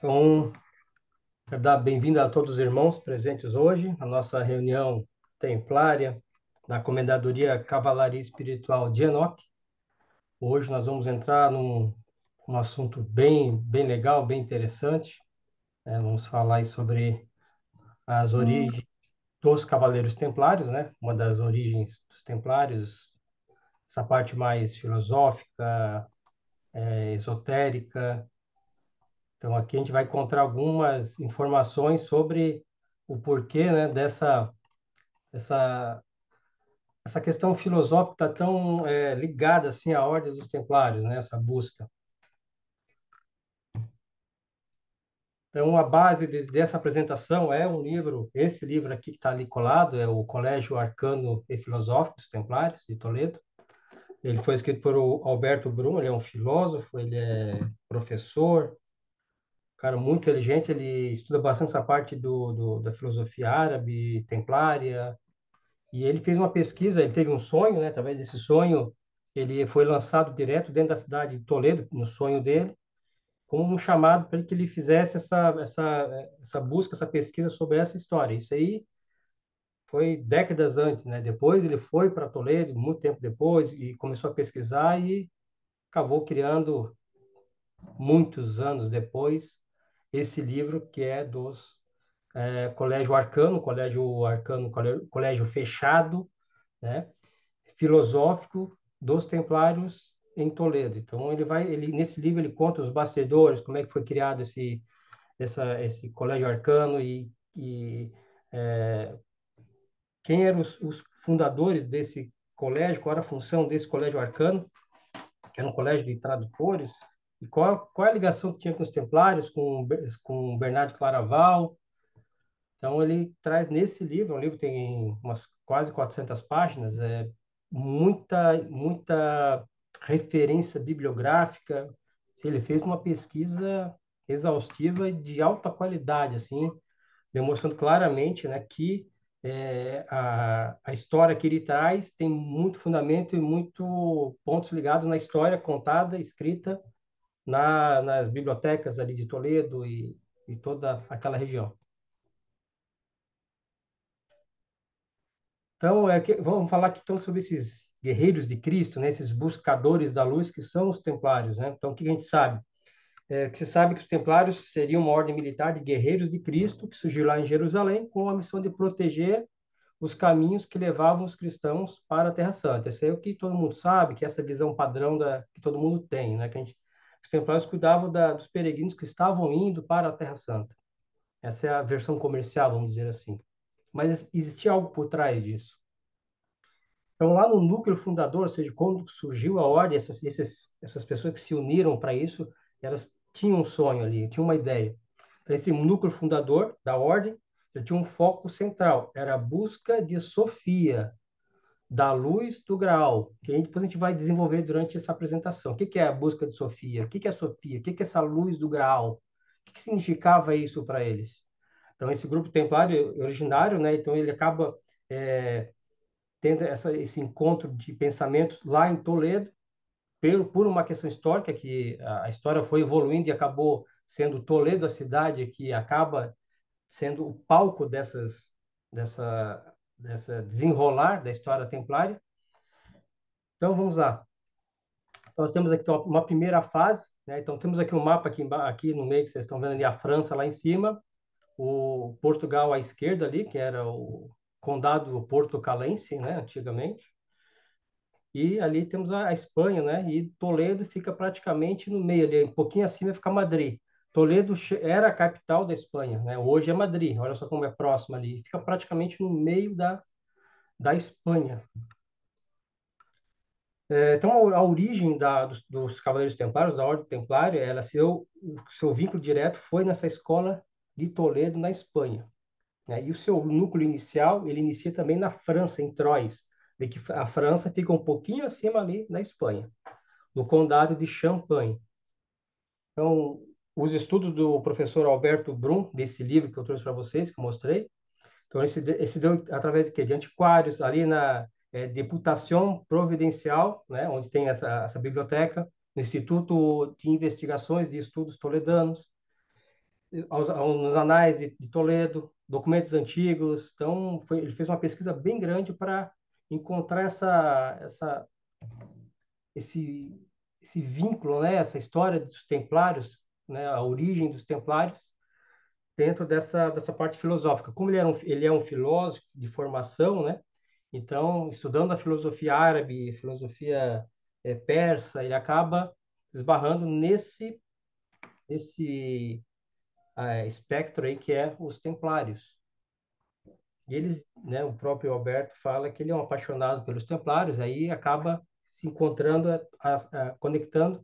Então, quero dar bem-vindo a todos os irmãos presentes hoje, na nossa reunião templária da Comendadoria Cavalaria Espiritual de Enoque. Hoje nós vamos entrar num assunto bem legal, bem interessante. Vamos falar aí sobre as origens dos Cavaleiros Templários, né? Uma das origens dos Templários, essa parte mais filosófica, esotérica. Então, aqui a gente vai encontrar algumas informações sobre o porquê, né, essa, essa questão filosófica está tão ligada assim à Ordem dos Templários, né, essa busca. Então, a base dessa apresentação é um livro, esse livro aqui que está ali colado, é o Colégio Arcano e Filosófico dos Templários, de Toledo. Ele foi escrito por Alberto Brum, ele é um filósofo, ele é professor, cara muito inteligente, ele estuda bastante essa parte da filosofia árabe, templária, e ele fez uma pesquisa, ele teve um sonho, né? Através desse sonho, ele foi lançado direto dentro da cidade de Toledo, no sonho dele, como um chamado para que ele fizesse essa busca, essa pesquisa sobre essa história. Isso aí foi décadas antes, né? Depois ele foi para Toledo, muito tempo depois, e começou a pesquisar e acabou criando, muitos anos depois, esse livro que é dos Colégio Arcano, colégio fechado, né? Filosófico dos Templários em Toledo. Então ele nesse livro ele conta os bastidores, como é que foi criado esse colégio arcano e é, quem eram os fundadores desse colégio, qual era a função desse colégio arcano, que era um colégio de tradutores, e qual é a ligação que tinha com os Templários, com Bernardo Claraval. Então, ele traz nesse livro, o livro tem umas quase 400 páginas, muita referência bibliográfica. Ele fez uma pesquisa exaustiva e de alta qualidade, assim, demonstrando claramente, né, que a história que ele traz tem muito fundamento e muito pontos ligados na história contada, escrita nas bibliotecas ali de Toledo e toda aquela região. Então, vamos falar aqui então sobre esses guerreiros de Cristo, né? Esses buscadores da luz que são os templários, né? Então, o que a gente sabe? Que se sabe que os templários seriam uma ordem militar de guerreiros de Cristo que surgiu lá em Jerusalém com a missão de proteger os caminhos que levavam os cristãos para a Terra Santa. Esse é o que todo mundo sabe, que é essa visão padrão que todo mundo tem, né? Os templários cuidavam dos peregrinos que estavam indo para a Terra Santa. Essa é a versão comercial, vamos dizer assim. Mas existia algo por trás disso. Então, lá no núcleo fundador, ou seja, quando surgiu a ordem, essas pessoas que se uniram para isso, elas tinham um sonho ali, tinham uma ideia. Então, esse núcleo fundador da ordem, ele tinha um foco central, era a busca de Sofia, da luz do Graal, que aí depois a gente vai desenvolver durante essa apresentação. O que que é a busca de Sofia? O que que é Sofia? O que que é essa luz do Graal? O que significava isso para eles? Então, esse grupo templário originário, né? Então, ele acaba tendo esse encontro de pensamentos lá em Toledo, por uma questão histórica, que a história foi evoluindo e acabou sendo Toledo a cidade que acaba sendo o palco dessa desenrolar da história templária. Então, vamos lá. Nós temos aqui então, uma primeira fase, né? Então, temos aqui um mapa aqui no meio, que vocês estão vendo ali, a França lá em cima, o Portugal à esquerda ali, que era o condado portucalense, né, antigamente. E ali temos a Espanha, né? E Toledo fica praticamente no meio ali, um pouquinho acima fica Madrid. Toledo era a capital da Espanha, né? Hoje é Madrid. Olha só como é próximo ali. Fica praticamente no meio da Espanha. Então, a origem dos Cavaleiros Templários, da Ordem Templária, o seu vínculo direto foi nessa escola de Toledo, na Espanha, né? E o seu núcleo inicial, ele inicia também na França, em Troyes, de que a França fica um pouquinho acima ali na Espanha, no condado de Champagne. Então, os estudos do professor Alberto Brum, desse livro que eu trouxe para vocês, que eu mostrei, então, esse deu através de quê? De antiquários, ali na Deputação Providencial, né, onde tem essa biblioteca, no Instituto de Investigações de Estudos Toledanos. nos anais de Toledo, documentos antigos. Então, ele fez uma pesquisa bem grande para encontrar esse, esse vínculo, né? Essa história dos Templários, né? A origem dos Templários dentro dessa parte filosófica. Como ele é um filósofo de formação, né? Então, estudando a filosofia árabe, filosofia persa, ele acaba esbarrando nesse espectro aí que é os Templários. E eles, né, o próprio Alberto fala que ele é um apaixonado pelos Templários, aí acaba se encontrando, conectando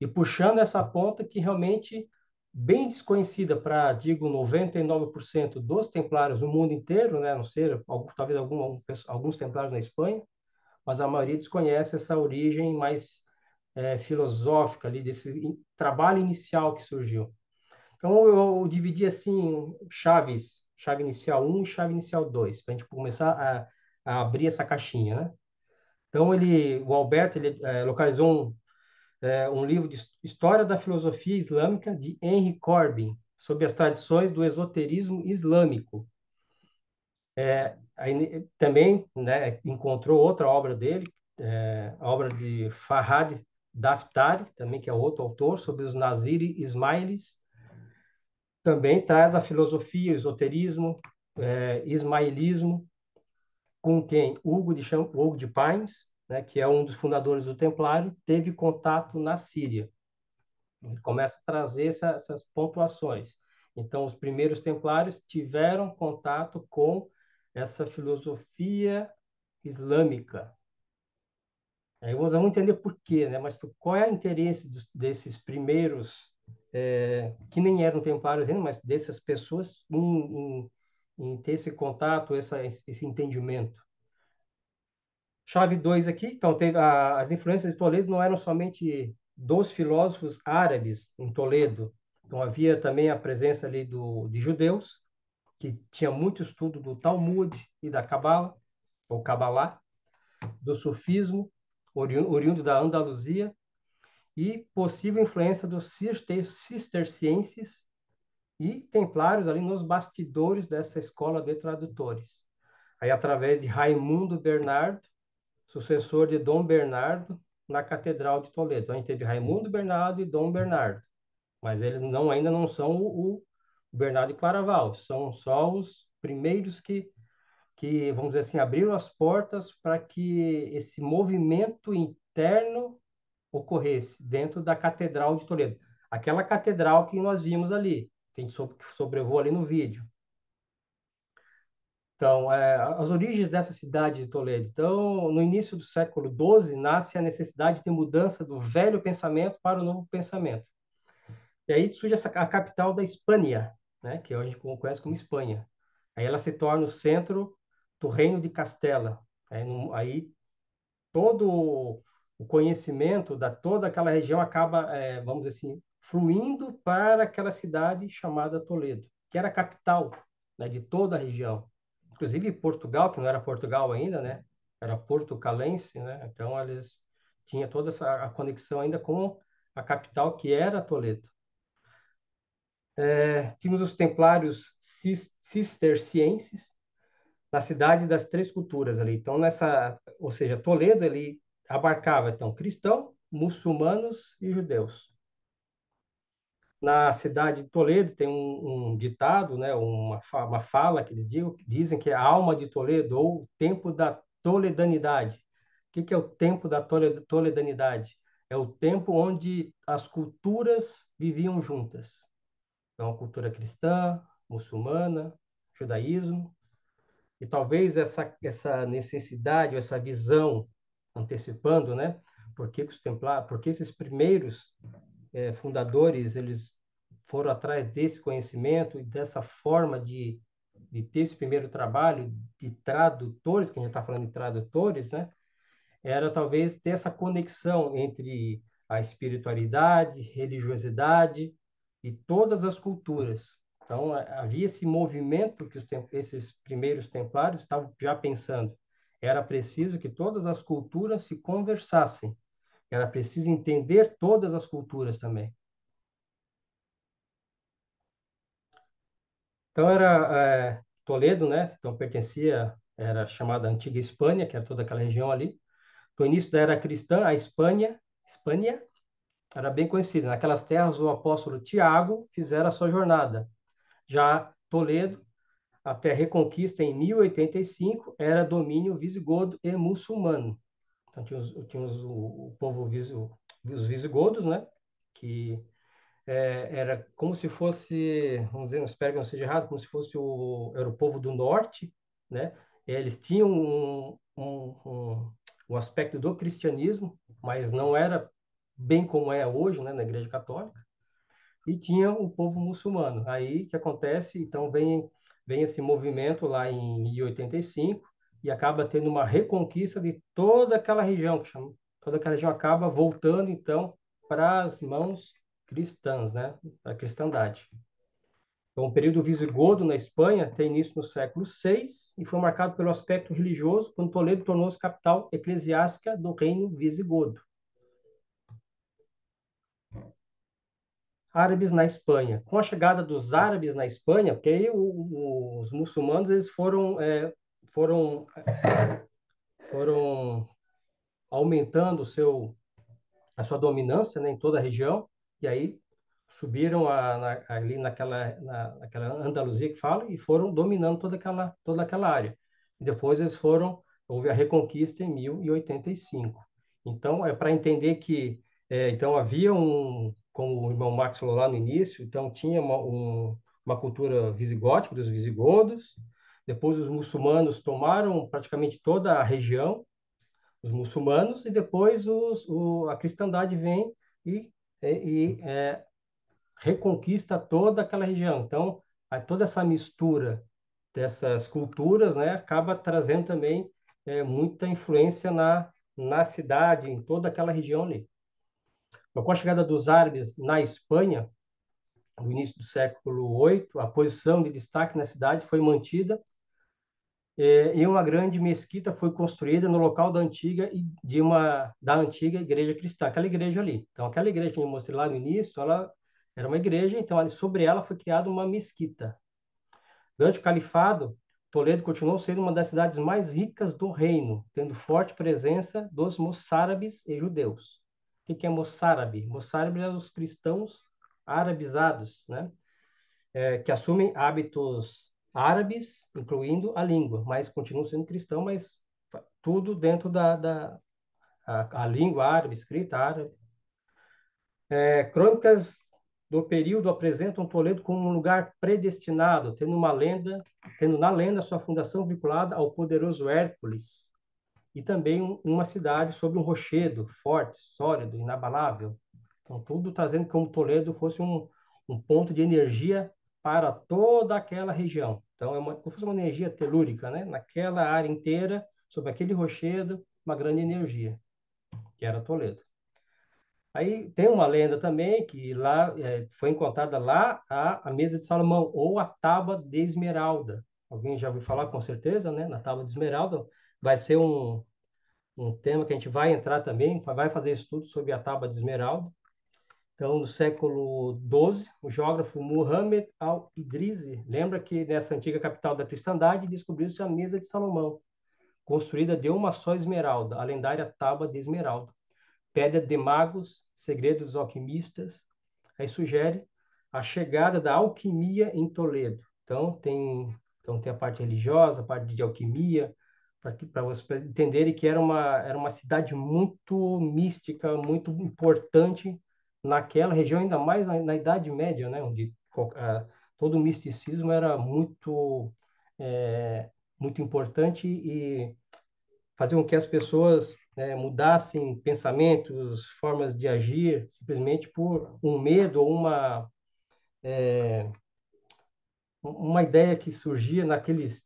e puxando essa ponta que realmente bem desconhecida para, digo, 99% dos templários no mundo inteiro, né? A não ser talvez alguns templários na Espanha, mas a maioria desconhece essa origem mais filosófica ali desse trabalho inicial que surgiu. Então eu dividi assim chave inicial um e chave inicial 2 para a gente começar a abrir essa caixinha, né? Então o Alberto, ele localizou um livro de História da Filosofia Islâmica de Henry Corbin, sobre as tradições do esoterismo islâmico. Aí, também, né, encontrou outra obra dele, a obra de Farhad Daftari, também que é outro autor, sobre os Naziri Ismailis. Também traz a filosofia, o esoterismo, ismailismo, com quem Hugo de Pines, né, que é um dos fundadores do Templário, teve contato na Síria. Ele começa a trazer essas pontuações. Então, os primeiros templários tiveram contato com essa filosofia islâmica. Aí vamos entender por quê, né? Mas qual é o interesse desses primeiros, que nem eram templários ainda, mas dessas pessoas em ter esse contato, esse entendimento? Chave 2 aqui, então, as influências de Toledo não eram somente dos filósofos árabes em Toledo. Então, havia também a presença ali de judeus, que tinha muito estudo do Talmud e da Cabala, ou Cabalá, do sufismo, oriundo da Andaluzia, e possível influência dos cistercienses e templários ali nos bastidores dessa escola de tradutores. Aí, através de Raimundo Bernardo, sucessor de Dom Bernardo na Catedral de Toledo. Então, a gente teve Raimundo Bernardo e Dom Bernardo, mas eles ainda não são o Bernardo de Claraval, são só os primeiros que, vamos dizer assim, abriram as portas para que esse movimento interno ocorresse dentro da Catedral de Toledo. Aquela catedral que nós vimos ali, que a gente sobrevoou ali no vídeo. Então, as origens dessa cidade de Toledo. Então, no início do século XII, nasce a necessidade de mudança do velho pensamento para o novo pensamento. E aí surge a capital da Espanha, né, que hoje a gente conhece como Espanha. Aí ela se torna o centro do Reino de Castela. Aí todo o conhecimento da toda aquela região acaba, vamos dizer assim, fluindo para aquela cidade chamada Toledo, que era a capital, né, de toda a região. Inclusive Portugal, que não era Portugal ainda, né, era portucalense, né, então eles tinham toda a conexão ainda com a capital, que era Toledo. Tínhamos os templários cistercienses, na cidade das três culturas ali. Então, ou seja, Toledo ele abarcava então cristão, muçulmanos e judeus. Na cidade de Toledo tem um ditado, né, uma fala que eles dizem que é a alma de Toledo ou o tempo da toledanidade. O que é o tempo da toledanidade? É o tempo onde as culturas viviam juntas. Então, a cultura cristã, muçulmana, judaísmo. E talvez essa necessidade, essa visão, antecipando, né? Porque esses primeiros fundadores, eles foram atrás desse conhecimento e dessa forma de ter esse primeiro trabalho de tradutores, que a gente está falando de tradutores, né? Era talvez ter essa conexão entre a espiritualidade, religiosidade e todas as culturas. Então, havia esse movimento que esses primeiros templários estavam já pensando. Era preciso que todas as culturas se conversassem. Era preciso entender todas as culturas também. Então era Toledo, né? Então pertencia, era chamada Antiga Espanha, que era toda aquela região ali. No início da era cristã, a Espanha era bem conhecida. Naquelas terras, o apóstolo Tiago fizera a sua jornada. Já Toledo, até a Reconquista em 1085, era domínio visigodo e muçulmano. Então o povo os visigodos, né? Que era como se fosse, vamos dizer, espero que não seja errado, como se fosse era o povo do norte, né? Eles tinham um aspecto do cristianismo, mas não era bem como é hoje, né, na Igreja Católica, e tinha o povo muçulmano. Aí que acontece, então vem esse movimento lá em 1085 e acaba tendo uma reconquista de toda aquela região, toda aquela região acaba voltando então para as mãos cristãs, né, a cristandade. Então, o período visigodo na Espanha tem início no século VI e foi marcado pelo aspecto religioso, quando Toledo tornou-se capital eclesiástica do reino visigodo. Árabes na Espanha. Com a chegada dos árabes na Espanha, porque aí os muçulmanos eles foram, foram aumentando a sua dominância, né, em toda a região, e aí subiram ali naquela Andaluzia que fala e foram dominando toda aquela área. E depois houve a Reconquista em 1085. Então, é para entender que então havia como o irmão Marx falou lá no início, então tinha uma cultura visigótica dos visigodos, depois os muçulmanos tomaram praticamente toda a região, os muçulmanos, e depois a cristandade vem e reconquista toda aquela região. Então, toda essa mistura dessas culturas, né, acaba trazendo também muita influência na cidade, em toda aquela região ali. Então, com a chegada dos árabes na Espanha, no início do século VIII, a posição de destaque na cidade foi mantida e uma grande mesquita foi construída no local da antiga igreja cristã, aquela igreja ali. Então, aquela igreja que eu mostrei lá no início, ela era uma igreja, então ali sobre ela foi criada uma mesquita. Durante o califado, Toledo continuou sendo uma das cidades mais ricas do reino, tendo forte presença dos moçárabes e judeus. O que é moçárabe? Moçárabe é os cristãos arabizados, né? Que assumem hábitos árabes, incluindo a língua, mas continuam sendo cristãos, mas tudo dentro a língua árabe, escrita árabe. Crônicas do período apresentam Toledo como um lugar predestinado, tendo na lenda sua fundação vinculada ao poderoso Hércules, e também uma cidade sobre um rochedo forte, sólido, inabalável. Então, tudo trazendo como Toledo fosse um ponto de energia para toda aquela região. Então, como se fosse uma energia telúrica, né? Naquela área inteira, sobre aquele rochedo, uma grande energia, que era Toledo. Aí tem uma lenda também que lá foi encontrada lá a mesa de Salomão, ou a tábua de esmeralda. Alguém já ouviu falar com certeza, né? Na tábua de esmeralda vai ser um tema que a gente vai entrar também, vai fazer estudo sobre a tábua de esmeralda. Então, no século XII, o geógrafo Muhammad al-Idrisi lembra que nessa antiga capital da cristandade descobriu-se a mesa de Salomão, construída de uma só esmeralda, a lendária tábua de esmeralda. Pedra de magos, segredo dos alquimistas. Aí sugere a chegada da alquimia em Toledo. Então tem a parte religiosa, a parte de alquimia, para vocês entenderem que era uma cidade muito mística, muito importante naquela região, ainda mais na Idade Média, né, onde todo o misticismo era muito importante e fazia com que as pessoas mudassem pensamentos, formas de agir, simplesmente por um medo ou uma ideia que surgia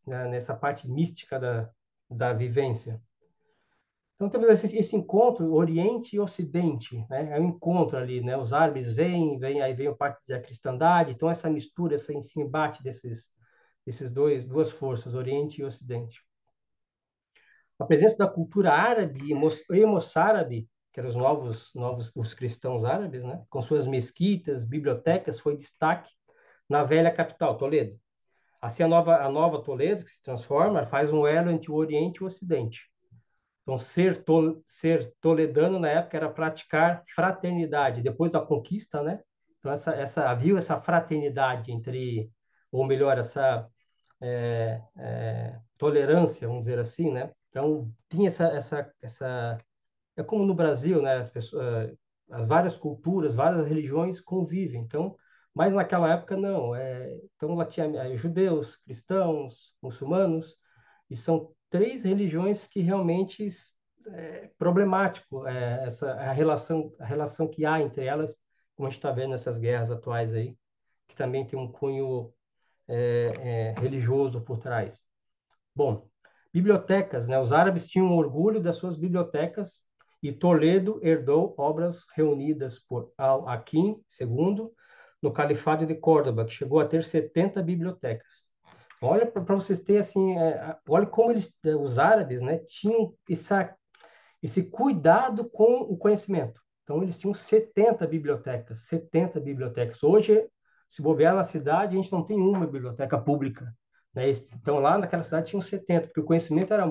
nessa parte mística da vivência. Então temos esse encontro Oriente e Ocidente, né? É um encontro ali, né? Os árabes aí vem a parte da cristandade, então essa mistura, esse embate desses duas forças, Oriente e Ocidente. A presença da cultura árabe e moçárabe, que eram os cristãos árabes, né? Com suas mesquitas, bibliotecas, foi destaque na velha capital, Toledo. Assim, a nova Toledo, que se transforma, faz um elo entre o Oriente e o Ocidente. Então, ser toledano na época era praticar fraternidade. Depois da conquista, né? Então, viu essa fraternidade entre, ou melhor, essa tolerância, vamos dizer assim, né? Então, tinha é como no Brasil, né? As várias culturas, várias religiões convivem. Então, mas naquela época não. Então, lá tinha judeus, cristãos, muçulmanos, e são três religiões que realmente problemático essa a relação que há entre elas, como a gente está vendo nessas guerras atuais aí, que também tem um cunho religioso por trás. Bom, bibliotecas, né? Os árabes tinham orgulho das suas bibliotecas e Toledo herdou obras reunidas por Al-Hakim II no Califado de Córdoba, que chegou a ter 70 bibliotecas. Olha para vocês terem assim, olha como os árabes, né, tinham esse cuidado com o conhecimento. Então eles tinham 70 bibliotecas, 70 bibliotecas. Hoje, se bobear na cidade, a gente não tem uma biblioteca pública, né? Então, lá naquela cidade tinham 70, porque o conhecimento era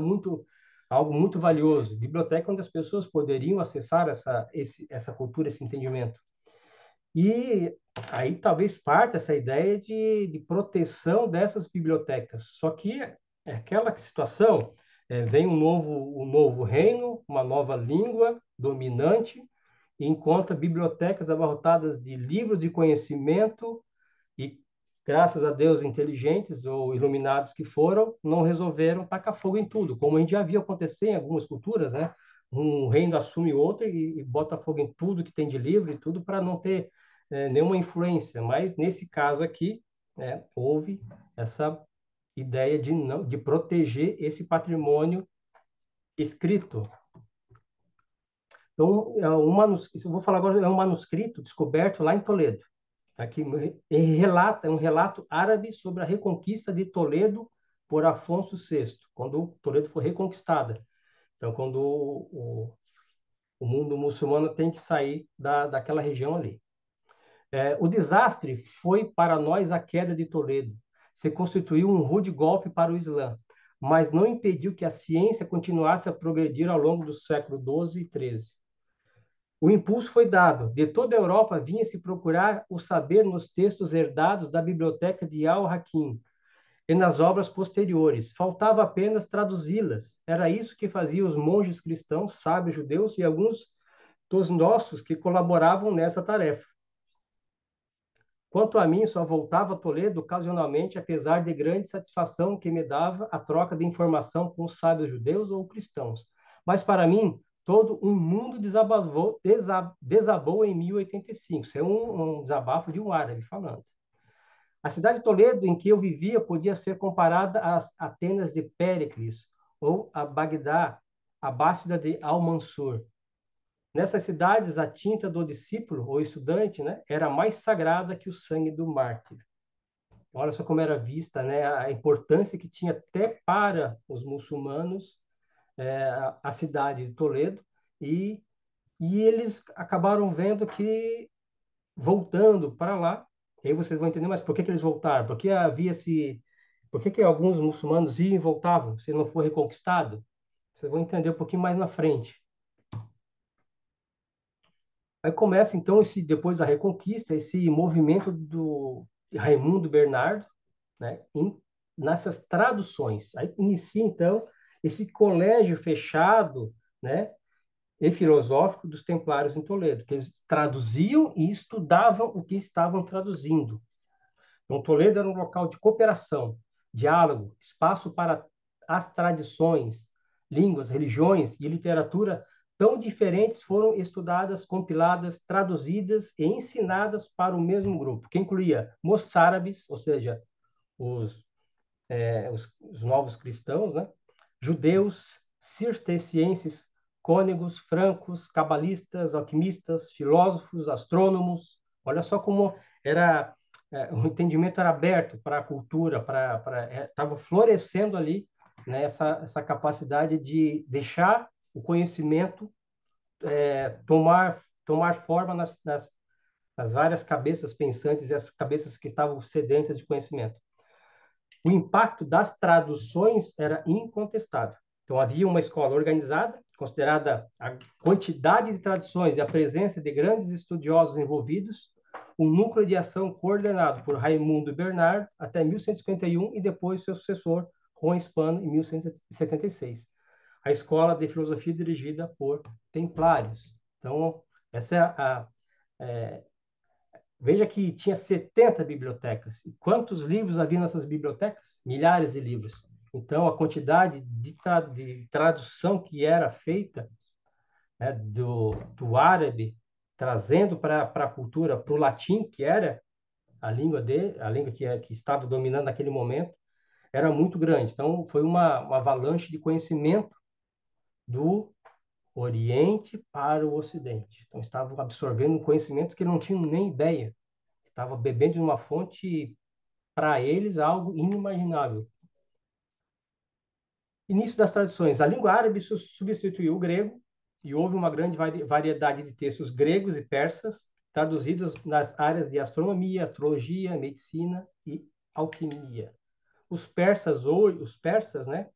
algo muito valioso. Biblioteca onde as pessoas poderiam acessar essa cultura, esse entendimento. E aí talvez parte essa ideia de proteção dessas bibliotecas. Só que é aquela situação, vem um novo reino, uma nova língua dominante, e encontra bibliotecas abarrotadas de livros de conhecimento e, graças a Deus, inteligentes ou iluminados que foram, não resolveram tacar fogo em tudo, como a gente já viu acontecer em algumas culturas, né? Um reino assume outro e bota fogo em tudo que tem de livro e tudo para não ter nenhuma influência. Mas nesse caso aqui, houve essa ideia de não, de proteger esse patrimônio escrito. Então, eu vou falar agora, é um manuscrito descoberto lá em Toledo. Aqui é um relato árabe sobre a reconquista de Toledo por Afonso VI, quando Toledo foi reconquistada. Então, quando o mundo muçulmano tem que sair daquela região ali. O desastre foi para nós a queda de Toledo. Se constituiu um rude golpe para o Islã, mas não impediu que a ciência continuasse a progredir ao longo do século XII e XIII. O impulso foi dado. De toda a Europa vinha-se procurar o saber nos textos herdados da biblioteca de Al-Hakim e nas obras posteriores. Faltava apenas traduzi-las. Era isso que faziam os monges cristãos, sábios judeus e alguns dos nossos que colaboravam nessa tarefa. Quanto a mim, só voltava a Toledo ocasionalmente, apesar de grande satisfação que me dava a troca de informação com os sábios judeus ou cristãos. Mas para mim, todo um mundo desabou em 1085. Isso é um desabafo de um árabe falando. A cidade de Toledo, em que eu vivia, podia ser comparada às Atenas de Péricles ou a Bagdá, a Bássida de Al-Mansur. Nessas cidades, a tinta do discípulo ou estudante, né, era mais sagrada que o sangue do mártir. Olha só como era vista, né, a importância que tinha até para os muçulmanos a cidade de Toledo, e eles acabaram vendo que, voltando para lá, aí vocês vão entender, mas por que eles voltaram? Por que alguns muçulmanos iam e voltavam, se não for reconquistado? Vocês vão entender um pouquinho mais na frente. Aí começa, então, depois da Reconquista, esse movimento do Raimundo Bernardo, né, nessas traduções. Aí inicia, então, esse colégio fechado, né, e filosófico dos Templários em Toledo, que eles traduziam e estudavam o que estavam traduzindo. Então, Toledo era um local de cooperação, diálogo, espaço para as tradições, línguas, religiões e literatura tão diferentes foram estudadas, compiladas, traduzidas e ensinadas para o mesmo grupo, que incluía moçárabes, ou seja, os, os novos cristãos, né? Judeus, cistercienses, cônegos, francos, cabalistas, alquimistas, filósofos, astrônomos. Olha só como era o entendimento era aberto para a cultura, estava florescendo ali, né, essa capacidade de deixar o conhecimento tomar forma nas várias cabeças pensantes e as cabeças que estavam sedentas de conhecimento. O impacto das traduções era incontestável. Então, havia uma escola organizada, considerada a quantidade de traduções e a presença de grandes estudiosos envolvidos, um núcleo de ação coordenado por Raimundo Bernard até 1151 e depois seu sucessor, Juan Hispano, em 1176. A escola de filosofia dirigida por templários. Então, essa é é, veja que tinha 70 bibliotecas. E quantos livros havia nessas bibliotecas? Milhares de livros. Então, a quantidade de tradução que era feita, né, do árabe, trazendo para a cultura, para o latim, que era a língua que estava dominando naquele momento, era muito grande. Então, foi uma avalanche de conhecimento do Oriente para o Ocidente. Então, estavam absorvendo conhecimentos que não tinham nem ideia. Estavam bebendo de uma fonte, para eles, algo inimaginável. Início das tradições. A língua árabe substituiu o grego e houve uma grande variedade de textos gregos e persas traduzidos nas áreas de astronomia, astrologia, medicina e alquimia. Os persas, né,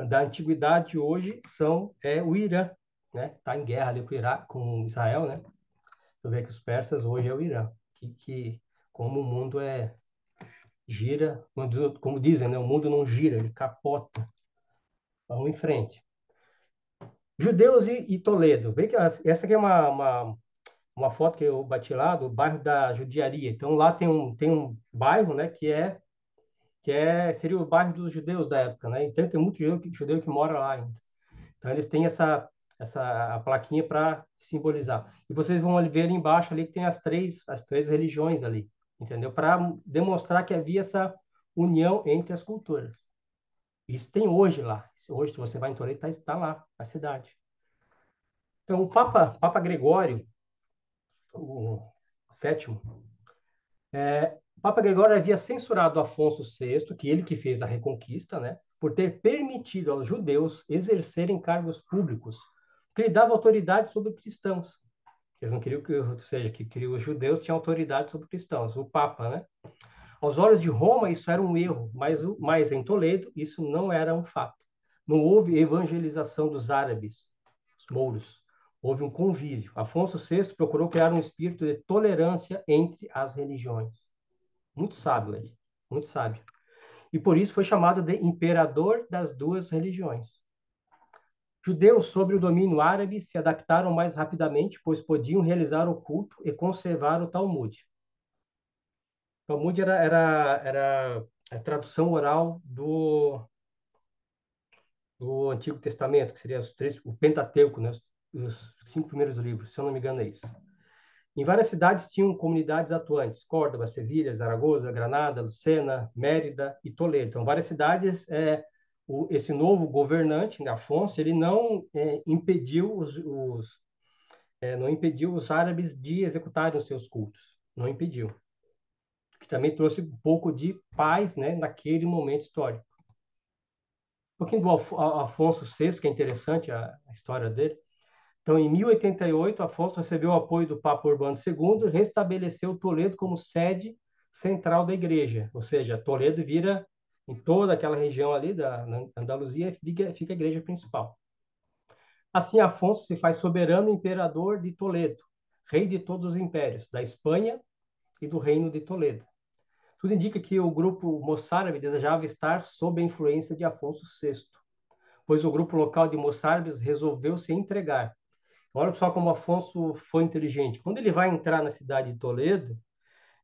da antiguidade hoje são o Irã, né? Está em guerra ali com Israel, né? Tu vê que os persas hoje é o Irã, que como o mundo gira, como dizem, né? O mundo não gira, ele capota. Vamos em frente. Judeus e Toledo. Vê que essa aqui é uma foto que eu bati lá do bairro da Judiaria. Então lá tem um bairro, né? Seria o bairro dos judeus da época, né? Então tem muito judeu que mora lá ainda. Então, eles têm essa a plaquinha para simbolizar. E vocês vão ver ali embaixo ali que tem as três religiões ali, entendeu? Para demonstrar que havia essa união entre as culturas. Isso tem hoje lá. Hoje, se você vai em Toledo, está lá, a cidade. Então, o Papa Gregório, o sétimo, o Papa Gregório havia censurado Afonso VI, ele que fez a Reconquista, né, por ter permitido aos judeus exercerem cargos públicos, que lhe dava autoridade sobre cristãos. Eles não queriam ou seja, que os judeus tinham autoridade sobre cristãos, o Papa, né? Aos olhos de Roma, isso era um erro, mas em Toledo, isso não era um fato. Não houve evangelização dos árabes, os mouros. Houve um convívio. Afonso VI procurou criar um espírito de tolerância entre as religiões. Muito sábio ele, muito sábio. E por isso foi chamado de imperador das duas religiões. Judeus sobre o domínio árabe se adaptaram mais rapidamente, pois podiam realizar o culto e conservar o Talmud. O Talmud era a tradução oral do Antigo Testamento, que seria o Pentateuco, né? Os 5 primeiros livros, se eu não me engano é isso. Em várias cidades tinham comunidades atuantes: Córdoba, Sevilha, Zaragoza, Granada, Lucena, Mérida e Toledo. Então, várias cidades, esse novo governante, né, Afonso, ele não impediu não impediu os árabes de executarem os seus cultos. Não impediu. Que também trouxe um pouco de paz, né, naquele momento histórico. Um pouquinho do Afonso VI, que é interessante a história dele. Então, em 1088, Afonso recebeu o apoio do Papa Urbano II e restabeleceu Toledo como sede central da igreja. Ou seja, Toledo vira, em toda aquela região ali da Andaluzia, fica a igreja principal. Assim, Afonso se faz soberano imperador de Toledo, rei de todos os impérios, da Espanha e do Reino de Toledo. Tudo indica que o grupo moçárabe desejava estar sob a influência de Afonso VI, pois o grupo local de moçárabes resolveu se entregar. Olha só como Afonso foi inteligente. Quando ele vai entrar na cidade de Toledo,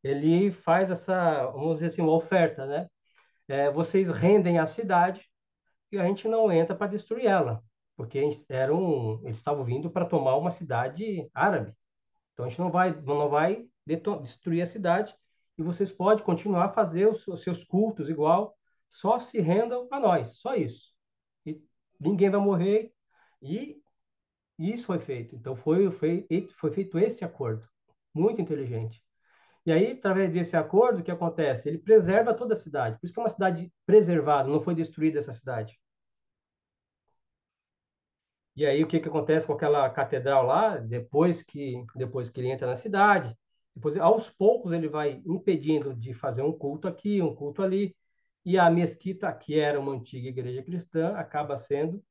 ele faz vamos dizer assim, uma oferta, né? Vocês rendem a cidade e a gente não entra para destruir ela, porque eles estavam vindo para tomar uma cidade árabe. Então a gente não vai destruir a cidade e vocês podem continuar a fazer os seus cultos igual, só se rendam a nós, só isso. E ninguém vai morrer e isso foi feito. Então foi feito esse acordo, muito inteligente. E aí, através desse acordo, o que acontece? Ele preserva toda a cidade. Por isso que é uma cidade preservada, não foi destruída essa cidade. E aí, o que acontece com aquela catedral lá, depois que ele entra na cidade? Depois, aos poucos, ele vai impedindo de fazer um culto aqui, um culto ali, e a mesquita, que era uma antiga igreja cristã, acaba sendo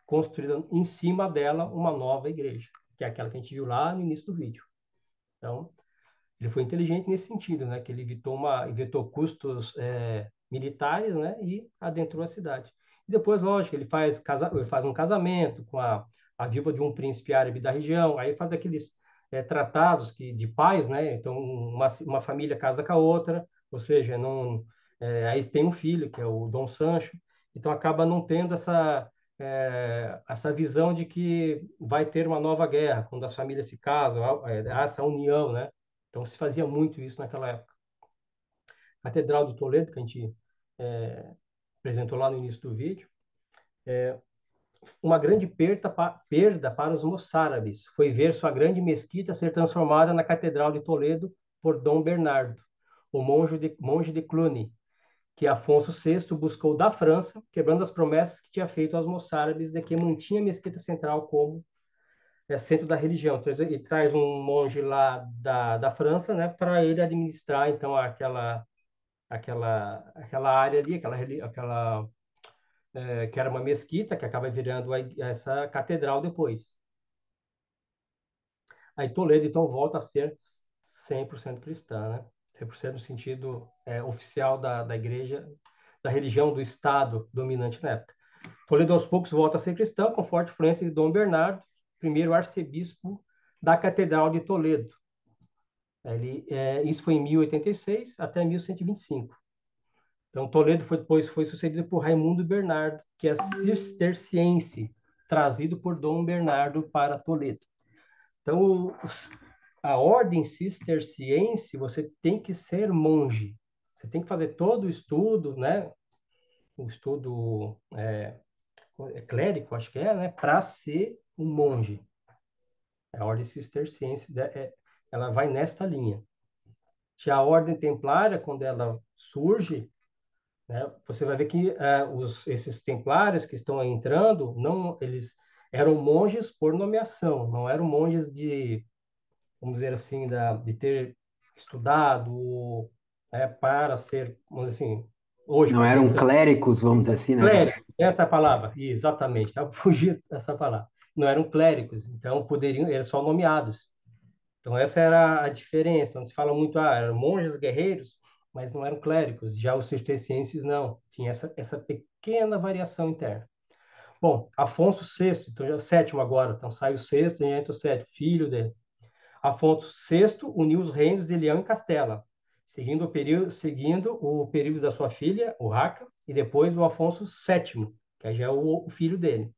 construída em cima dela uma nova igreja, que é aquela que a gente viu lá no início do vídeo. Então, ele foi inteligente nesse sentido, né? Que ele evitou custos militares, né? E adentrou a cidade. E depois, lógico, ele faz um casamento com a viúva de um príncipe árabe da região. Aí faz aqueles tratados de paz, né? Então, uma família casa com a outra, ou seja, não, aí tem um filho, que é o Dom Sancho. Então, acaba não tendo essa visão de que vai ter uma nova guerra, quando as famílias se casam, há essa união, né? Então, se fazia muito isso naquela época. A Catedral de Toledo, que a gente é, apresentou lá no início do vídeo, uma grande perda para os moçárabes foi ver sua grande mesquita ser transformada na Catedral de Toledo por Dom Bernardo, o monge de Cluny, que Afonso VI buscou da França, quebrando as promessas que tinha feito aos moçárabes de que mantinha a mesquita central como centro da religião. Então, ele traz um monge lá da França, né, para ele administrar, então, aquela área ali, que era uma mesquita, que acaba virando essa catedral depois. Aí Toledo, então, volta a ser 100% cristã, né? 100% no sentido oficial da igreja, da religião do Estado dominante na época. Toledo, aos poucos, volta a ser cristão, com forte influência de Dom Bernardo, primeiro arcebispo da Catedral de Toledo. Isso foi em 1086 até 1125. Então, Toledo depois foi sucedido por Raimundo Bernardo, que é cisterciense, trazido por Dom Bernardo para Toledo. Então, a ordem cisterciense, você tem que ser monge. Você tem que fazer todo o estudo, né? O estudo clérigo, acho que né? Para ser um monge. A ordem cisterciense, ela vai nesta linha. Já a ordem templária, quando ela surge, né? Você vai ver que esses templários que estão entrando, não, eles eram monges por nomeação, não eram monges vamos dizer assim, de ter estudado para ser, vamos dizer assim, hoje, Não eram pensando, clérigos, vamos dizer assim, né, Jorge? clérigos, essa é a palavra, exatamente, estava fugindo dessa palavra. Não eram clérigos, então poderiam, eram só nomeados. Então, essa era a diferença. Onde se fala muito, eram monges guerreiros, mas não eram clérigos. Já os cistercienses, não. Tinha essa pequena variação interna. Bom, Afonso VI, então já é o sétimo agora. Então, sai o sexto e entra o sétimo, filho dele. Afonso VI uniu os reinos de Leão e Castela, seguindo o período da sua filha, Urraca, e depois o Afonso VII, que já é o filho dele.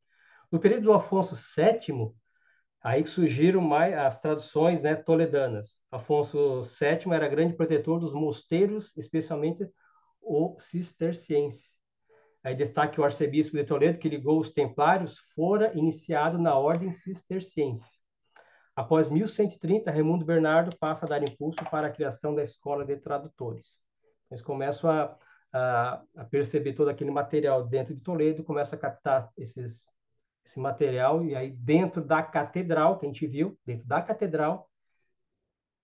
No período do Afonso VII, aí que surgiram mais as traduções, né, toledanas. Afonso VII era grande protetor dos mosteiros, especialmente o cisterciense. Aí destaque o arcebispo de Toledo, que ligou os templários, fora iniciado na ordem cisterciense. Após 1130, Raimundo Bernardo passa a dar impulso para a criação da escola de tradutores. Eles começam a perceber todo aquele material dentro de Toledo, começam a captar esse material, e aí dentro da catedral, que a gente viu, dentro da catedral,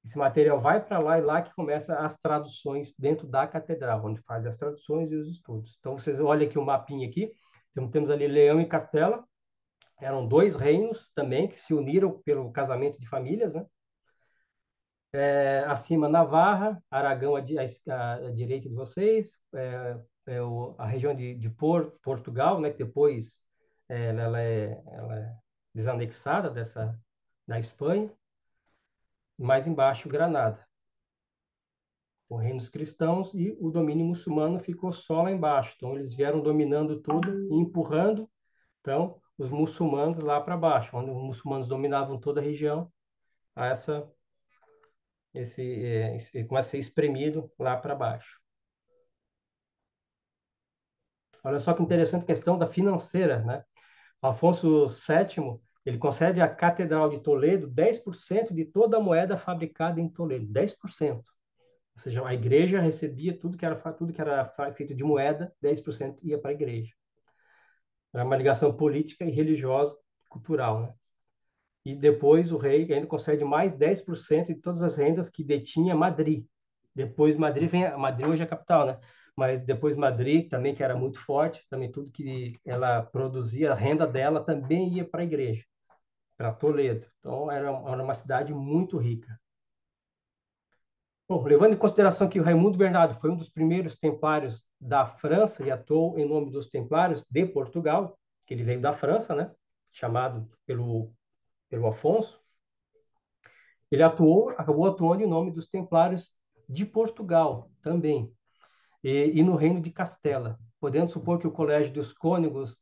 esse material vai para lá e lá que começa as traduções dentro da catedral, onde faz as traduções e os estudos. Então, vocês olhem aqui o mapinha aqui, temos ali Leão e Castela, eram dois reinos também que se uniram pelo casamento de famílias, né? Acima Navarra, Aragão à direita de vocês, a região de Portugal, né, que depois ela é desanexada da Espanha, e mais embaixo Granada. Os reinos cristãos e o domínio muçulmano ficou só lá embaixo. Então, eles vieram dominando tudo e empurrando, então, os muçulmanos lá para baixo, onde os muçulmanos dominavam toda a região, a começa a ser espremido lá para baixo. Olha só que interessante a questão da financeira, né? Afonso VII, ele concede à Catedral de Toledo 10% de toda a moeda fabricada em Toledo, 10%. Ou seja, a igreja recebia tudo que era feito de moeda, 10% ia para a igreja. Era uma ligação política e religiosa, cultural, né? e depois o rei ainda concede mais 10% de todas as rendas que detinha Madrid. Depois Madrid vem, Madrid hoje é a capital, né? Mas depois Madrid também, que era muito forte, também tudo que ela produzia, a renda dela também ia para a igreja, para Toledo. Então era uma cidade muito rica. Bom, levando em consideração que o Raimundo Bernardo foi um dos primeiros templários da França e atuou em nome dos templários de Portugal, que ele veio da França, né? Chamado pelo Afonso, ele acabou atuando em nome dos Templários de Portugal também, e no Reino de Castela, podendo supor que o Colégio dos Cônegos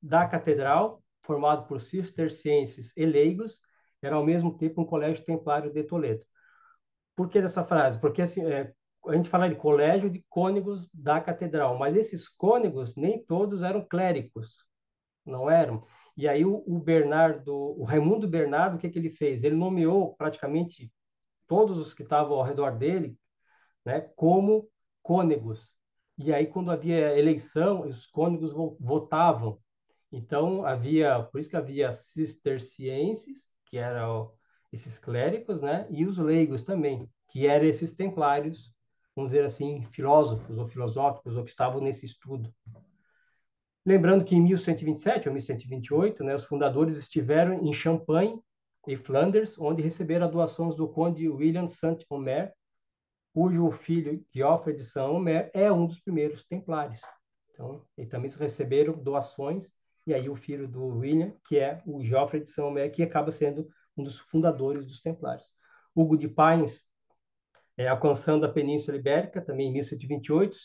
da Catedral, formado por cistercienses e leigos, era ao mesmo tempo um colégio templário de Toledo. Por que dessa frase? Porque assim, a gente fala de colégio de cônegos da Catedral, mas esses cônegos nem todos eram clérigos, não eram. E aí o Raimundo Bernardo, o que ele fez? Ele nomeou praticamente todos os que estavam ao redor dele, né, como cônegos. E aí, quando havia eleição, os cônegos votavam. Então, por isso que havia cistercienses, que eram esses clérigos, né, e os leigos também, que eram esses templários, vamos dizer assim, filósofos ou filosóficos, ou que estavam nesse estudo. Lembrando que em 1127 ou 1128, né, os fundadores estiveram em Champagne e Flanders, onde receberam a doações do conde William Saint-Omer, cujo filho Geoffrey de Saint-Omer é um dos primeiros templários. Então, eles também receberam doações, e aí o filho do William, que é o Geoffrey de Saint-Omer, que acaba sendo um dos fundadores dos templários. Hugo de Payens, alcançando a Península Ibérica, também em 1128,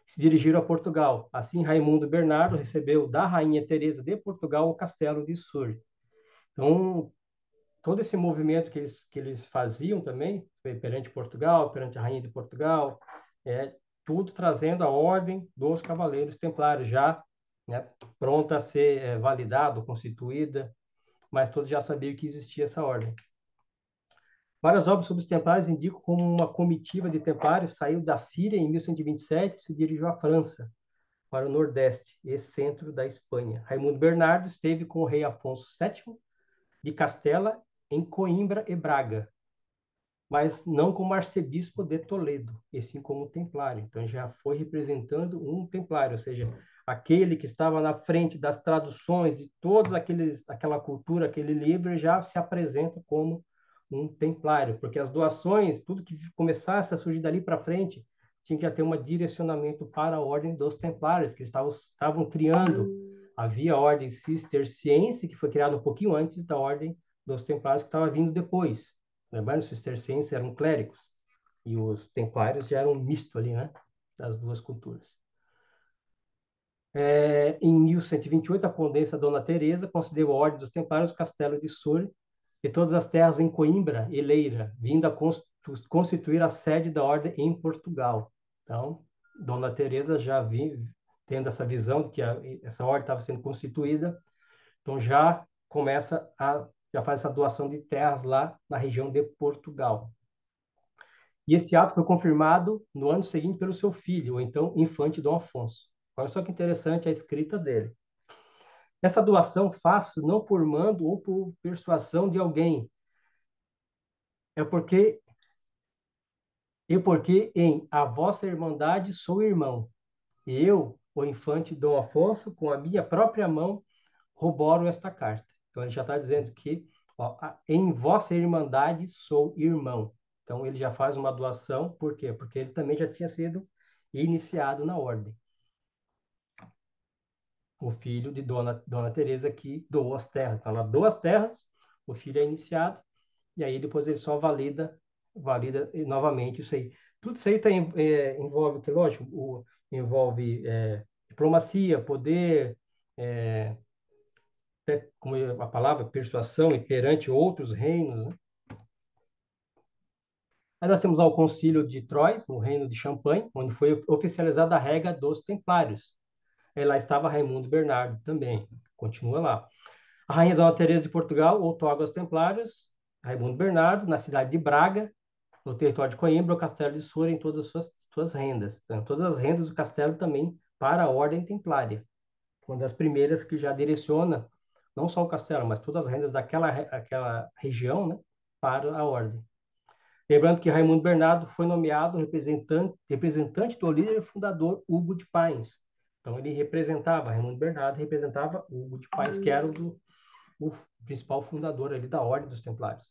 se dirigiram a Portugal. Assim, Raimundo Bernardo recebeu da rainha Teresa de Portugal o castelo de Sur. Então, todo esse movimento que eles faziam também, perante Portugal, perante a rainha de Portugal, tudo trazendo a ordem dos cavaleiros templários, já, né, pronta a ser validada, constituída, mas todos já sabiam que existia essa ordem. Várias obras sobre os templários indicam como uma comitiva de templários saiu da Síria em 1127 e se dirigiu à França, para o Nordeste e centro da Espanha. Raimundo Bernardo esteve com o rei Afonso VII de Castela em Coimbra e Braga, mas não como arcebispo de Toledo, e sim como templário. Então já foi representando um templário, ou seja, aquele que estava na frente das traduções de todos aquela cultura, aquele livro, já se apresenta como um templário, porque as doações, tudo que começasse a surgir dali para frente, tinha que ter um direcionamento para a ordem dos templários, que eles estavam criando. Havia a ordem cisterciense, que foi criada um pouquinho antes da ordem dos templários, que estava vindo depois. Lembrando, os cistercienses eram clérigos e os templários já eram um misto ali, né, das duas culturas. Em 1128, a Condessa Dona Teresa concedeu a Ordem dos Templários o Castelo de Sur e todas as terras em Coimbra e Leira, vindo a constituir a sede da Ordem em Portugal. Então, Dona Teresa já tendo essa visão de que essa ordem estava sendo constituída, então já faz essa doação de terras lá na região de Portugal. E esse ato foi confirmado no ano seguinte pelo seu filho, o então infante Dom Afonso. Olha só que interessante a escrita dele. Essa doação faço não por mando ou por persuasão de alguém, é porque em a vossa irmandade sou irmão. E eu, o infante Dom Afonso, com a minha própria mão, corroboro esta carta. Então ele já está dizendo que em vossa irmandade sou irmão. Então ele já faz uma doação, por quê? Porque ele também já tinha sido iniciado na ordem. O filho de Dona Teresa que doou as terras. Então ela doa as terras, o filho é iniciado, e aí depois ele só valida novamente isso aí. Tudo isso aí envolve, que lógico, envolve diplomacia, poder, como a palavra, persuasão e perante outros reinos, né? Aí nós temos o Concílio de Troyes, no reino de Champagne, onde foi oficializada a regra dos templários. Aí lá estava Raimundo Bernardo também, continua lá. A rainha Dona Teresa de Portugal outorga aos templários, Raimundo Bernardo, na cidade de Braga, no território de Coimbra, o castelo de Soura em todas as suas rendas. Então, todas as rendas do castelo também para a ordem templária. Uma das primeiras que já direciona não só o castelo, mas todas as rendas daquela aquela região, né, para a ordem. Lembrando que Raimundo Bernardo foi nomeado representante do líder fundador Hugo de Payens. Então, ele representava, Raimundo Bernardo representava Hugo de Payens, que era o principal fundador ali da Ordem dos Templários.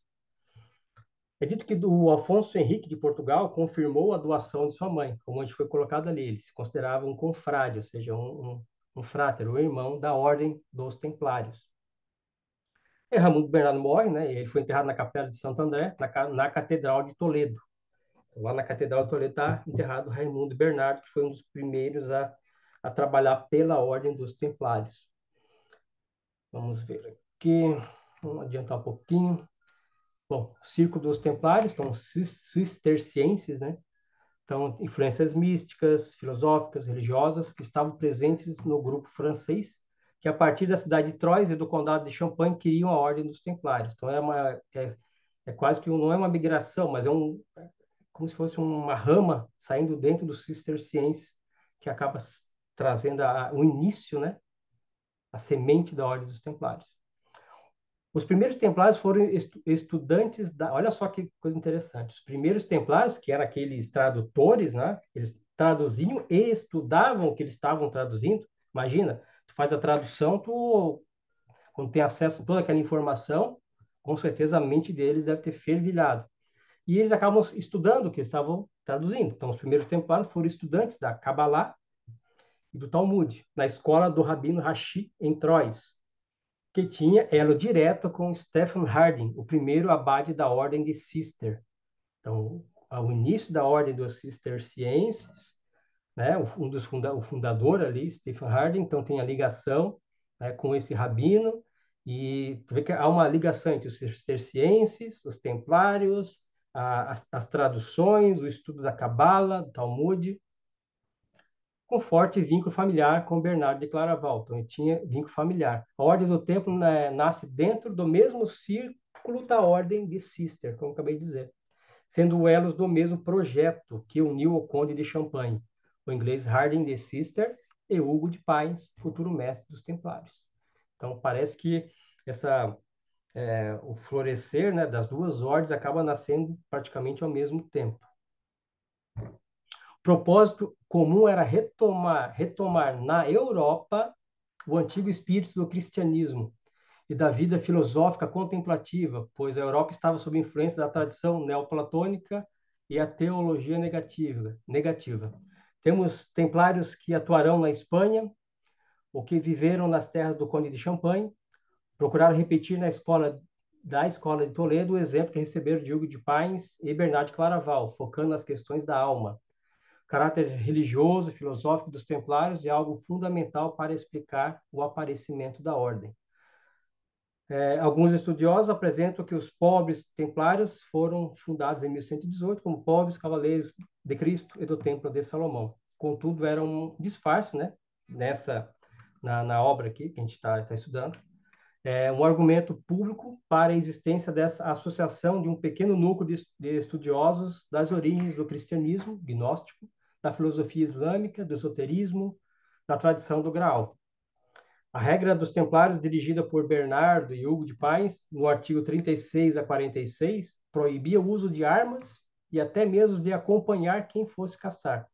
É dito que o Afonso Henrique de Portugal confirmou a doação de sua mãe, como a gente foi colocado ali. Ele se considerava um confrade, ou seja, um fráter, um irmão da Ordem dos Templários. E Raimundo Bernardo morre, né? Ele foi enterrado na Capela de Santo André, na Catedral de Toledo. Lá na Catedral de Toledo está enterrado Raimundo Bernardo, que foi um dos primeiros a trabalhar pela Ordem dos Templários. Vamos ver aqui, vamos adiantar um pouquinho. Bom, o Círculo dos Templários, então, cistercienses, né? Então, influências místicas, filosóficas, religiosas, que estavam presentes no grupo francês, que a partir da cidade de Troyes e do condado de Champagne queriam a Ordem dos Templários. Então, é quase que não é uma migração, mas como se fosse uma rama saindo dentro dos cistercienses, que acaba trazendo o início, né? A semente da Ordem dos Templários. Os primeiros templários foram estudantes da. Olha só que coisa interessante. Os primeiros templários, que eram aqueles tradutores, né? Eles traduziam e estudavam o que eles estavam traduzindo. Imagina, tu faz a tradução, quando tem acesso a toda aquela informação, com certeza a mente deles deve ter fervilhado. E eles acabam estudando o que eles estavam traduzindo. Então, os primeiros templários foram estudantes da Kabbalah e do Talmud, na escola do Rabino Rashi, em Troyes, que tinha elo direto com Stephen Harding, o primeiro abade da Ordem de Cister. Então, ao início da Ordem dos Cistercienses, né, o fundador ali, Stephen Harding, então tem a ligação, né, com esse rabino, e tu vê que há uma ligação entre os cistercienses, os templários, as traduções, o estudo da Cabala, do Talmud, com forte vínculo familiar com Bernardo de Claraval. Então, ele tinha vínculo familiar. A Ordem do Templo, né, nasce dentro do mesmo círculo da Ordem de Cister, como acabei de dizer, sendo elos do mesmo projeto que uniu o Conde de Champagne, o inglês Harding de Cister e Hugo de Payens, futuro mestre dos Templários. Então, parece que o florescer, né, das duas ordens acaba nascendo praticamente ao mesmo tempo. O propósito comum era retomar na Europa o antigo espírito do cristianismo e da vida filosófica contemplativa, pois a Europa estava sob influência da tradição neoplatônica e a teologia negativa. Temos templários que atuarão na Espanha, ou que viveram nas terras do Conde de Champagne, procuraram repetir da escola de Toledo o exemplo que receberam de Hugo de Payens e Bernardo de Claraval, focando nas questões da alma. O caráter religioso e filosófico dos templários é algo fundamental para explicar o aparecimento da ordem. Alguns estudiosos apresentam que os pobres templários foram fundados em 1118 como pobres cavaleiros de Cristo e do Templo de Salomão. Contudo, era um disfarce, né, na obra aqui que a gente está estudando, um argumento público para a existência dessa associação de um pequeno núcleo de estudiosos das origens do cristianismo gnóstico, da filosofia islâmica, do esoterismo, da tradição do Graal. A regra dos Templários, dirigida por Bernardo e Hugo de Payens, no artigo 36 a 46, proibia o uso de armas e até mesmo de acompanhar quem fosse caçar.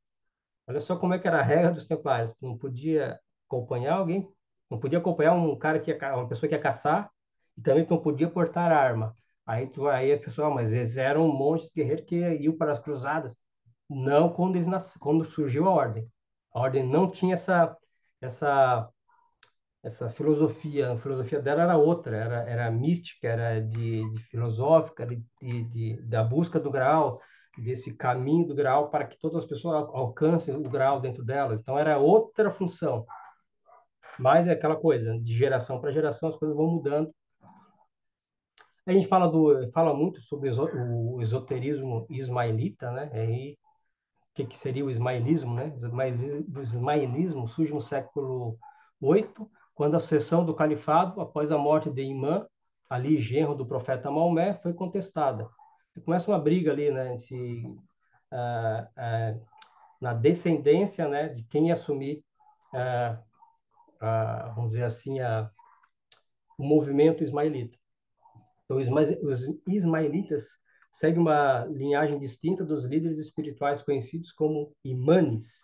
Olha só como é que era a regra dos Templários. Não podia acompanhar alguém, não podia acompanhar um cara uma pessoa que ia caçar, e também não podia portar arma. Aí a pessoa, mas eles eram monges guerreiros que iam para as cruzadas. Não quando surgiu a ordem. A ordem não tinha essa filosofia. A filosofia dela era outra, era mística, era de filosófica, da busca do grau, desse caminho do grau para que todas as pessoas alcancem o grau dentro delas. Então, era outra função. Mas é aquela coisa, de geração para geração, as coisas vão mudando. A gente fala muito sobre o esoterismo ismaelita, né? Aí, o que seria o ismaelismo, né? O ismaelismo surge no século VIII, quando a sucessão do califado, após a morte de Imã, ali genro do profeta Maomé, foi contestada. E começa uma briga ali, né, ah, ah, na descendência, né, de quem ia assumir, vamos dizer assim, o movimento ismaelita. Então, os ismaelitas seguem uma linhagem distinta dos líderes espirituais conhecidos como imanes.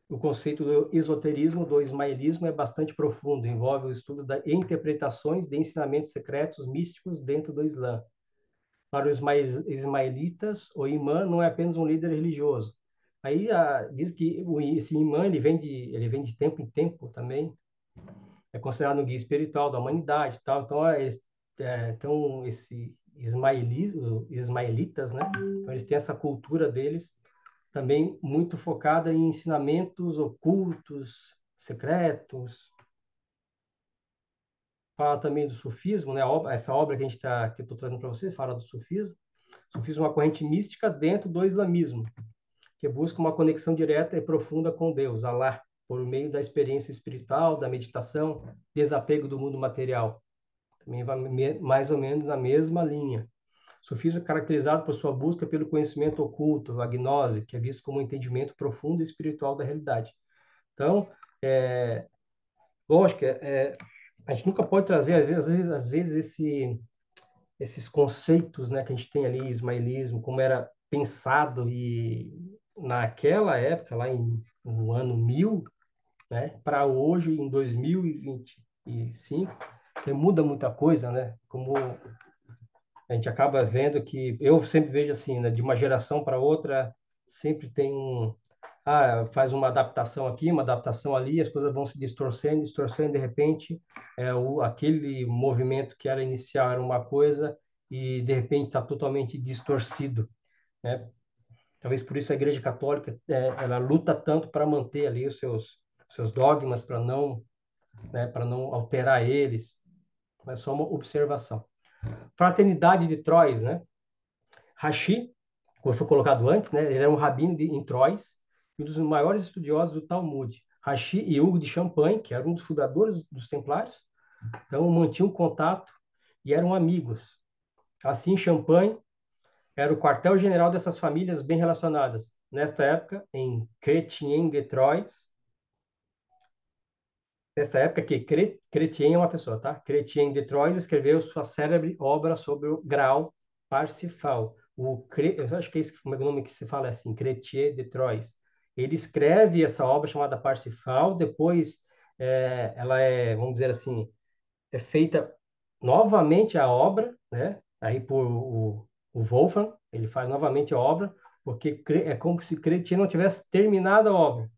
O conceito do esoterismo, do ismaelismo, é bastante profundo, envolve o estudo de interpretações de ensinamentos secretos místicos dentro do Islã. Para os ismaelitas, o imã não é apenas um líder religioso. Aí diz que esse imã ele vem de tempo em tempo também, é considerado um guia espiritual da humanidade, tal. Então esse ismaelitas, né? Então eles têm essa cultura deles também muito focada em ensinamentos ocultos, secretos. Fala também do sufismo, né? Essa obra que eu estou trazendo para vocês fala do sufismo. O sufismo é uma corrente mística dentro do islamismo, que busca uma conexão direta e profunda com Deus, Allah, por meio da experiência espiritual, da meditação, desapego do mundo material. Também vai mais ou menos na mesma linha. O sufismo é caracterizado por sua busca pelo conhecimento oculto, a gnose, que é visto como um entendimento profundo e espiritual da realidade. Então, lógico, a gente nunca pode trazer, às vezes esses conceitos, né, que a gente tem ali, ismaelismo, como era pensado e naquela época, lá no ano 1000, né, para hoje, em 2025, que muda muita coisa, né? Como a gente acaba vendo que eu sempre vejo assim, né, de uma geração para outra, sempre tem faz uma adaptação aqui, uma adaptação ali, as coisas vão se distorcendo, distorcendo, de repente, aquele movimento que era inicial era uma coisa e de repente está totalmente distorcido, né? Talvez por isso a Igreja Católica ela luta tanto para manter ali os seus dogmas, para não alterar eles. É só uma observação. Fraternidade de Troyes, né? Rashi, como foi colocado antes, né? Ele era um rabino em Troyes, um dos maiores estudiosos do Talmud. Rashi e Hugo de Champagne, que era um dos fundadores dos Templários, então mantinham contato e eram amigos. Assim, Champagne era o quartel-general dessas famílias bem relacionadas. Nesta época, em Chrétien de Troyes, nessa época que Chrétien é uma pessoa, tá? Chrétien de Troyes escreveu sua célebre obra sobre o Graal Parsifal. Eu acho que é esse o nome que se fala assim, Chrétien de Troyes. Ele escreve essa obra chamada Parsifal, depois vamos dizer assim, é feita novamente a obra, né? Aí por o Wolfram, ele faz novamente a obra, porque é como se Chrétien não tivesse terminado a obra.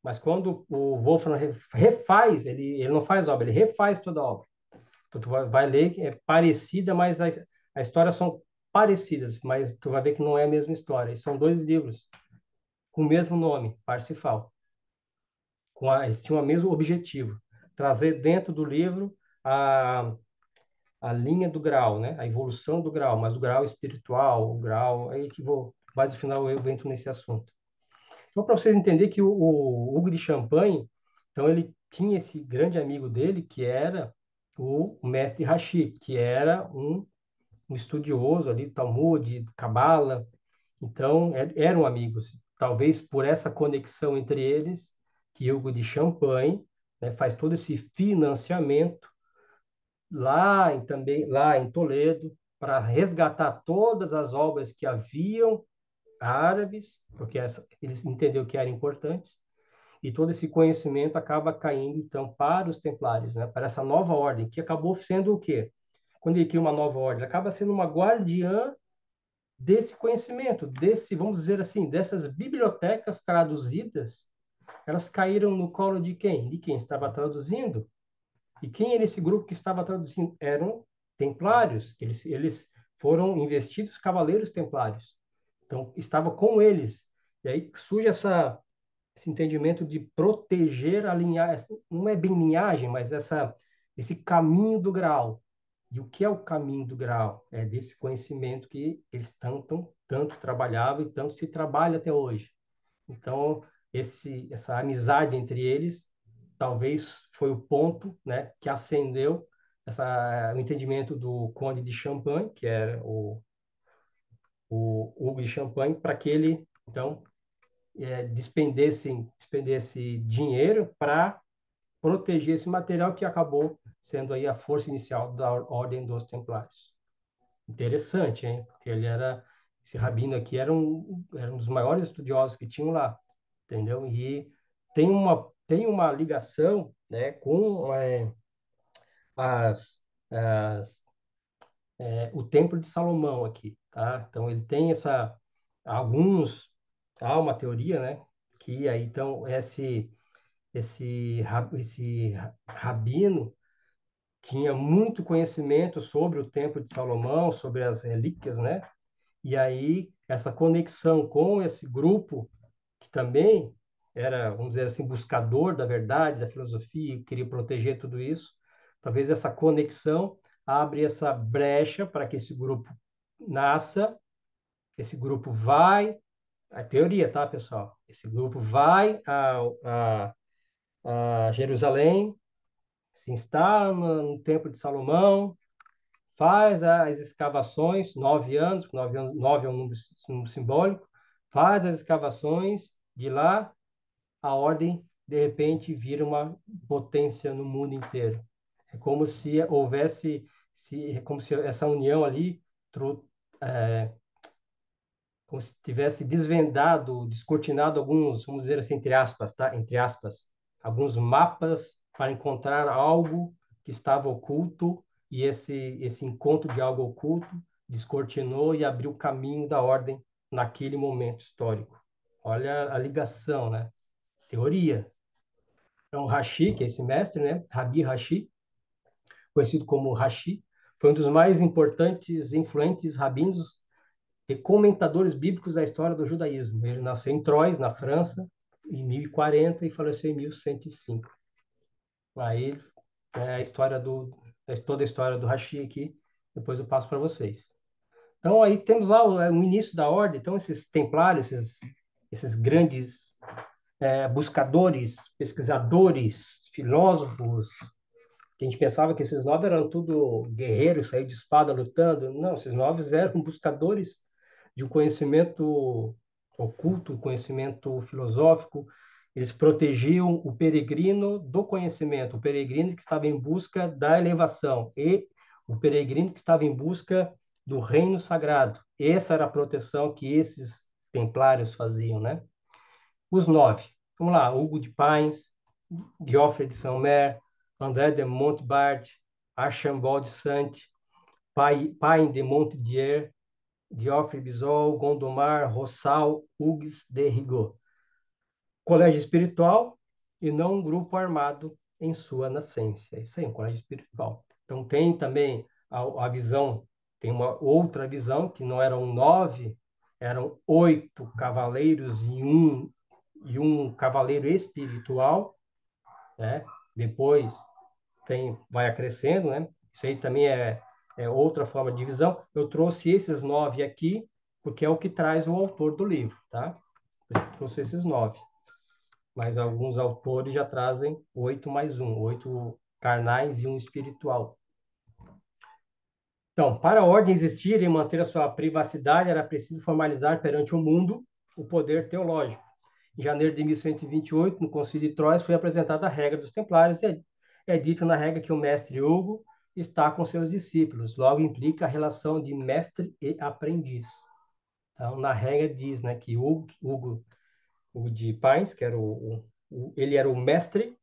Mas quando o Wolfram refaz, ele não faz obra, ele refaz toda a obra. Então, tu vai ler que é parecida, mas as histórias são parecidas, mas tu vai ver que não é a mesma história. E são dois livros com o mesmo nome, Parsifal. Eles tinham o mesmo objetivo, trazer dentro do livro a linha do grau, né? A evolução do grau, mas o grau espiritual, o grau... Aí que mais no final eu entro nesse assunto. Então, para vocês entenderem que o Hugo de Champagne, então ele tinha esse grande amigo dele, que era o mestre Rashi, que era um estudioso ali, Talmud, Cabala. Então, eram amigos. Talvez por essa conexão entre eles, que Hugo de Champagne, né, faz todo esse financiamento lá em Toledo, para resgatar todas as obras que haviam árabes, porque eles entenderam que eram importantes, e todo esse conhecimento acaba caindo, então, para os templários, né? Para essa nova ordem, que acabou sendo o quê? Quando ele cria uma nova ordem, acaba sendo uma guardiã desse conhecimento, vamos dizer assim, dessas bibliotecas traduzidas, elas caíram no colo de quem? De quem estava traduzindo. E quem era esse grupo que estava traduzindo? Eram templários, eles foram investidos cavaleiros templários. Então, estava com eles. E aí surge esse entendimento de proteger a linhagem, não é bem linhagem, mas esse caminho do Graal. E o que é o caminho do Graal? É desse conhecimento que eles tanto trabalhavam e tanto se trabalha até hoje. Então, essa amizade entre eles, talvez foi o ponto, né, que acendeu o entendimento do Conde de Champagne, que era o Hugo de Champagne, para que ele, então, despendesse dinheiro para proteger esse material que acabou sendo aí a força inicial da Ordem dos Templários. Interessante, hein? Porque esse rabino aqui era um dos maiores estudiosos que tinham lá, entendeu? E tem uma ligação, né, com as, as o Templo de Salomão aqui, tá? Então ele tem alguns, há uma teoria, né, que aí então esse rabino tinha muito conhecimento sobre o Templo de Salomão, sobre as relíquias, né? E aí essa conexão com esse grupo que também era, vamos dizer assim, buscador da verdade, da filosofia, queria proteger tudo isso. Talvez essa conexão abre essa brecha para que esse grupo nasça, esse grupo vai, a teoria, tá, pessoal? Esse grupo vai a Jerusalém, se instala no Templo de Salomão, faz as escavações, 9 anos, 9 anos, 9 é um número simbólico, faz as escavações, de lá a ordem, de repente, vira uma potência no mundo inteiro. É como se houvesse, como se essa união ali, é, como se tivesse desvendado, descortinado alguns, vamos dizer assim, entre aspas, tá? Entre aspas, alguns mapas para encontrar algo que estava oculto e esse encontro de algo oculto descortinou e abriu o caminho da ordem naquele momento histórico. Olha a ligação, né? Teoria. Então, Rashi, que é esse mestre, né? Rabi Rashi, conhecido como Rashi, foi um dos mais importantes e influentes rabinos e comentadores bíblicos da história do judaísmo. Ele nasceu em Troyes, na França, em 1040 e faleceu em 1105. Aí, a história toda a história do Rashi aqui, depois eu passo para vocês. Então, aí temos lá o início da ordem. Então, esses templários, esses grandes buscadores, pesquisadores, filósofos, que a gente pensava que esses nove eram tudo guerreiros, saíram de espada lutando. Não, esses nove eram buscadores de um conhecimento oculto, conhecimento filosófico. Eles protegiam o peregrino do conhecimento, o peregrino que estava em busca da elevação e o peregrino que estava em busca do reino sagrado. Essa era a proteção que esses templários faziam, né? Os nove. Vamos lá, Hugo de Pines, Geoffrey de Saint-Omer, André de Montbard, Archambault de Saint, Pain de Montdidier, Geoffrey Bizol, Gondomar, Rossal, Hugues de Rigaud. Colégio espiritual e não um grupo armado em sua nascência. Isso aí, um colégio espiritual. Então tem também a visão, tem uma outra visão, que não eram 9, eram 8 cavaleiros e um cavaleiro espiritual, né? Depois vai acrescendo, né? Isso aí também é outra forma de divisão. Eu trouxe esses 9 aqui, porque é o que traz o autor do livro, tá? Eu trouxe esses 9. Mas alguns autores já trazem 8 mais 1, 8 carnais e um espiritual. Então, para a ordem existir e manter a sua privacidade, era preciso formalizar perante o mundo o poder teológico. Em janeiro de 1128, no Concílio de Troyes, foi apresentada a regra dos Templários e é dito na regra que o mestre Hugo está com seus discípulos. Logo, implica a relação de mestre e aprendiz. Então, na regra diz, né, que Hugo de Pines, que era ele era o mestre,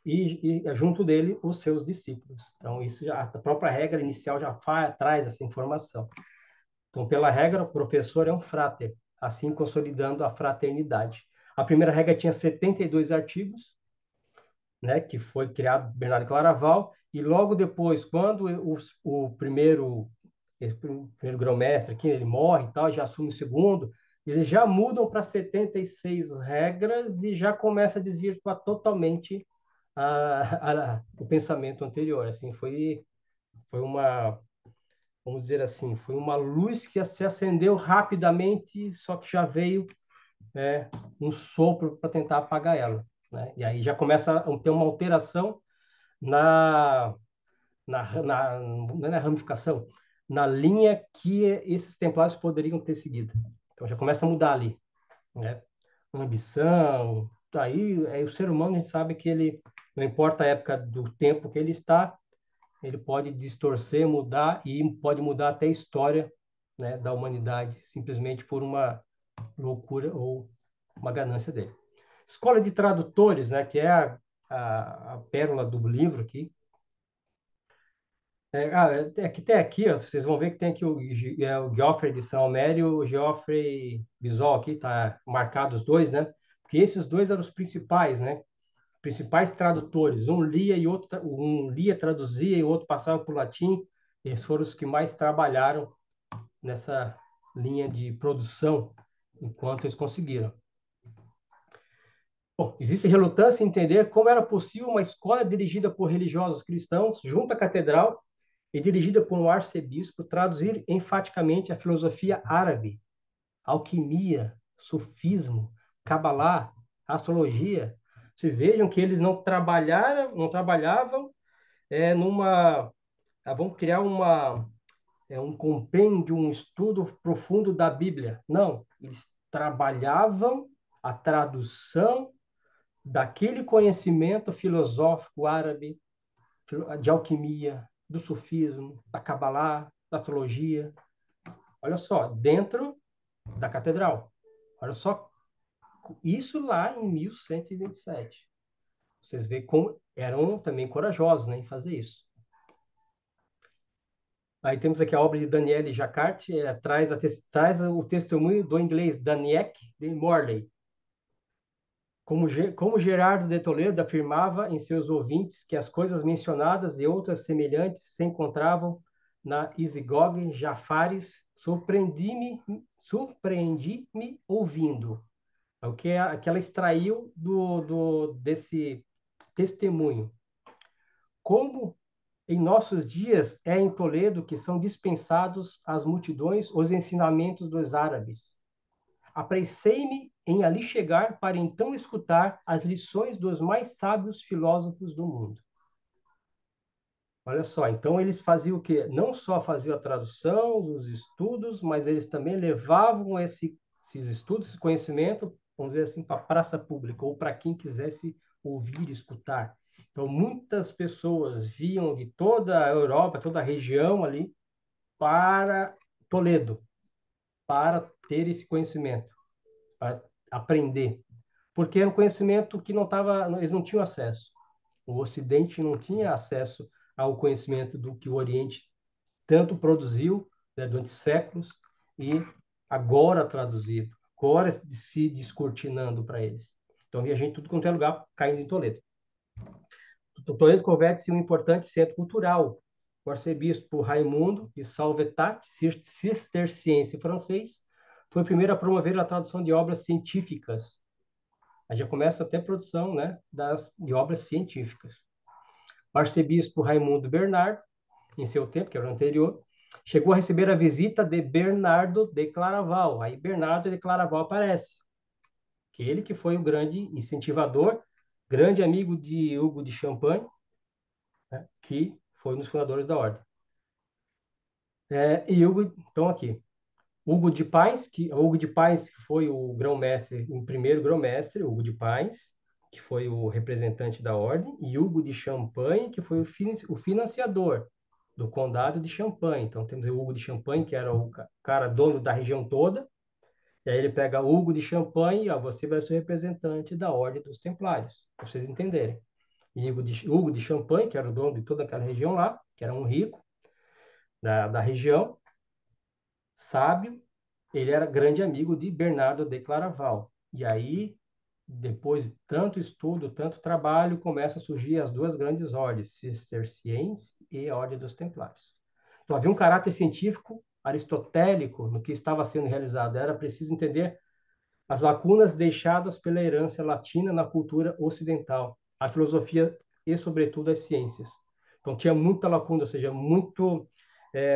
e junto dele os seus discípulos. Então, a própria regra inicial já traz essa informação. Então, pela regra, o professor é um fráter, assim consolidando a fraternidade. A primeira regra tinha 72 artigos, né, que foi criado por Bernardo Claraval, e logo depois, quando o primeiro grão-mestre aqui, ele morre e tal, já assume o segundo, eles já mudam para 76 regras e já começa a desvirtuar totalmente o pensamento anterior. Assim, foi uma, vamos dizer assim, foi uma luz que se acendeu rapidamente, só que já veio, né, um sopro para tentar apagar ela, né? E aí já começa a ter uma alteração na, não é na ramificação, na linha que esses templários poderiam ter seguido. Então já começa a mudar ali, né? Ambição, aí o ser humano a gente sabe que não importa a época do tempo que ele está, ele pode distorcer, mudar e pode mudar até a história, né, da humanidade, simplesmente por uma loucura ou uma ganância dele. Escola de Tradutores, né, que é a pérola do livro aqui. Que tem aqui, ó, vocês vão ver que tem aqui o Geoffrey de Saint-Omer e o Geoffrey Bisol aqui, tá marcado os dois, né? Porque esses dois eram os principais, né? Principais tradutores. Um lia, traduzia e o outro passava para o latim. Eles foram os que mais trabalharam nessa linha de produção, enquanto eles conseguiram. Bom, existe relutância em entender como era possível uma escola dirigida por religiosos cristãos, junto à catedral, e dirigida por um arcebispo, traduzir enfaticamente a filosofia árabe, alquimia, sufismo, cabalá, astrologia. Vocês vejam que eles não trabalhavam numa... vamos criar um compêndio, um estudo profundo da Bíblia. Não, eles trabalhavam a tradução daquele conhecimento filosófico árabe, de alquimia, do sufismo, da cabalá, da astrologia. Olha só, dentro da catedral. Olha só, isso lá em 1127. Vocês veem como eram também corajosos, né, em fazer isso. Aí temos aqui a obra de Daniele Jacquard, traz o testemunho do inglês Daniek de Morley. Como Gerardo de Toledo afirmava em seus ouvintes que as coisas mencionadas e outras semelhantes se encontravam na Isigogue Jafares, surpreendi-me ouvindo. É o que ela extraiu desse testemunho. Como em nossos dias é em Toledo que são dispensados às multidões os ensinamentos dos árabes. Apressei-me em ali chegar para então escutar as lições dos mais sábios filósofos do mundo. Olha só, então eles faziam o quê? Não só faziam a tradução, os estudos, mas eles também levavam esses estudos, esse conhecimento, vamos dizer assim, para a praça pública, ou para quem quisesse ouvir, escutar. Então, muitas pessoas vinham de toda a Europa, toda a região ali, para Toledo, para ter esse conhecimento, para aprender. Porque era um conhecimento que não estava, eles não tinham acesso. O Ocidente não tinha acesso ao conhecimento do que o Oriente tanto produziu, né, durante séculos e agora traduzido, agora se descortinando para eles. Então, havia gente tudo quanto é lugar caindo em Toledo. Toledo converte-se em um importante centro cultural. O arcebispo Raimundo de Salvetat, cisterciense francês, foi o primeiro a promover a tradução de obras científicas. Aí já começa até a produção, né, de obras científicas. O arcebispo Raimundo Bernard, em seu tempo, que era o anterior, chegou a receber a visita de Bernardo de Claraval. Aí Bernardo de Claraval aparece, que ele que foi o grande incentivador, grande amigo de Hugo de Champagne, né, que foi um dos fundadores da ordem. E Hugo, então aqui, Hugo de Paz, que foi o grão-mestre, o primeiro grão-mestre, Hugo de Paz, que foi o representante da ordem, e Hugo de Champagne, que foi o financiador do condado de Champagne. Então, temos o Hugo de Champagne, que era o cara dono da região toda, e aí ele pega Hugo de Champagne, e você vai ser o representante da ordem dos Templários, para vocês entenderem. E Hugo de Champagne, que era o dono de toda aquela região lá, que era um rico da região, sábio, ele era grande amigo de Bernardo de Claraval. E aí, depois de tanto estudo, tanto trabalho, começa a surgir as duas grandes ordens, cisterciense e a Ordem dos Templários. Então, havia um caráter científico aristotélico no que estava sendo realizado. Era preciso entender as lacunas deixadas pela herança latina na cultura ocidental, a filosofia e, sobretudo, as ciências. Então, tinha muita lacuna, ou seja, muito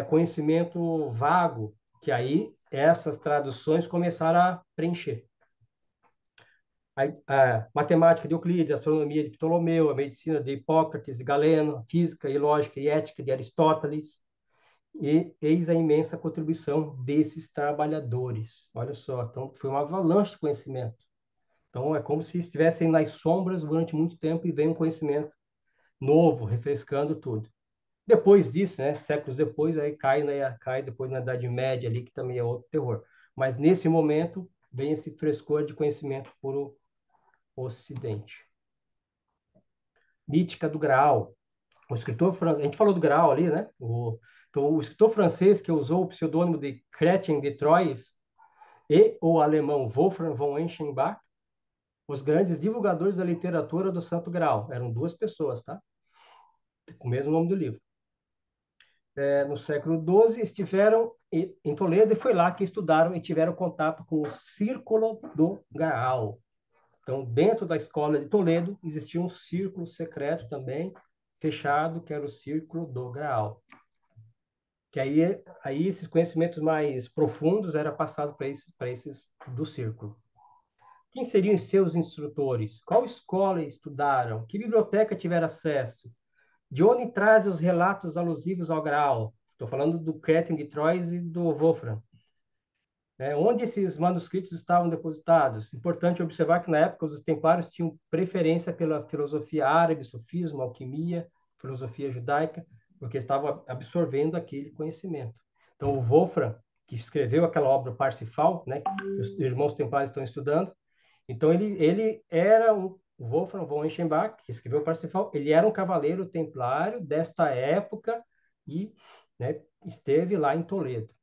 conhecimento vago, que aí essas traduções começaram a preencher. A matemática de Euclides, a astronomia de Ptolomeu, a medicina de Hipócrates e Galeno, a física e lógica e ética de Aristóteles, e eis a imensa contribuição desses trabalhadores. Olha só, então foi uma avalanche de conhecimento. Então, é como se estivessem nas sombras durante muito tempo e vem um conhecimento novo, refrescando tudo. Depois disso, né, séculos depois, aí cai depois na Idade Média ali, que também é outro terror. Mas nesse momento vem esse frescor de conhecimento por o Ocidente. Mítica do Graal. O escritor francês, a gente falou do Graal ali, né? Então, o escritor francês que usou o pseudônimo de Chrétien de Troyes e o alemão Wolfram von Eschenbach, os grandes divulgadores da literatura do Santo Graal. Eram duas pessoas, tá? Com o mesmo nome do livro. No século XII, estiveram em Toledo e foi lá que estudaram e tiveram contato com o Círculo do Graal. Então, dentro da escola de Toledo, existia um círculo secreto também, fechado, que era o Círculo do Graal. Que aí esses conhecimentos mais profundos era passado para esses do círculo. Quem seriam os seus instrutores? Qual escola estudaram? Que biblioteca tiveram acesso? De onde traz os relatos alusivos ao Graal? Estou falando do Crétin de Troyes e do Wolfram. Onde esses manuscritos estavam depositados? Importante observar que, na época, os templários tinham preferência pela filosofia árabe, sufismo, alquimia, filosofia judaica, porque estavam absorvendo aquele conhecimento. Então, o Wolfram, que escreveu aquela obra Parsifal, né, que os irmãos templários estão estudando, então ele era o Wolfram von Eschenbach, que escreveu Parsifal, ele era um cavaleiro templário desta época e, né, esteve lá em Toledo.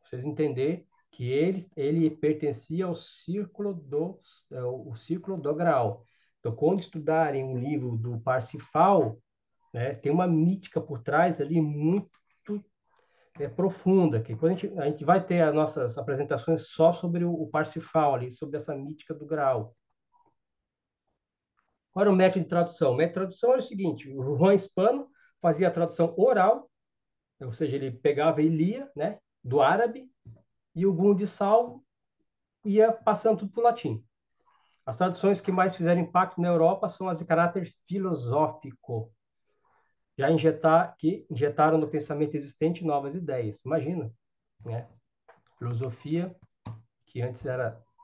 Vocês entenderem que ele pertencia ao o círculo do Graal. Então, quando estudarem um livro do Parsifal, né, tem uma mítica por trás ali muito profunda, que quando a gente vai ter as nossas apresentações só sobre o Parsifal ali, sobre essa mítica do Graal. Qual era o método de tradução? O método de tradução era o seguinte: o Juan Hispano fazia a tradução oral, ou seja, ele pegava e lia, né, do árabe, e o Gundissal ia passando tudo para o latim. As traduções que mais fizeram impacto na Europa são as de caráter filosófico, que injetaram no pensamento existente novas ideias. Imagina, né? Filosofia que antes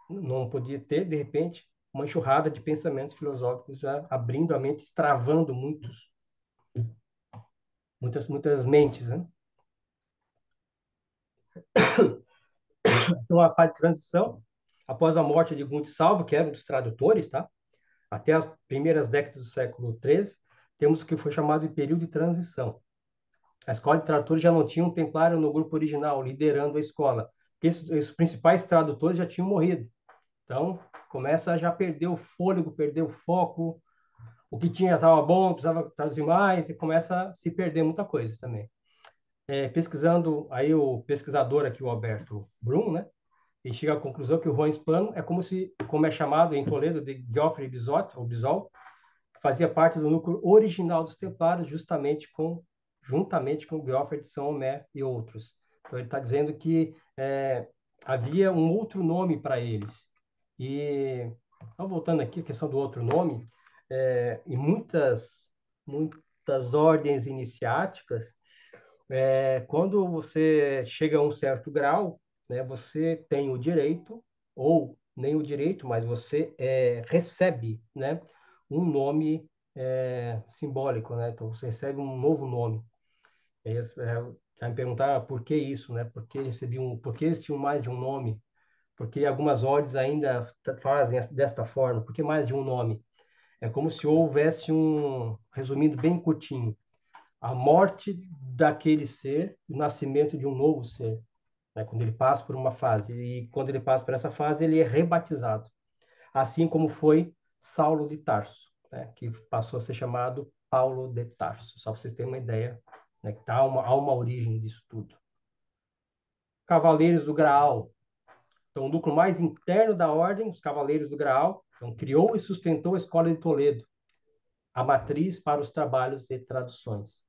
não podia ter, de repente, uma enxurrada de pensamentos filosóficos abrindo a mente, estravando muitas mentes, né? Então, a fase de transição, após a morte de Gunther Salvo, que era um dos tradutores, tá? Até as primeiras décadas do século XIII, temos o que foi chamado de período de transição. A escola de tradutores já não tinha um templário no grupo original, liderando a escola. Esses principais tradutores já tinham morrido. Então, começa a já perder o fôlego, perder o foco. O que tinha estava bom, precisava traduzir mais, e começa a se perder muita coisa também. Pesquisando, aí o pesquisador aqui, o Alberto Brum, né? Ele chega à conclusão que o Juan Hispano como é chamado em Toledo, de Geoffrey Bizot, ou Bizol, que fazia parte do núcleo original dos Templários, juntamente com Geoffrey de Saint-Omer e outros. Então, ele está dizendo que havia um outro nome para eles. E, então, voltando aqui, a questão do outro nome, em muitas ordens iniciáticas, quando você chega a um certo grau, né, você tem o direito, ou nem o direito, mas você recebe, né, um nome simbólico, né? Então você recebe um novo nome. Aí, vai me perguntar por que isso, né? Por que eles tinham mais de um nome? Porque algumas ordens ainda fazem desta forma. Por que mais de um nome? É como se houvesse resumindo bem curtinho, a morte daquele ser, o nascimento de um novo ser, né? Quando ele passa por uma fase. E quando ele passa por essa fase, ele é rebatizado. Assim como foi Saulo de Tarso, né? Que passou a ser chamado Paulo de Tarso. Só para vocês terem uma ideia, né? Que há uma origem disso tudo. Cavaleiros do Graal. Então, o núcleo mais interno da ordem, os Cavaleiros do Graal, então, criou e sustentou a Escola de Toledo, a matriz para os trabalhos de traduções.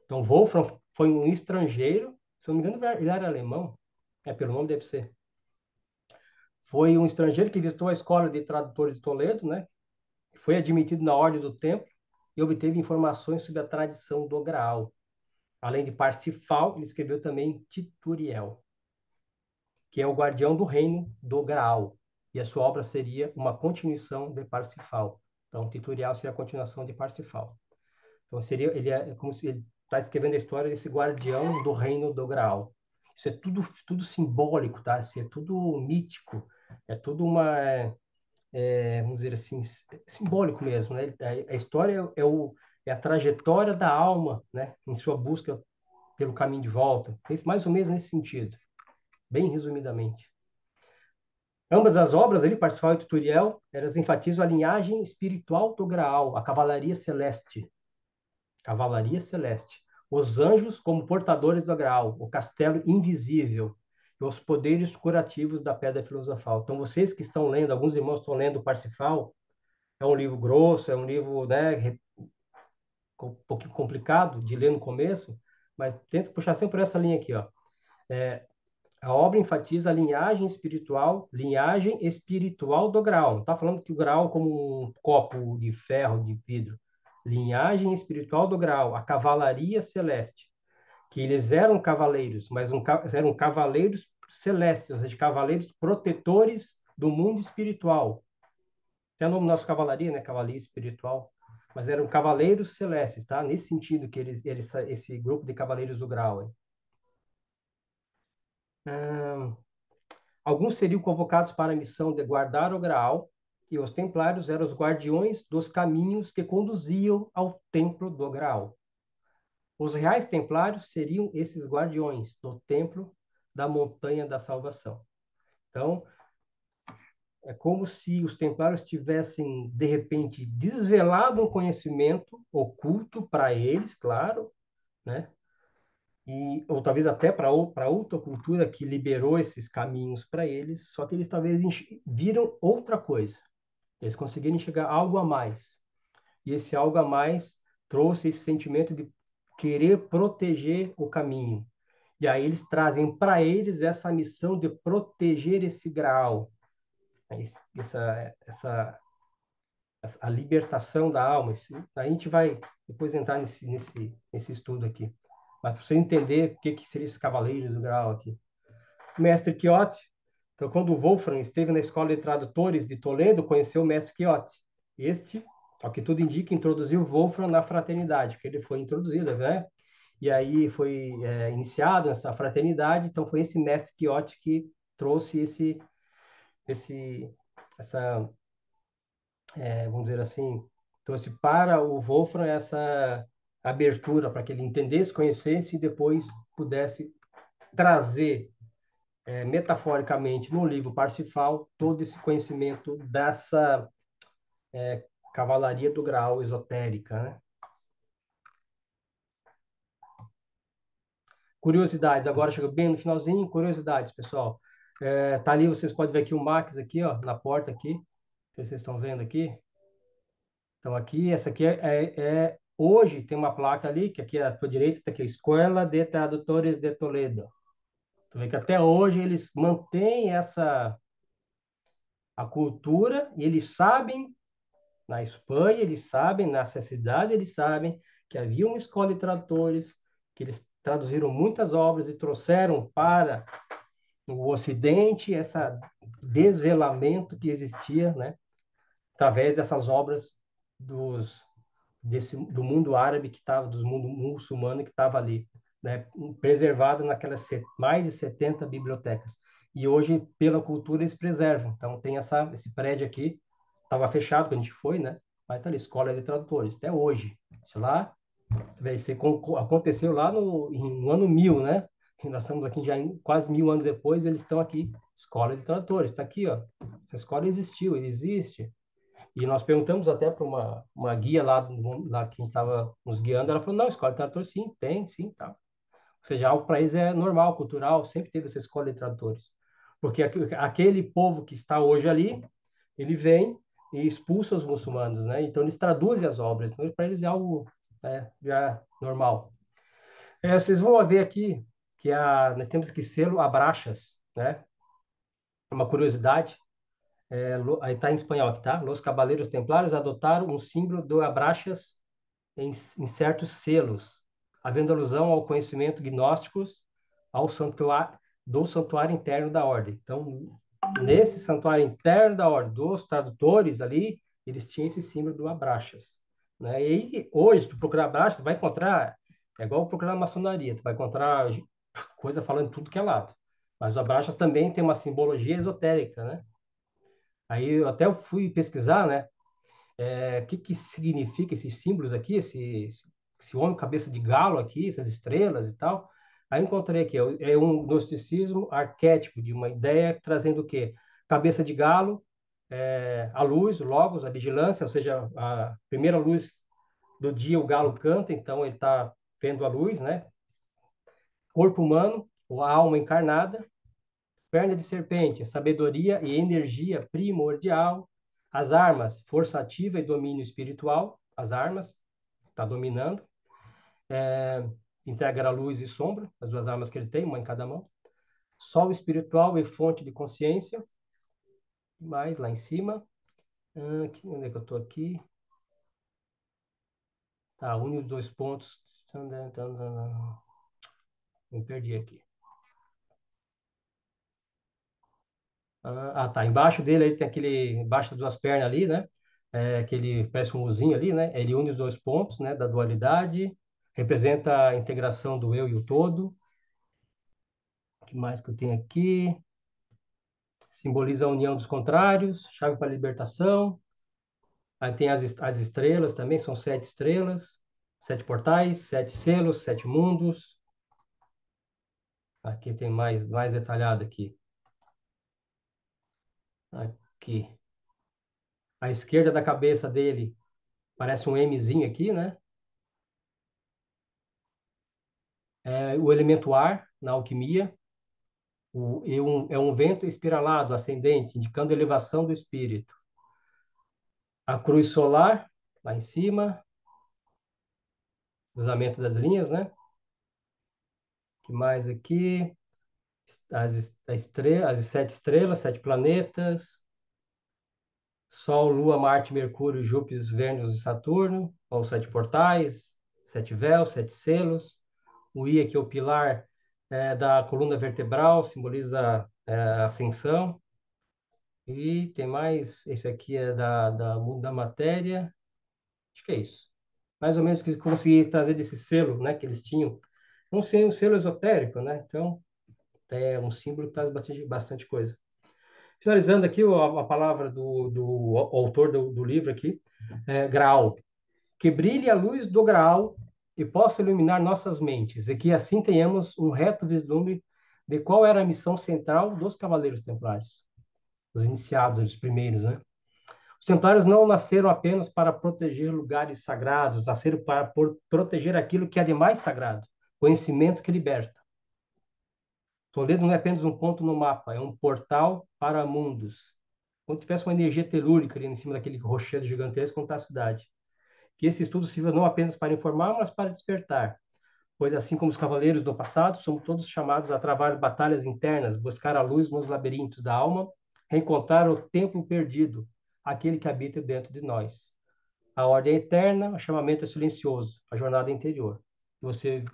Então, Wolfram foi um estrangeiro, se eu não me engano, ele era alemão, pelo nome deve ser. Foi um estrangeiro que visitou a Escola de Tradutores de Toledo, né? Foi admitido na Ordem do Templo e obteve informações sobre a tradição do Graal. Além de Parsifal, ele escreveu também Tituriel, que é o guardião do reino do Graal. e a sua obra seria uma continuação de Parsifal. Então, o Titorial seria a continuação de Parsifal. Então, seria, ele é como se ele está escrevendo a história desse guardião do reino do Graal. Isso é tudo simbólico, tá? Isso é tudo mítico, é tudo vamos dizer assim, simbólico mesmo, né? A história é a trajetória da alma, né? Em sua busca pelo caminho de volta. Mais ou menos nesse sentido, bem resumidamente. Ambas as obras, ali, Parsifal e Tutorial, elas enfatizam a linhagem espiritual do Graal, a cavalaria celeste. Cavalaria celeste. Os anjos como portadores do Graal, o castelo invisível e os poderes curativos da Pedra Filosofal. Então, vocês que estão lendo, alguns irmãos estão lendo Parsifal, é um livro grosso, é um livro, né, um pouquinho complicado de ler no começo, mas tento puxar sempre por essa linha aqui, ó. A obra enfatiza a linhagem espiritual do Graal. Não está falando que o Graal é como um copo de ferro, de vidro. Linhagem espiritual do Graal, a cavalaria celeste, que eles eram cavaleiros, mas eram cavaleiros celestes, ou seja, cavaleiros protetores do mundo espiritual. Tem o nome da nossa cavalaria, né? Cavalaria espiritual. Mas eram cavaleiros celestes, tá? Nesse sentido que esse grupo de cavaleiros do Graal. Hein? Alguns seriam convocados para a missão de guardar o Graal, e os templários eram os guardiões dos caminhos que conduziam ao templo do Graal. Os reais templários seriam esses guardiões do templo da montanha da salvação. Então, é como se os templários tivessem, de repente, desvelado um conhecimento oculto para eles, claro, né? Ou talvez até para outra cultura que liberou esses caminhos para eles, só que eles talvez viram outra coisa. Eles conseguiram enxergar algo a mais. E esse algo a mais trouxe esse sentimento de querer proteger o caminho. E aí eles trazem para eles essa missão de proteger esse graal, a libertação da alma. A gente vai depois entrar nesse estudo aqui. Mas para você entender o que seriam esses cavaleiros do grau aqui. O mestre Quixote, então, quando o Wolfram esteve na Escola de Tradutores de Toledo, conheceu o mestre Quixote. Este, ao que tudo indica, introduziu Wolfram na fraternidade, porque ele foi introduzido, né? E aí foi iniciado essa fraternidade, então foi esse mestre Quixote que trouxe essa vamos dizer assim, trouxe para o Wolfram essa abertura para que ele entendesse, conhecesse e depois pudesse trazer metaforicamente no livro Parsifal todo esse conhecimento dessa cavalaria do grau esotérica, né? Curiosidades, agora chega bem no finalzinho, curiosidades, pessoal. Tá ali, vocês podem ver aqui o Max aqui, ó, na porta aqui. Não sei se vocês estão vendo aqui. Então, aqui, essa aqui hoje tem uma placa ali, que aqui à tua direita está aqui, Escola de Tradutores de Toledo. Tu vê que até hoje eles mantêm a cultura, e eles sabem, na Espanha, eles sabem, nessa cidade, eles sabem que havia uma escola de tradutores, que eles traduziram muitas obras e trouxeram para o Ocidente esse desvelamento que existia, né, através dessas obras do mundo árabe que estava, do mundo muçulmano que estava ali, né, preservado naquelas mais de 70 bibliotecas. E hoje, pela cultura, eles preservam. Então, tem esse prédio aqui, estava fechado quando a gente foi, né? Mas está ali, Escola de Tradutores, até hoje. Isso lá, aconteceu lá no ano 1000, né? E nós estamos aqui já quase 1000 anos depois, eles estão aqui, Escola de Tradutores, está aqui, ó. Essa escola existiu, existe. E nós perguntamos até para uma guia lá que a gente estava nos guiando, ela falou, não, escola de tradutores, sim, tem, sim, tá. Ou seja, algo para eles é normal, cultural, sempre teve essa escola de tradutores. Porque aquele povo que está hoje ali, ele vem e expulsa os muçulmanos, né? Então, eles traduzem as obras. Então, para eles é algo já normal. Vocês vão ver aqui que nós temos aqui selo Abraxas, né? Uma curiosidade, aí está em espanhol aqui, tá? Los Caballeros Templários adotaram um símbolo do Abraxas em certos selos, havendo alusão ao conhecimento gnósticos do santuário interno da ordem. Então, nesse santuário interno da ordem dos tradutores ali, eles tinham esse símbolo do Abraxas, né? E aí, hoje, tu procurar Abraxas, tu vai encontrar, é igual procurar na maçonaria, tu vai encontrar coisa falando tudo que é lado. Mas o Abraxas também tem uma simbologia esotérica, né? Aí eu até fui pesquisar, né? O que que significa esses símbolos aqui, esse homem cabeça de galo aqui, essas estrelas e tal. Aí encontrei aqui, é um gnosticismo arquétipo de uma ideia trazendo o quê? Cabeça de galo, a luz, o logos, a vigilância, ou seja, a primeira luz do dia o galo canta, então ele está vendo a luz, né? Corpo humano, ou a alma encarnada, perna de serpente, sabedoria e energia primordial. As armas, força ativa e domínio espiritual. As armas, está dominando. Integra luz e sombra, as duas armas que ele tem, uma em cada mão. Sol espiritual e fonte de consciência. Mais lá em cima. Onde é que eu estou aqui? Tá, une os dois pontos. Me perdi aqui. Tá. Embaixo dele ele tem aquele, embaixo das duas pernas ali, né? Aquele, parece um uzinho ali, né? Ele une os dois pontos, né? Da dualidade, representa a integração do eu e o todo. O que mais que eu tenho aqui? Simboliza a união dos contrários, chave para a libertação. Aí tem as estrelas também, são 7 estrelas, 7 portais, 7 selos, 7 mundos. Aqui tem mais detalhado aqui. Aqui. À esquerda da cabeça dele parece um Mzinho aqui, né? O elemento ar na alquimia. É um vento espiralado, ascendente, indicando a elevação do espírito. A cruz solar, lá em cima, cruzamento das linhas, né? Que mais aqui? As 7 estrelas, 7 planetas. Sol, Lua, Marte, Mercúrio, Júpiter, Vênus e Saturno, ou 7 portais, 7 véus, 7 selos. O I aqui é o pilar da coluna vertebral, simboliza a ascensão. E tem mais, esse aqui é da mundo da matéria, acho que é isso. Mais ou menos que consegui trazer desse selo, né, que eles tinham. Não sei, um selo esotérico, né? Então, é um símbolo que traz bastante coisa. Finalizando aqui a palavra do autor do livro aqui, Graal. Que brilhe a luz do Graal e possa iluminar nossas mentes, e que assim tenhamos um reto vislumbre de qual era a missão central dos Cavaleiros Templários, os iniciados, os primeiros, né? Os Templários não nasceram apenas para proteger lugares sagrados, nasceram para proteger aquilo que é de mais sagrado, conhecimento que liberta. Toledo não é apenas um ponto no mapa, é um portal para mundos. Quando tivesse uma energia telúrica ali em cima daquele rochedo gigantesco, como está a cidade. Que esse estudo sirva não apenas para informar, mas para despertar. Pois assim como os cavaleiros do passado, somos todos chamados a travar batalhas internas, buscar a luz nos labirintos da alma, reencontrar o templo perdido, aquele que habita dentro de nós. A ordem é eterna, o chamamento é silencioso, a jornada é interior. Você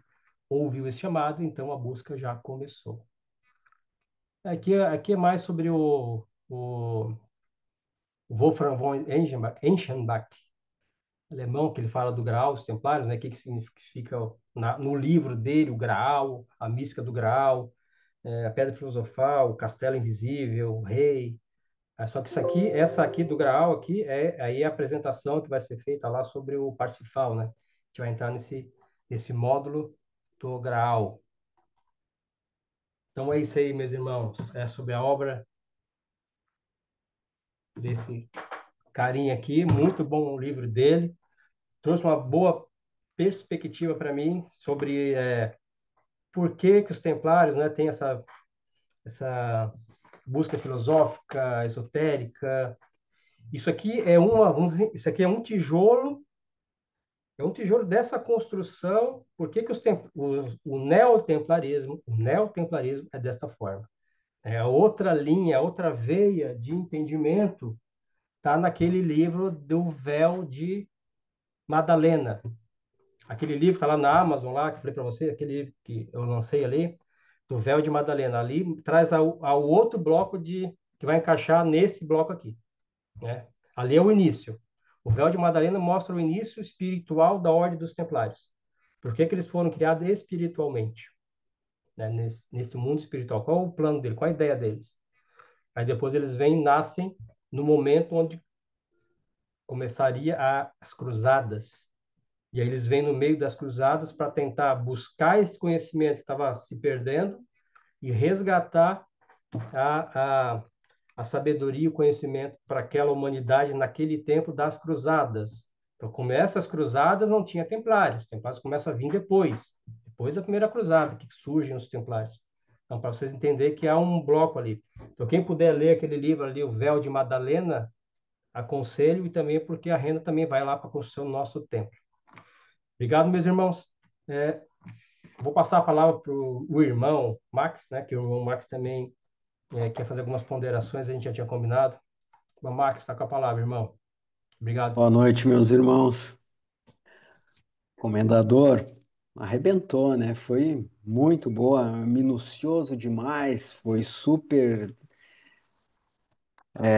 ouviu esse chamado, então a busca já começou. Aqui é mais sobre o Wolfram von Eschenbach, alemão, que ele fala do Graal, os Templários, né? O que que significa no livro dele, o Graal, a mística do Graal, a Pedra Filosofal, o Castelo Invisível, o Rei. Só que essa aqui do Graal aqui aí a apresentação que vai ser feita lá sobre o Parsifal, né? A gente vai entrar nesse módulo do Graal. Então é isso aí, meus irmãos. É sobre a obra desse carinha aqui. Muito bom o livro dele. Trouxe uma boa perspectiva para mim sobre por que que os templários, né, têm essa busca filosófica, esotérica. Isso aqui vamos dizer, isso aqui é um tijolo dessa construção. Por que que o neotemplarismo é desta forma? É outra linha, outra veia de entendimento está naquele livro do Véu de Madalena. Aquele livro está lá na Amazon, lá, que eu falei para você, aquele livro que eu lancei ali, do Véu de Madalena. Ali traz ao outro bloco que vai encaixar nesse bloco aqui, né? Ali é o início. O véu de Madalena mostra o início espiritual da Ordem dos Templários. Por que que eles foram criados espiritualmente, né? Nesse mundo espiritual. Qual o plano dele? Qual a ideia deles? Aí depois eles vêm e nascem no momento onde começaria as cruzadas. E aí eles vêm no meio das cruzadas para tentar buscar esse conhecimento que estava se perdendo e resgatar a, a, a sabedoria e o conhecimento para aquela humanidade naquele tempo das cruzadas. Então, começa as cruzadas, não tinha templários. Os templários começam a vir depois da primeira cruzada, que surgem os templários. Então, para vocês entenderem que há um bloco ali. Então, quem puder ler aquele livro ali, O Véu de Madalena, aconselho, e também porque a renda também vai lá para a construção do nosso templo. Obrigado, meus irmãos. É, vou passar a palavra para o irmão Max, né, que o irmão Max também quer fazer algumas ponderações, a gente já tinha combinado. Mas, Max, está com a palavra, irmão. Obrigado. Boa noite, meus irmãos. Comendador, arrebentou, né? Foi muito boa, minucioso demais, foi super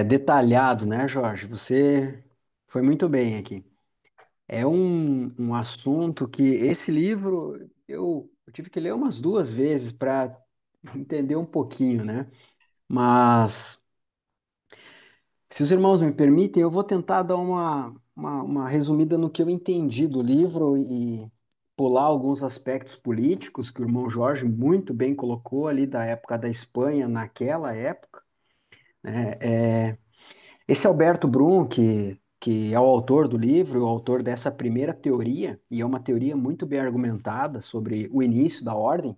detalhado, né, Jorge? Você foi muito bem aqui. É um assunto que esse livro eu tive que ler umas duas vezes para entender um pouquinho, né? Mas se os irmãos me permitem, eu vou tentar dar uma resumida no que eu entendi do livro e pular alguns aspectos políticos que o irmão Jorge muito bem colocou ali da época da Espanha, naquela época, né? Esse Alberto Brum, que é o autor do livro, o autor dessa primeira teoria, e é uma teoria muito bem argumentada sobre o início da ordem.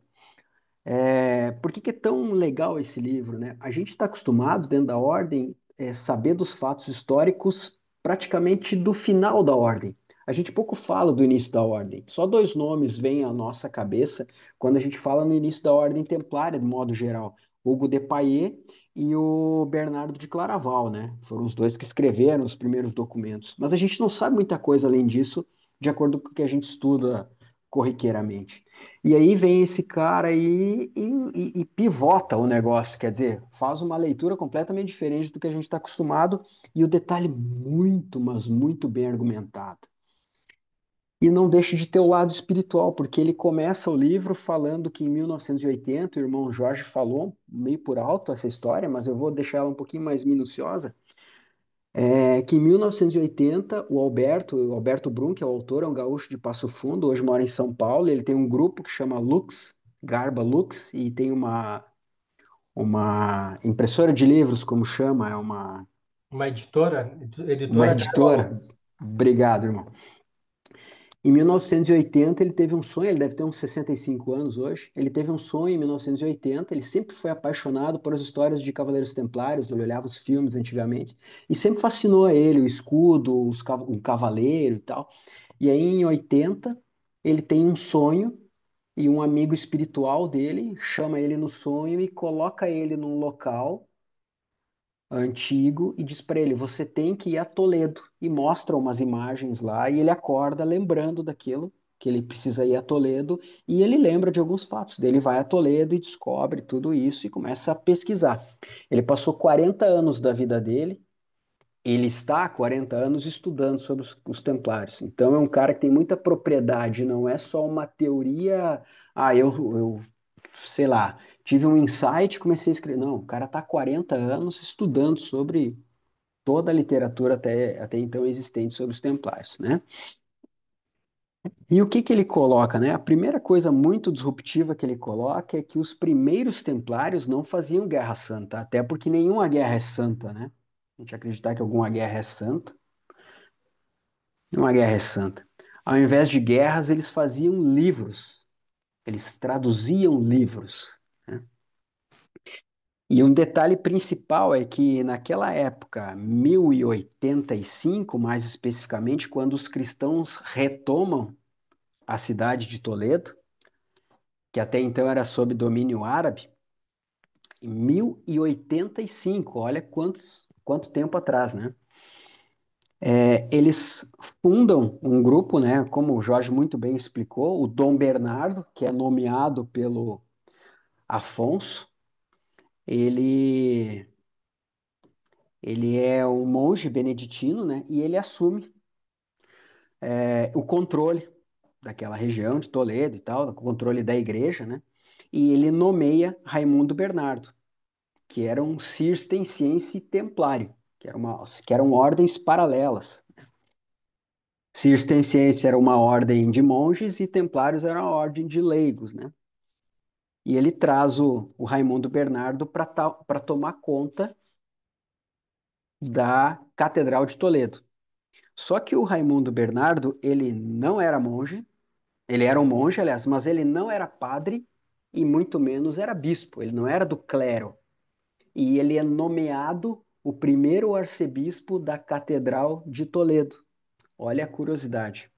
Por que que é tão legal esse livro, né? A gente está acostumado, dentro da ordem, saber dos fatos históricos praticamente do final da ordem. A gente pouco fala do início da ordem. Só dois nomes vêm à nossa cabeça quando a gente fala no início da ordem templária, de modo geral. Hugo de Payet e o Bernardo de Claraval, né? Foram os dois que escreveram os primeiros documentos. Mas a gente não sabe muita coisa além disso, de acordo com o que a gente estuda corriqueiramente. E aí vem esse cara aí e pivota o negócio, quer dizer, faz uma leitura completamente diferente do que a gente está acostumado e o detalhe muito, mas muito bem argumentado. E não deixa de ter o lado espiritual, porque ele começa o livro falando que em 1980, o irmão Jorge falou, meio por alto essa história, mas eu vou deixar ela um pouquinho mais minuciosa, que em 1980, o Alberto Brum, que é o autor, é um gaúcho de Passo Fundo, hoje mora em São Paulo, ele tem um grupo que chama Lux, Garba Lux, e tem uma impressora de livros, como chama, é Uma editora, uma editora Garbaú. editora. Obrigado, irmão. Em 1980, ele teve um sonho, ele deve ter uns 65 anos hoje. Ele teve um sonho em 1980, ele sempre foi apaixonado por as histórias de Cavaleiros Templários, ele olhava os filmes antigamente, e sempre fascinou a ele o escudo, o cavaleiro e tal. E aí, em 80, ele tem um sonho e um amigo espiritual dele chama ele no sonho e coloca ele num local antigo e diz para ele: você tem que ir a Toledo. E mostra umas imagens lá e ele acorda lembrando daquilo, que ele precisa ir a Toledo, e ele lembra de alguns fatos. Daí ele vai a Toledo e descobre tudo isso e começa a pesquisar. Ele passou 40 anos da vida dele. Ele está há 40 anos estudando sobre os Templários. Então é um cara que tem muita propriedade, não é só uma teoria. Eu sei lá, tive um insight, comecei a escrever. Não, o cara está há 40 anos estudando sobre toda a literatura até então existente sobre os Templários, né? E o que que ele coloca, né? A primeira coisa muito disruptiva que ele coloca é que os primeiros Templários não faziam guerra santa, até porque nenhuma guerra é santa, né? A gente acreditar que alguma guerra é santa, nenhuma guerra é santa. Ao invés de guerras, eles faziam livros, eles traduziam livros, né? E um detalhe principal é que naquela época, 1085, mais especificamente, quando os cristãos retomam a cidade de Toledo, que até então era sob domínio árabe, em 1085, olha quanto tempo atrás, né? Eles fundam um grupo, né? Como o Jorge muito bem explicou, o Dom Bernardo, que é nomeado pelo Afonso, ele Ele é um monge beneditino, né? E ele assume o controle daquela região de Toledo e tal, o controle da igreja, né? E ele nomeia Raimundo Bernardo, que era um cisterciense templário, que eram ordens paralelas. Cisterciense era uma ordem de monges e templários era uma ordem de leigos, né? E ele traz o Raimundo Bernardo para tomar conta da Catedral de Toledo. Só que o Raimundo Bernardo, ele não era monge, ele era um monge, aliás, mas ele não era padre e muito menos era bispo, ele não era do clero. E ele é nomeado o primeiro arcebispo da Catedral de Toledo. Olha a curiosidade.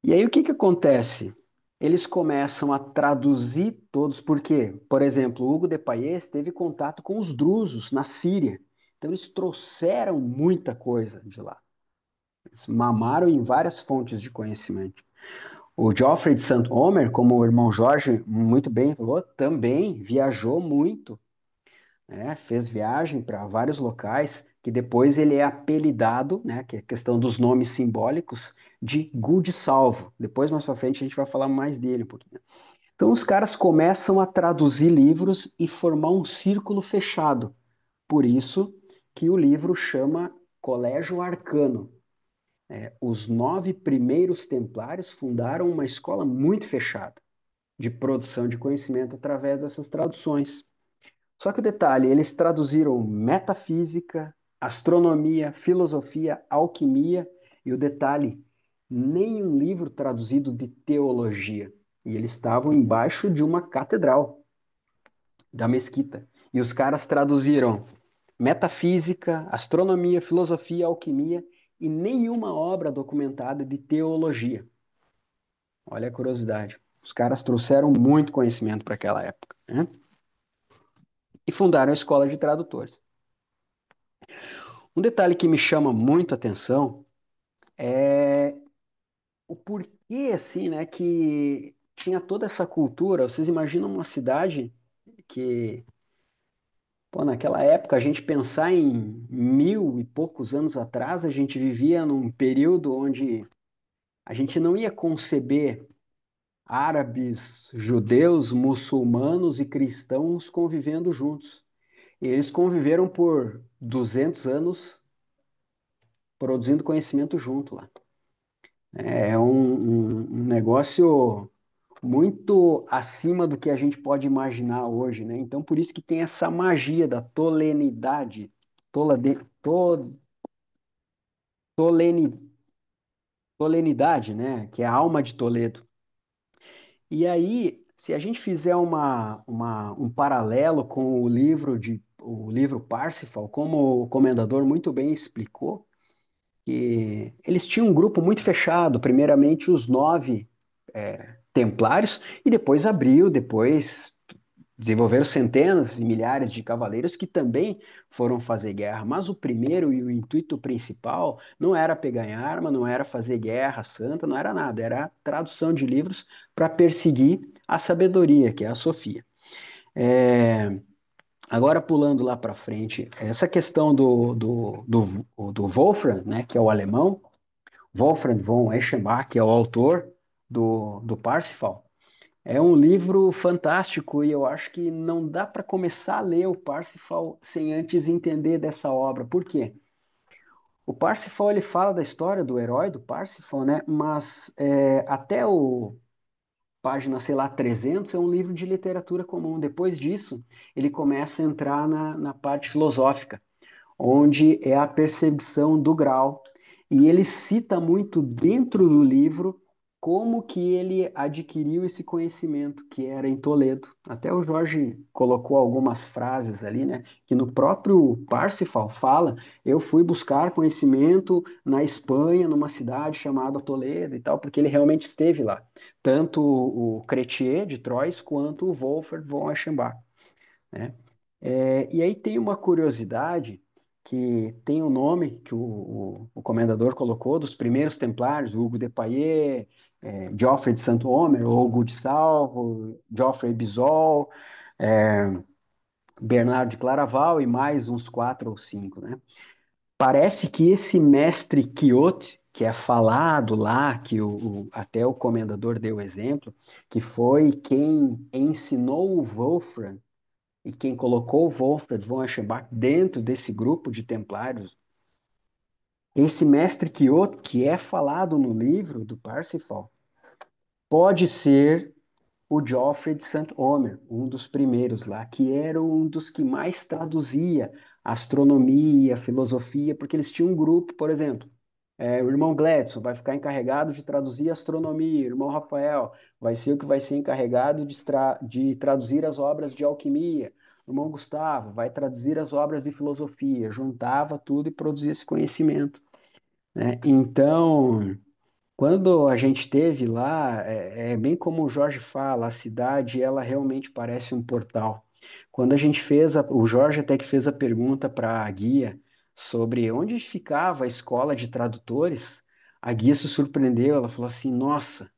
E aí o que que acontece? Eles começam a traduzir todos, porque, por exemplo, Hugo de Payet teve contato com os drusos na Síria. Então eles trouxeram muita coisa de lá. Eles mamaram em várias fontes de conhecimento. O Geoffrey de Saint-Omer, como o irmão Jorge muito bem falou, também viajou muito, né? Fez viagem para vários locais, que depois ele é apelidado, né? Que é a questão dos nomes simbólicos, de Good Salvo. Depois, mais para frente, a gente vai falar mais dele um pouquinho. Então, os caras começam a traduzir livros e formar um círculo fechado. Por isso que o livro chama Colégio Arcano. Os 9 primeiros templários fundaram uma escola muito fechada de produção de conhecimento através dessas traduções. Só que o detalhe, eles traduziram metafísica, astronomia, filosofia, alquimia e o detalhe, nenhum livro traduzido de teologia. E eles estavam embaixo de uma catedral da mesquita. E os caras traduziram metafísica, astronomia, filosofia, alquimia e nenhuma obra documentada de teologia. Olha a curiosidade. Os caras trouxeram muito conhecimento para aquela época, né? E fundaram a escola de tradutores. Um detalhe que me chama muito a atenção é o porquê, assim, né, que tinha toda essa cultura. Vocês imaginam uma cidade que, pô, naquela época, a gente pensar em 1000 e poucos anos atrás, a gente vivia num período onde a gente não ia conceber árabes, judeus, muçulmanos e cristãos convivendo juntos. E eles conviveram por 200 anos produzindo conhecimento junto lá. É um negócio muito acima do que a gente pode imaginar hoje, né? Então, por isso que tem essa magia da tolenidade, tolade, to, toleni, tolenidade, né? Que é a alma de Toledo. E aí, se a gente fizer um paralelo com o livro Parsifal, como o comendador muito bem explicou, que eles tinham um grupo muito fechado, primeiramente os 9 templários, e depois abriu, depois desenvolveram centenas e milhares de cavaleiros que também foram fazer guerra. Mas o primeiro e o intuito principal não era pegar em arma, não era fazer guerra santa, não era nada, era a tradução de livros para perseguir a sabedoria, que é a Sofia. É, agora, pulando lá para frente, essa questão do Wolfram, né, que é o alemão, Wolfram von Eschenbach, que é o autor do Parsifal, é um livro fantástico e eu acho que não dá para começar a ler o Parsifal sem antes entender dessa obra. Por quê? O Parsifal ele fala da história do herói do Parsifal, né? Mas até o página, sei lá, 300 é um livro de literatura comum. Depois disso, ele começa a entrar na parte filosófica, onde é a percepção do grau. E ele cita muito dentro do livro como que ele adquiriu esse conhecimento, que era em Toledo. Até o Jorge colocou algumas frases ali, né, que no próprio Parsifal fala, eu fui buscar conhecimento na Espanha, numa cidade chamada Toledo e tal, porque ele realmente esteve lá. Tanto o Chrétien de Troyes quanto o Wolfgang von Eschenbach, né? E aí tem uma curiosidade que tem o nome que o comendador colocou dos primeiros templários, Hugo de Payet, Geoffrey de Saint-Omer, Hugo de Salvo, Geoffrey Bizol, Bernardo de Claraval e mais uns quatro ou cinco, né? Parece que esse mestre Quixote, que é falado lá, que até o comendador deu exemplo, que foi quem ensinou o Wolfram e quem colocou o Wolfram von Eschenbach dentro desse grupo de templários, esse mestre Quixote, que é falado no livro do Parsifal, pode ser o Geoffrey de Saint-Omer, um dos primeiros lá, que era um dos que mais traduzia astronomia, filosofia, porque eles tinham um grupo, por exemplo, o irmão Gladson vai ficar encarregado de traduzir astronomia, o irmão Rafael vai ser o que vai ser encarregado de traduzir as obras de alquimia, o irmão Gustavo vai traduzir as obras de filosofia, juntava tudo e produzia esse conhecimento, né? Então, quando a gente esteve lá, é bem como o Jorge fala, a cidade ela realmente parece um portal. Quando a gente fez, o Jorge até que fez a pergunta para a guia sobre onde ficava a escola de tradutores, a guia se surpreendeu, ela falou assim, nossa,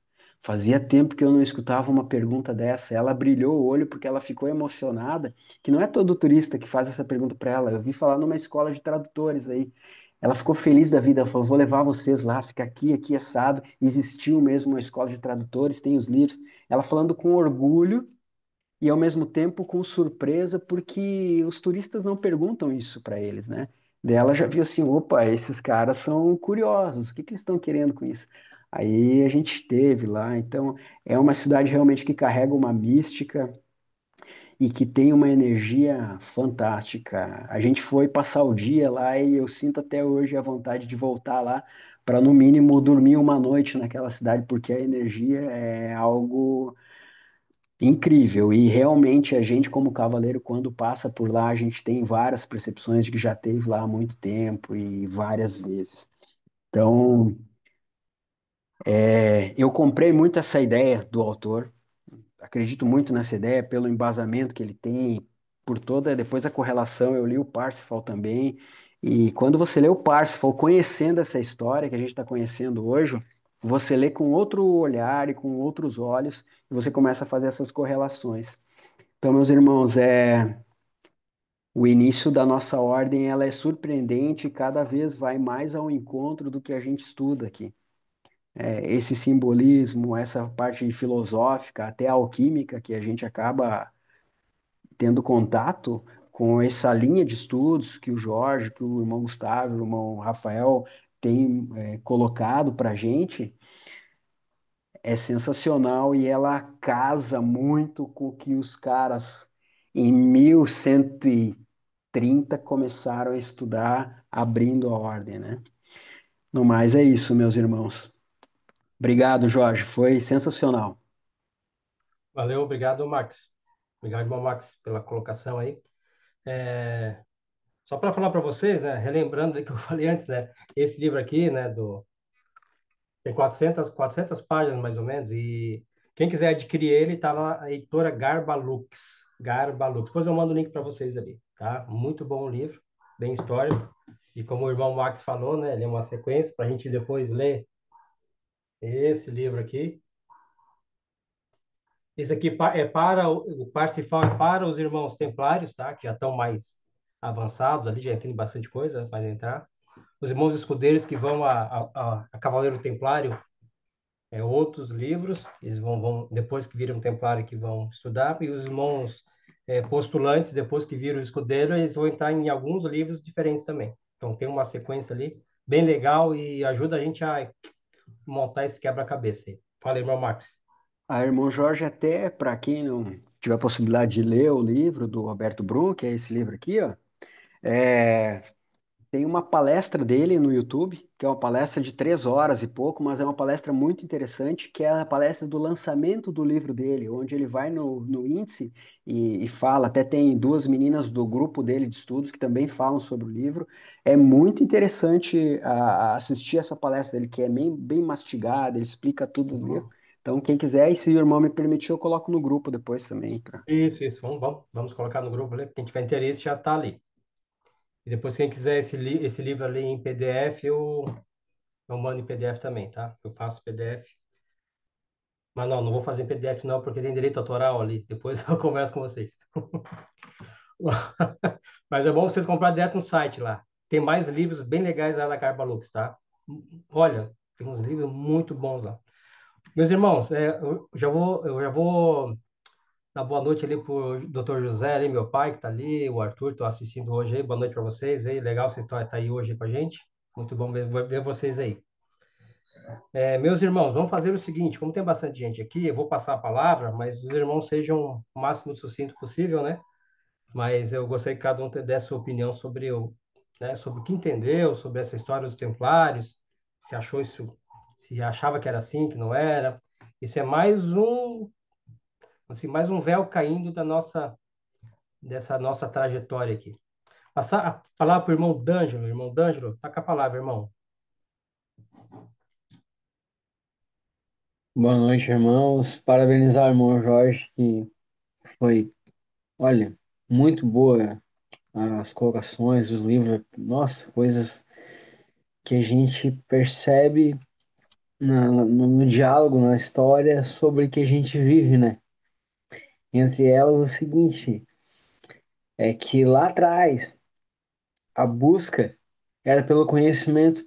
fazia tempo que eu não escutava uma pergunta dessa. Ela brilhou o olho porque ela ficou emocionada, que não é todo turista que faz essa pergunta para ela. Eu vi falar numa escola de tradutores aí. Ela ficou feliz da vida, ela falou, vou levar vocês lá, fica aqui assado. Existiu mesmo uma escola de tradutores, tem os livros. Ela falando com orgulho e ao mesmo tempo com surpresa, porque os turistas não perguntam isso para eles, né? Daí ela já viu assim, opa, esses caras são curiosos, o que que eles estão querendo com isso? Aí a gente esteve lá, então é uma cidade realmente que carrega uma mística, e que tem uma energia fantástica. A gente foi passar o dia lá e eu sinto até hoje a vontade de voltar lá para, no mínimo, dormir uma noite naquela cidade, porque a energia é algo incrível. E realmente a gente, como cavaleiro, quando passa por lá, a gente tem várias percepções de que já esteve lá há muito tempo e várias vezes. Então, eu comprei muito essa ideia do autor. Acredito muito nessa ideia pelo embasamento que ele tem, por toda depois a correlação. Eu li o Parsifal também, e quando você lê o Parsifal, conhecendo essa história que a gente está conhecendo hoje, você lê com outro olhar e com outros olhos, e você começa a fazer essas correlações. Então, meus irmãos, o início da nossa ordem ela é surpreendente e cada vez vai mais ao encontro do que a gente estuda aqui. Esse simbolismo, essa parte filosófica, até alquímica que a gente acaba tendo contato com essa linha de estudos que o Jorge, que o irmão Gustavo, o irmão Rafael tem colocado para a gente, é sensacional e ela casa muito com o que os caras em 1130 começaram a estudar, abrindo a ordem, né? No mais é isso, meus irmãos. Obrigado, Jorge, foi sensacional. Valeu, obrigado, Max. Obrigado, irmão Max, pela colocação aí. É, Só para falar para vocês, né, relembrando o que eu falei antes, né, esse livro aqui, né, tem 400 páginas mais ou menos, e quem quiser adquirir ele, tá na editora Garbalux. Garbalux. Depois eu mando o link para vocês ali, tá? Muito bom o livro, bem histórico. E como o irmão Max falou, né, ele é uma sequência para a gente depois ler esse livro aqui. Esse aqui é para o Parsifal é para os irmãos templários, tá? Que já estão mais avançados ali, já entendem bastante coisa, vai entrar. Os irmãos escudeiros que vão a Cavaleiro Templário, outros livros, eles vão, depois que viram Templário, que vão estudar, e os irmãos postulantes, depois que viram Escudeiro, eles vão entrar em alguns livros diferentes também. Então, tem uma sequência ali bem legal e ajuda a gente a montar esse quebra-cabeça aí. Fala aí, irmão Marcos. A irmão Jorge, até para quem não tiver a possibilidade de ler o livro do Roberto Brum, que é esse livro aqui, ó, é, tem uma palestra dele no YouTube, que é uma palestra de 3 horas e pouco, mas é uma palestra muito interessante, que é a palestra do lançamento do livro dele, onde ele vai no índice e fala, até tem duas meninas do grupo dele de estudos que também falam sobre o livro. É muito interessante a assistir essa palestra dele, que é bem mastigada, ele explica tudo do livro. Então, quem quiser, e se o irmão me permitir, eu coloco no grupo depois também. Isso, vamos colocar no grupo ali. Quem tiver interesse já está ali. E depois, quem quiser esse livro ali em PDF, eu mando em PDF também, tá? Eu faço PDF. Mas não vou fazer em PDF não, porque tem direito autoral ali. Depois eu converso com vocês. Mas é bom vocês comprar direto no site lá. Tem mais livros bem legais lá da Carbalux, tá? Olha, tem uns livros muito bons lá. Meus irmãos, eu já vou dar boa noite ali pro Dr. José, ali, meu pai, que tá ali, o Arthur, tô assistindo hoje aí. Boa noite para vocês aí. Legal vocês estão tá aí hoje com a gente. Muito bom ver vocês aí. Meus irmãos, vamos fazer o seguinte: como tem bastante gente aqui, eu vou passar a palavra, mas os irmãos sejam o máximo de sucinto possível, né? Mas eu gostaria que cada um desse sua opinião sobre o que entendeu, sobre essa história dos Templários, se achou isso, se achava que era assim, que não era. Isso é mais um véu caindo dessa nossa trajetória aqui. Passar a palavra para o irmão D'Angelo. Irmão D'Angelo, tá com a palavra, irmão. Boa noite, irmãos. Parabenizar o irmão Jorge, que foi, olha, muito boa as colocações, os livros, nossa, coisas que a gente percebe no diálogo, na história sobre que a gente vive, né? Entre elas, o seguinte, é que lá atrás a busca era pelo conhecimento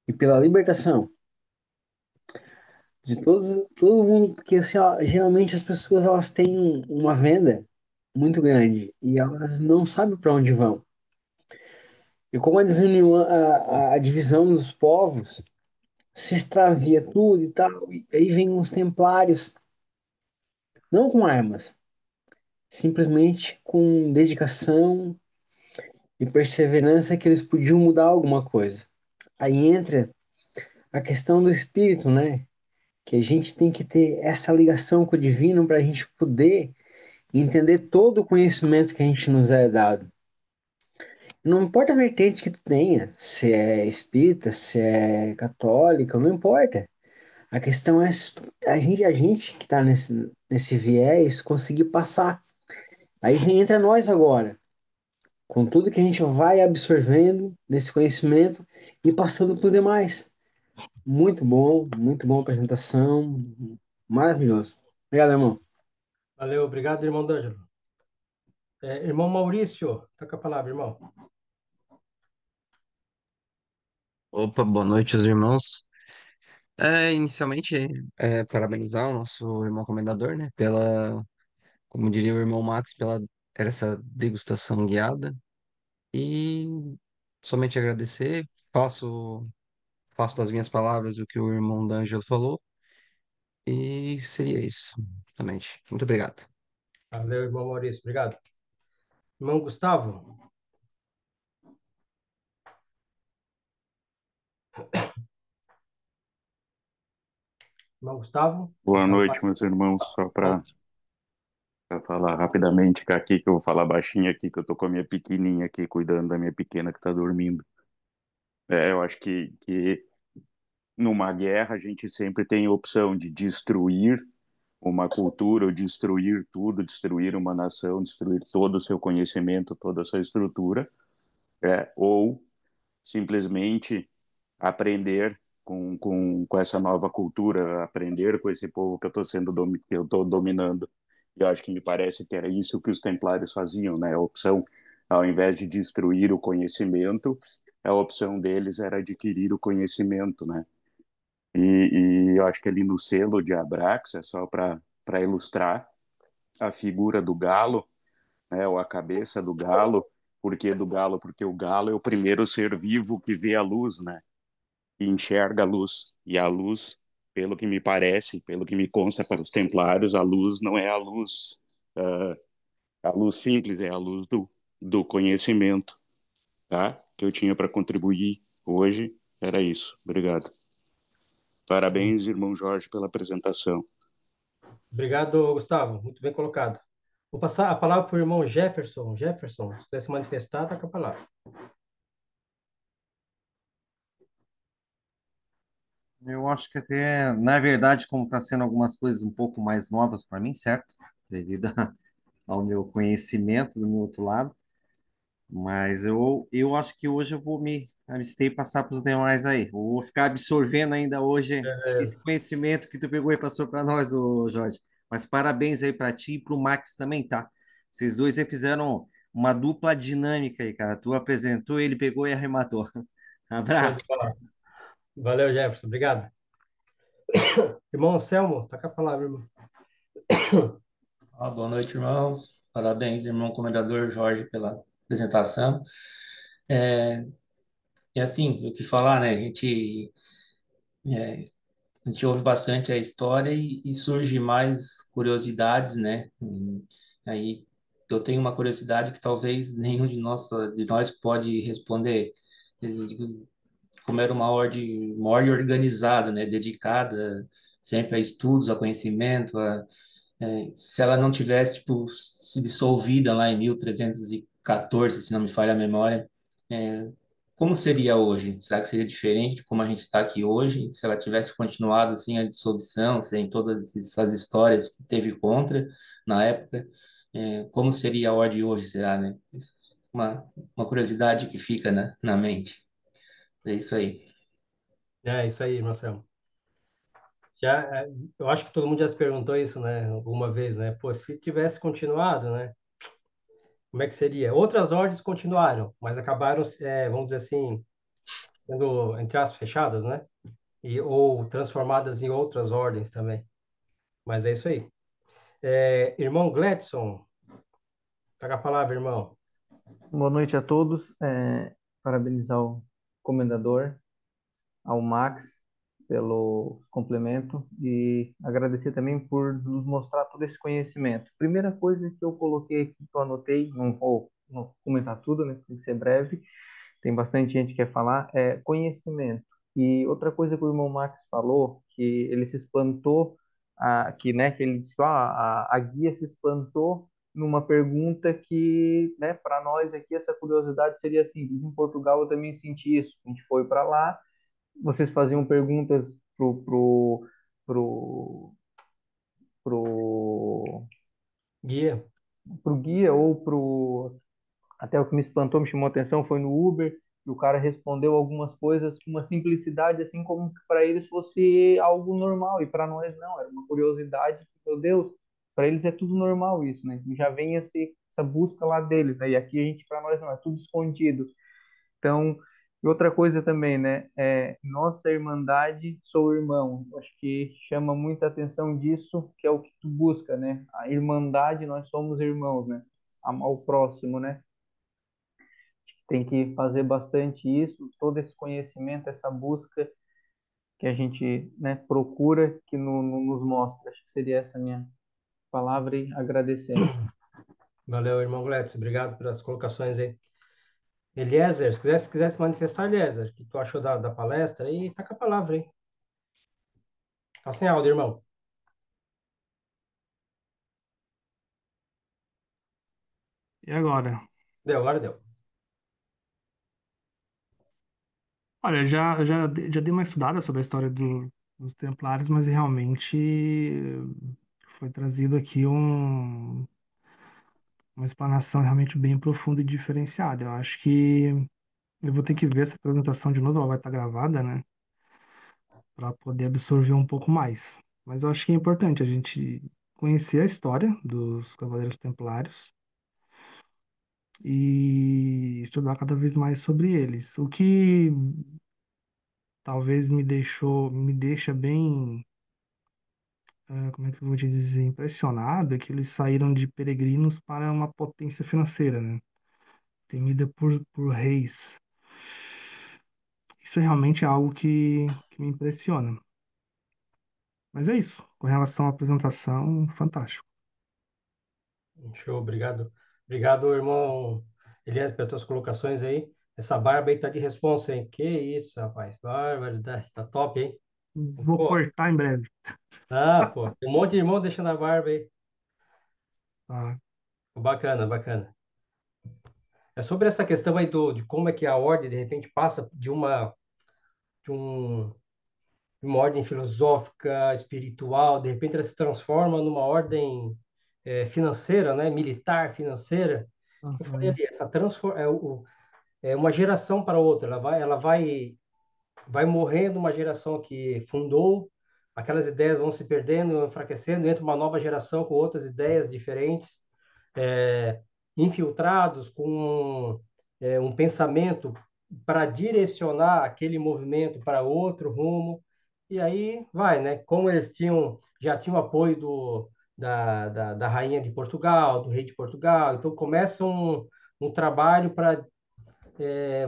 e pela libertação de todo mundo, porque assim, ó, geralmente as pessoas elas têm uma venda muito grande e elas não sabem para onde vão. E como a desunião, a divisão dos povos se extravia tudo e tal, e aí vem os templários, não com armas, simplesmente com dedicação e perseverança que eles podiam mudar alguma coisa. Aí entra a questão do espírito, né? Que a gente tem que ter essa ligação com o divino para a gente poder entender todo o conhecimento que a gente nos é dado. Não importa a vertente que tu tenha, se é espírita, se é católica, não importa. A questão é a gente que está nesse viés conseguir passar. Aí vem entre nós agora, com tudo que a gente vai absorvendo desse conhecimento e passando para os demais. Muito bom a apresentação, maravilhoso. Obrigado, irmão. Valeu, obrigado, irmão D'Angelo. Irmão Maurício, tá com a palavra, irmão. Opa, boa noite, os irmãos. Inicialmente, parabenizar o nosso irmão comendador, né, como diria o irmão Max, pela essa degustação guiada. E somente agradecer, faço das minhas palavras o que o irmão D'Angelo falou, e seria isso, somente. Muito obrigado. Valeu, irmão Maurício, obrigado. Irmão Gustavo. Irmão Gustavo, Boa tá no pai. noite, meus irmãos. Só para falar rapidamente aqui, que eu vou falar baixinho aqui, que eu tô com a minha pequenininha aqui, cuidando da minha pequena que tá dormindo. Eu acho que numa guerra a gente sempre tem a opção de destruir uma cultura, ou destruir tudo, destruir uma nação, destruir todo o seu conhecimento, toda a sua estrutura, ou simplesmente aprender com essa nova cultura, aprender com esse povo que eu estou que eu estou dominando. E eu acho que me parece que era isso que os templários faziam, né? A opção, ao invés de destruir o conhecimento, a opção deles era adquirir o conhecimento, né? E eu acho que ali no selo de Abrax, é só para ilustrar a figura do galo, né? Ou a cabeça do galo. Por que do galo? Porque o galo é o primeiro ser vivo que vê a luz, né? E enxerga a luz. E a luz, pelo que me parece, pelo que me consta para os templários, a luz não é uh, a luz simples, é a luz do conhecimento, tá? Que eu tinha para contribuir hoje era isso. Obrigado. Parabéns, irmão Jorge, pela apresentação. Obrigado, Gustavo. Muito bem colocado. Vou passar a palavra para o irmão Jefferson. Jefferson, se quiser se manifestar, tá com a palavra. Eu acho que até, na verdade, como está sendo algumas coisas um pouco mais novas para mim, certo? Devido ao meu conhecimento do meu outro lado, mas eu acho que hoje eu vou me abster e passar para os demais aí. Eu vou ficar absorvendo ainda hoje esse Beleza. conhecimento que tu pegou e passou para nós, ô Jorge. Mas parabéns aí para ti e para o Max também, tá? Vocês dois aí fizeram uma dupla dinâmica aí, cara. Tu apresentou, ele pegou e arrematou. Show de Abraço. bola. Valeu, Jefferson. Obrigado. Irmão Anselmo, tá com a palavra, irmão. Boa noite, irmãos. Parabéns, irmão comendador Jorge, pela apresentação. É, e assim, o que falar, né? É, a gente ouve bastante a história e surge mais curiosidades, né? E aí eu tenho uma curiosidade que talvez nenhum de nós pode responder. Eu digo, como era uma ordem organizada, né? Dedicada sempre a estudos, a conhecimento, se ela não tivesse, tipo, se dissolvida lá em 1314, se não me falha a memória, é, como seria hoje? Será que seria diferente de como a gente está aqui hoje? Se ela tivesse continuado assim a dissolução, sem todas essas histórias que teve contra na época, como seria a ordem hoje, será, né? Uma curiosidade que fica na mente. É isso aí. É isso aí, irmão Anselmo. Eu acho que todo mundo já se perguntou isso, né? Alguma vez, né? Pô, se tivesse continuado, né? Como é que seria? Outras ordens continuaram, mas acabaram, vamos dizer assim, sendo, entre aspas, fechadas, né? Ou transformadas em outras ordens também. Mas é isso aí. Irmão Gladson, tá com a palavra, irmão. Boa noite a todos. Parabenizar o comendador, ao Max, pelo complemento e agradecer também por nos mostrar todo esse conhecimento. Primeira coisa que eu coloquei aqui, que eu anotei, não comentar tudo, né? Tem que ser breve, tem bastante gente que quer falar, é conhecimento. E outra coisa que o irmão Max falou, que ele se espantou, que ele disse que a guia se espantou numa pergunta que, né, para nós aqui essa curiosidade seria simples. Em Portugal eu também senti isso. A gente foi para lá, vocês faziam perguntas pro, pro, Guia. pro guia ou pro até o que me espantou, me chamou a atenção foi no Uber, e o cara respondeu algumas coisas com uma simplicidade, assim como para eles fosse algo normal, e para nós não, era uma curiosidade, meu Deus, para eles é tudo normal isso, né? E já vem essa busca lá deles, né? E aqui a gente, para nós não, é tudo escondido. Então, e outra coisa também, né? Nossa irmandade, sou irmão. Eu acho que chama muita atenção disso, que é o que tu busca, né? A irmandade, nós somos irmãos, né? Amar o próximo, né? Tem que fazer bastante isso, todo esse conhecimento, essa busca que a gente, né, procura, que nos mostra. Acho que seria essa a minha palavra e agradecendo. Valeu, irmão Gladson. Obrigado pelas colocações aí. Eliezer, se quisesse manifestar, Eliezer, o que tu achou da palestra aí? Tá com a palavra aí. Tá sem áudio, irmão. E agora? Deu, agora deu. Olha, já dei uma estudada sobre a história dos Templários, mas realmente foi trazido aqui uma explanação realmente bem profunda e diferenciada. Eu acho que eu vou ter que ver essa apresentação de novo, ela vai estar gravada, né? Para poder absorver um pouco mais. Mas eu acho que é importante a gente conhecer a história dos Cavaleiros Templários e estudar cada vez mais sobre eles. O que talvez me deixa bem, como é que eu vou te dizer, impressionado, é que eles saíram de peregrinos para uma potência financeira, né? Temida por reis. Isso realmente é algo que me impressiona. Mas é isso. Com relação à apresentação, fantástico. Show, obrigado. Obrigado, irmão Eliezer, pelas tuas colocações aí. Essa barba aí tá de responsa, hein? Que isso, rapaz. Barbaridade. Tá top, hein? Vou Pô, cortar em breve. pô, tem um monte de irmão deixando a barba aí. Tá? Bacana, bacana. É sobre essa questão aí de como é que a ordem, de repente, passa de um, de uma ordem filosófica, espiritual, de repente ela se transforma numa ordem financeira, né? Militar, financeira. Eu falei Uhum. ali, essa é uma geração para outra. Vai morrendo uma geração que fundou, aquelas ideias vão se perdendo, enfraquecendo, entra uma nova geração com outras ideias diferentes. é, infiltrados com um pensamento para direcionar aquele movimento para outro rumo. E aí vai, né? Como eles já tinham apoio da rainha de Portugal, do rei de Portugal, então começa um trabalho para,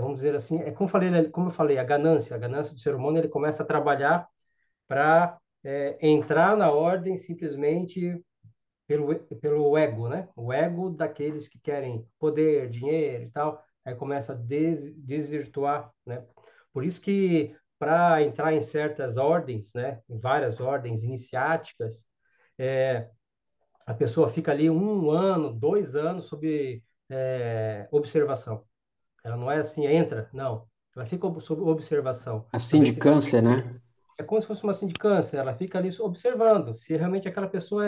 vamos dizer assim, como eu falei, a ganância do ser humano, ele começa a trabalhar para entrar na ordem simplesmente pelo ego, né? O ego daqueles que querem poder, dinheiro e tal, aí começa a desvirtuar, né? Por isso que para entrar em certas ordens, né, em várias ordens iniciáticas, a pessoa fica ali 1 ano, 2 anos sob observação. Ela não é assim, entra, não. Ela fica sob observação, A para ver se sindicância, né? é como se fosse uma sindicância. Ela fica ali observando se realmente aquela pessoa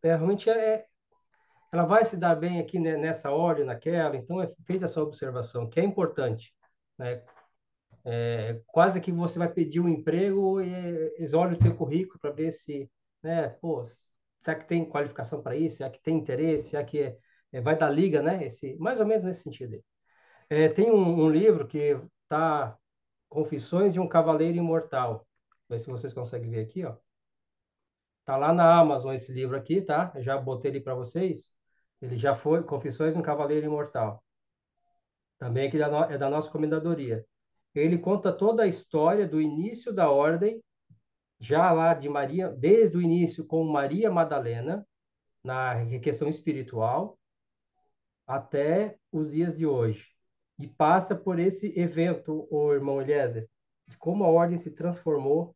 realmente ela vai se dar bem aqui, né, nessa ordem, naquela. Então é feita essa observação, que é importante, né? Quase que você vai pedir um emprego e eles olham o teu currículo para ver se, né, pô, será que tem qualificação para isso? Será que tem interesse? Será que vai dar liga, né? Mais ou menos nesse sentido aí. Tem um livro que tá Confissões de um Cavaleiro Imortal. Ver se vocês conseguem ver aqui, ó. Tá lá na Amazon esse livro aqui, tá? Eu já botei ele para vocês. Ele já foi Confissões de um Cavaleiro Imortal. Também aqui é da nossa comendadoria. Ele conta toda a história do início da ordem, já lá de Maria, desde o início com Maria Madalena, na questão espiritual, até os dias de hoje. E passa por esse evento, o irmão Eliezer, de como a ordem se transformou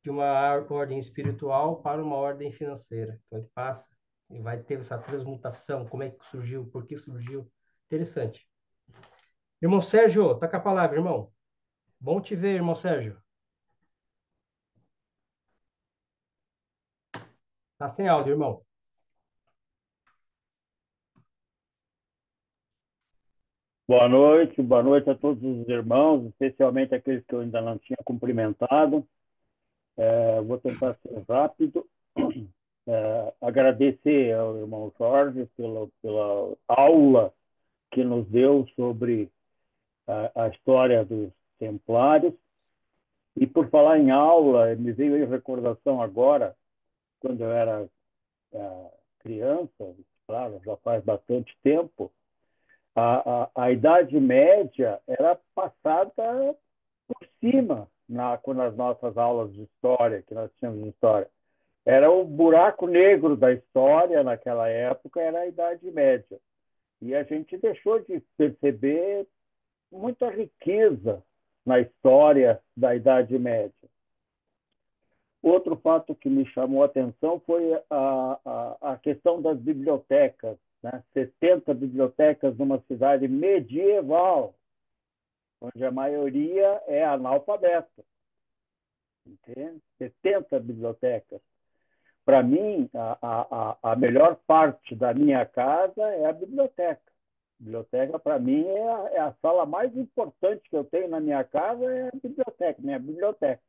de uma ordem espiritual para uma ordem financeira. Então ele passa e vai ter essa transmutação, como é que surgiu, por que surgiu. Interessante. Irmão Sérgio, tá com a palavra, irmão. Bom te ver, irmão Sérgio. Tá sem áudio, irmão. Boa noite a todos os irmãos, especialmente aqueles que eu ainda não tinha cumprimentado. Vou tentar ser rápido. Agradecer ao irmão Jorge pela aula que nos deu sobre a história dos Templários. E por falar em aula, me veio em recordação agora, quando eu era criança, claro, já faz bastante tempo, a Idade Média era passada por cima nas nossas aulas de história, que nós tínhamos de história. Era o buraco negro da história naquela época, era a Idade Média. E a gente deixou de perceber muita riqueza na história da Idade Média. Outro fato que me chamou a atenção foi a questão das bibliotecas, né? 70 bibliotecas numa cidade medieval, onde a maioria é analfabeta. Entende? 70 bibliotecas. Para mim, a melhor parte da minha casa é a biblioteca. A biblioteca, para mim, é a sala mais importante que eu tenho na minha casa, é a biblioteca, minha biblioteca.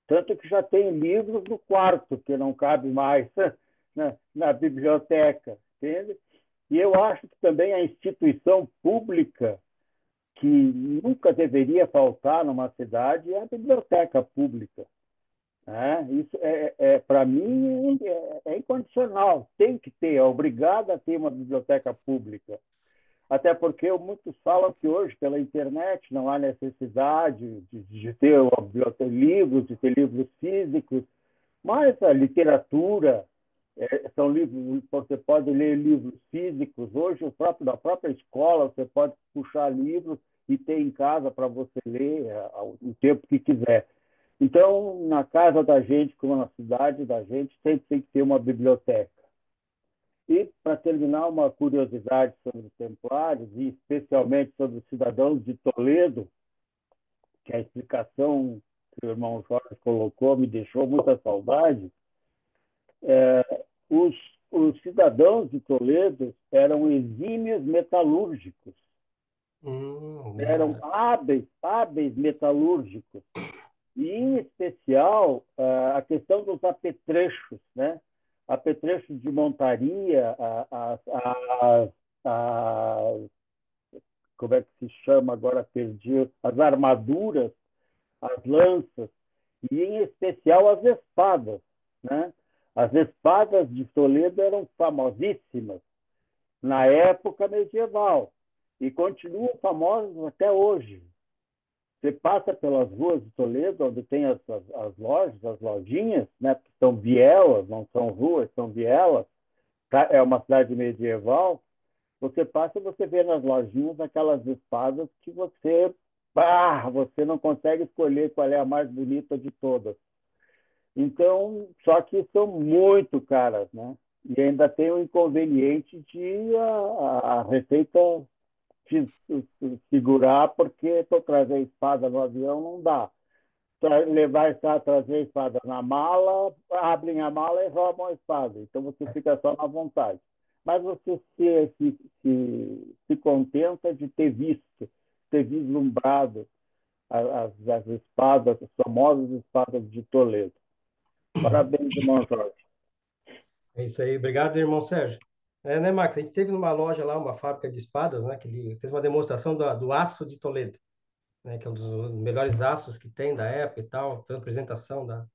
Tanto que já tem livros no quarto, que não cabe mais na biblioteca, entende? E eu acho que também a instituição pública que nunca deveria faltar numa cidade é a biblioteca pública. Isso para mim, é incondicional. Tem que ter, é obrigado a ter uma biblioteca pública. Até porque muitos falam que hoje, pela internet, não há necessidade de ter livros, de ter livros físicos, mas a literatura, são livros, você pode ler livros físicos. Hoje, da própria escola, você pode puxar livros e ter em casa para você ler o tempo que quiser. Então, na casa da gente, como na cidade da gente, sempre tem que ter uma biblioteca. E, para terminar, uma curiosidade sobre os Templários, e especialmente sobre os cidadãos de Toledo, que a explicação que o irmão Jorge colocou me deixou muita saudade. Os cidadãos de Toledo eram exímios metalúrgicos, eram hábeis metalúrgicos. E, em especial, a questão dos apetrechos, né? apetrechos de montaria, a, como é que se chama agora, perdi, as armaduras, as lanças, e em especial as espadas, né? As espadas de Toledo eram famosíssimas na época medieval e continuam famosas até hoje. Você passa pelas ruas de Toledo, onde tem as lojas, as lojinhas, né? Que são vielas, não são ruas, são vielas. É uma cidade medieval. Você passa e você vê nas lojinhas aquelas espadas que você não consegue escolher qual é a mais bonita de todas. Então, só que são muito caras, né? E ainda tem o inconveniente de a receita segurar, porque para trazer espada no avião não dá. Trazer a espada na mala, abrem a mala e roubam a espada. Então você fica só na vontade. Mas você se contenta de ter visto, ter vislumbrado as espadas, as famosas espadas de Toledo. Parabéns, irmão Jorge. É isso aí. Obrigado, irmão Sérgio. Né, Max? A gente teve numa loja lá, uma fábrica de espadas, né? Que ele fez uma demonstração do aço de Toledo, né? Que é um dos melhores aços que tem da época e tal. Foi uma apresentação da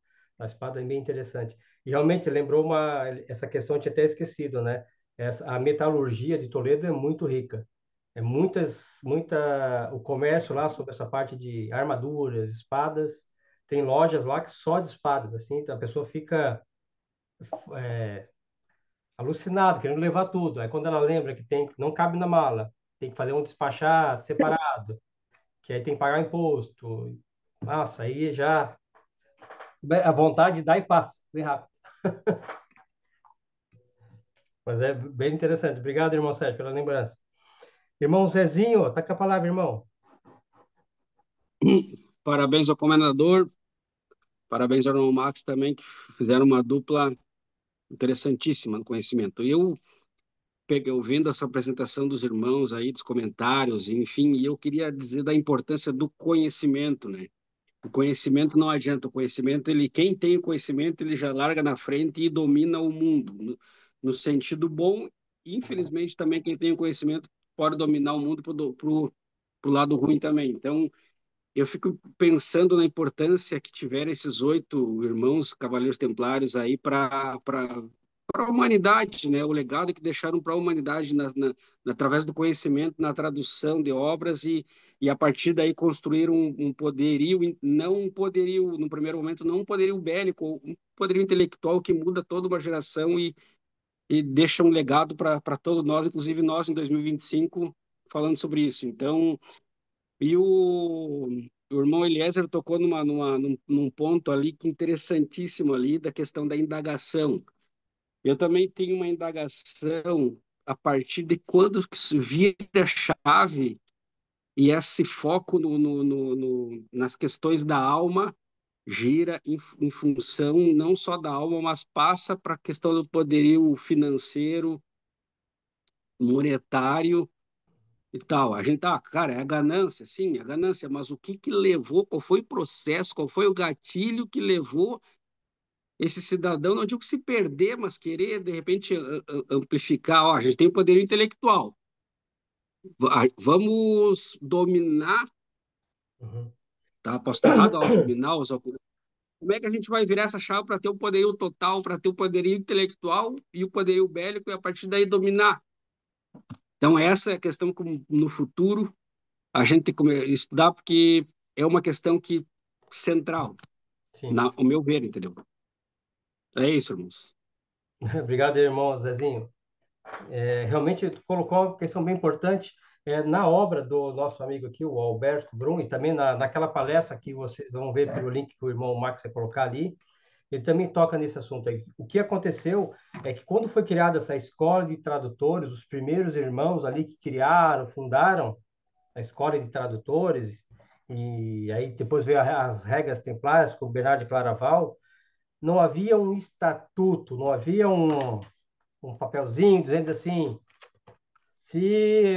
espada bem interessante. E realmente lembrou essa questão, eu tinha até esquecido, né? A metalurgia de Toledo é muito rica. O comércio lá sobre essa parte de armaduras, espadas, tem lojas lá que só de espadas, assim, então a pessoa fica é, alucinado, querendo levar tudo. Aí quando ela lembra que não cabe na mala, tem que fazer um despachar separado, que aí tem que pagar imposto. Nossa, aí já a vontade dá e passa, bem rápido. Mas é bem interessante. Obrigado, irmão Sérgio, pela lembrança. Irmão Zezinho, tá com a palavra, irmão. Parabéns ao comendador, parabéns ao irmão Max também, que fizeram uma dupla interessantíssima no conhecimento. E eu peguei ouvindo essa apresentação dos irmãos aí, dos comentários, enfim, e eu queria dizer da importância do conhecimento, né? O conhecimento não adianta, o conhecimento, quem tem o conhecimento, ele já larga na frente e domina o mundo, no sentido bom. Infelizmente, também quem tem o conhecimento pode dominar o mundo pro lado ruim também. Então, eu fico pensando na importância que tiveram esses 8 irmãos Cavaleiros Templários aí para a humanidade, né? O legado que deixaram para a humanidade através do conhecimento, na tradução de obras e a partir daí construir um poderio, não um poderio, no primeiro momento, não um poderio bélico, um poderio intelectual que muda toda uma geração e deixa um legado para todos nós, inclusive nós em 2025, falando sobre isso. Então, o irmão Eliezer tocou num ponto ali que interessantíssimo ali da questão da indagação. Eu também tenho uma indagação a partir de quando que se vira a chave e esse foco nas questões da alma gira em função não só da alma, mas passa para a questão do poderio financeiro, monetário e tal. A gente tá, cara, é a ganância, sim, a ganância, mas o que que levou, qual foi o processo, qual foi o gatilho que levou esse cidadão, não digo que se perder, mas querer, de repente, amplificar, ó, a gente tem o poder intelectual, vamos dominar, Uhum. tá? Posso estar errado, ó, dominar os... Como é que a gente vai virar essa chave para ter o poderio total, para ter o poderio intelectual e o poderio bélico e a partir daí dominar? Então, essa é a questão que no futuro a gente tem que estudar, porque é uma questão que central, Sim. ao meu ver, entendeu? É isso, irmãos. Obrigado, irmão Zezinho. Realmente, tu colocou uma questão bem importante na obra do nosso amigo aqui, o Alberto Brum, e também naquela palestra que vocês vão ver pelo link que o irmão Max vai colocar ali, ele também toca nesse assunto aí. O que aconteceu é que quando foi criada essa escola de tradutores, os primeiros irmãos ali que criaram, fundaram a escola de tradutores, e aí depois veio as regras templárias com Bernardo de Claraval, não havia um estatuto, não havia um papelzinho dizendo assim, se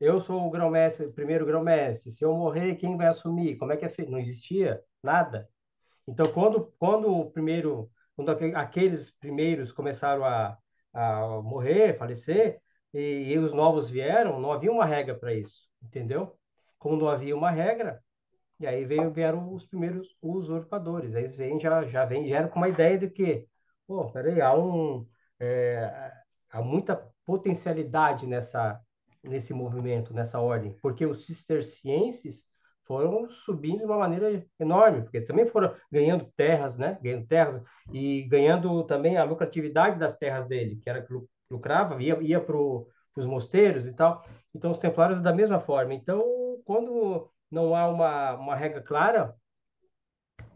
eu sou o grão-mestre, o primeiro grão-mestre, se eu morrer, quem vai assumir? Como é que é feito? Não existia nada. Então, quando quando aqueles primeiros começaram a morrer, falecer, e os novos vieram, não havia uma regra para isso, entendeu? Como não havia uma regra, e aí vieram os primeiros usurpadores. Aí eles vieram com uma ideia de que, pô, peraí, é, há muita potencialidade nesse movimento, nessa ordem, porque os cistercienses foram subindo de uma maneira enorme, porque eles também foram ganhando terras, né? Ganhando terras e ganhando também a lucratividade das terras dele, que era que lucrava, ia para os mosteiros e tal. Então, os templários da mesma forma. Então, quando não há uma regra clara,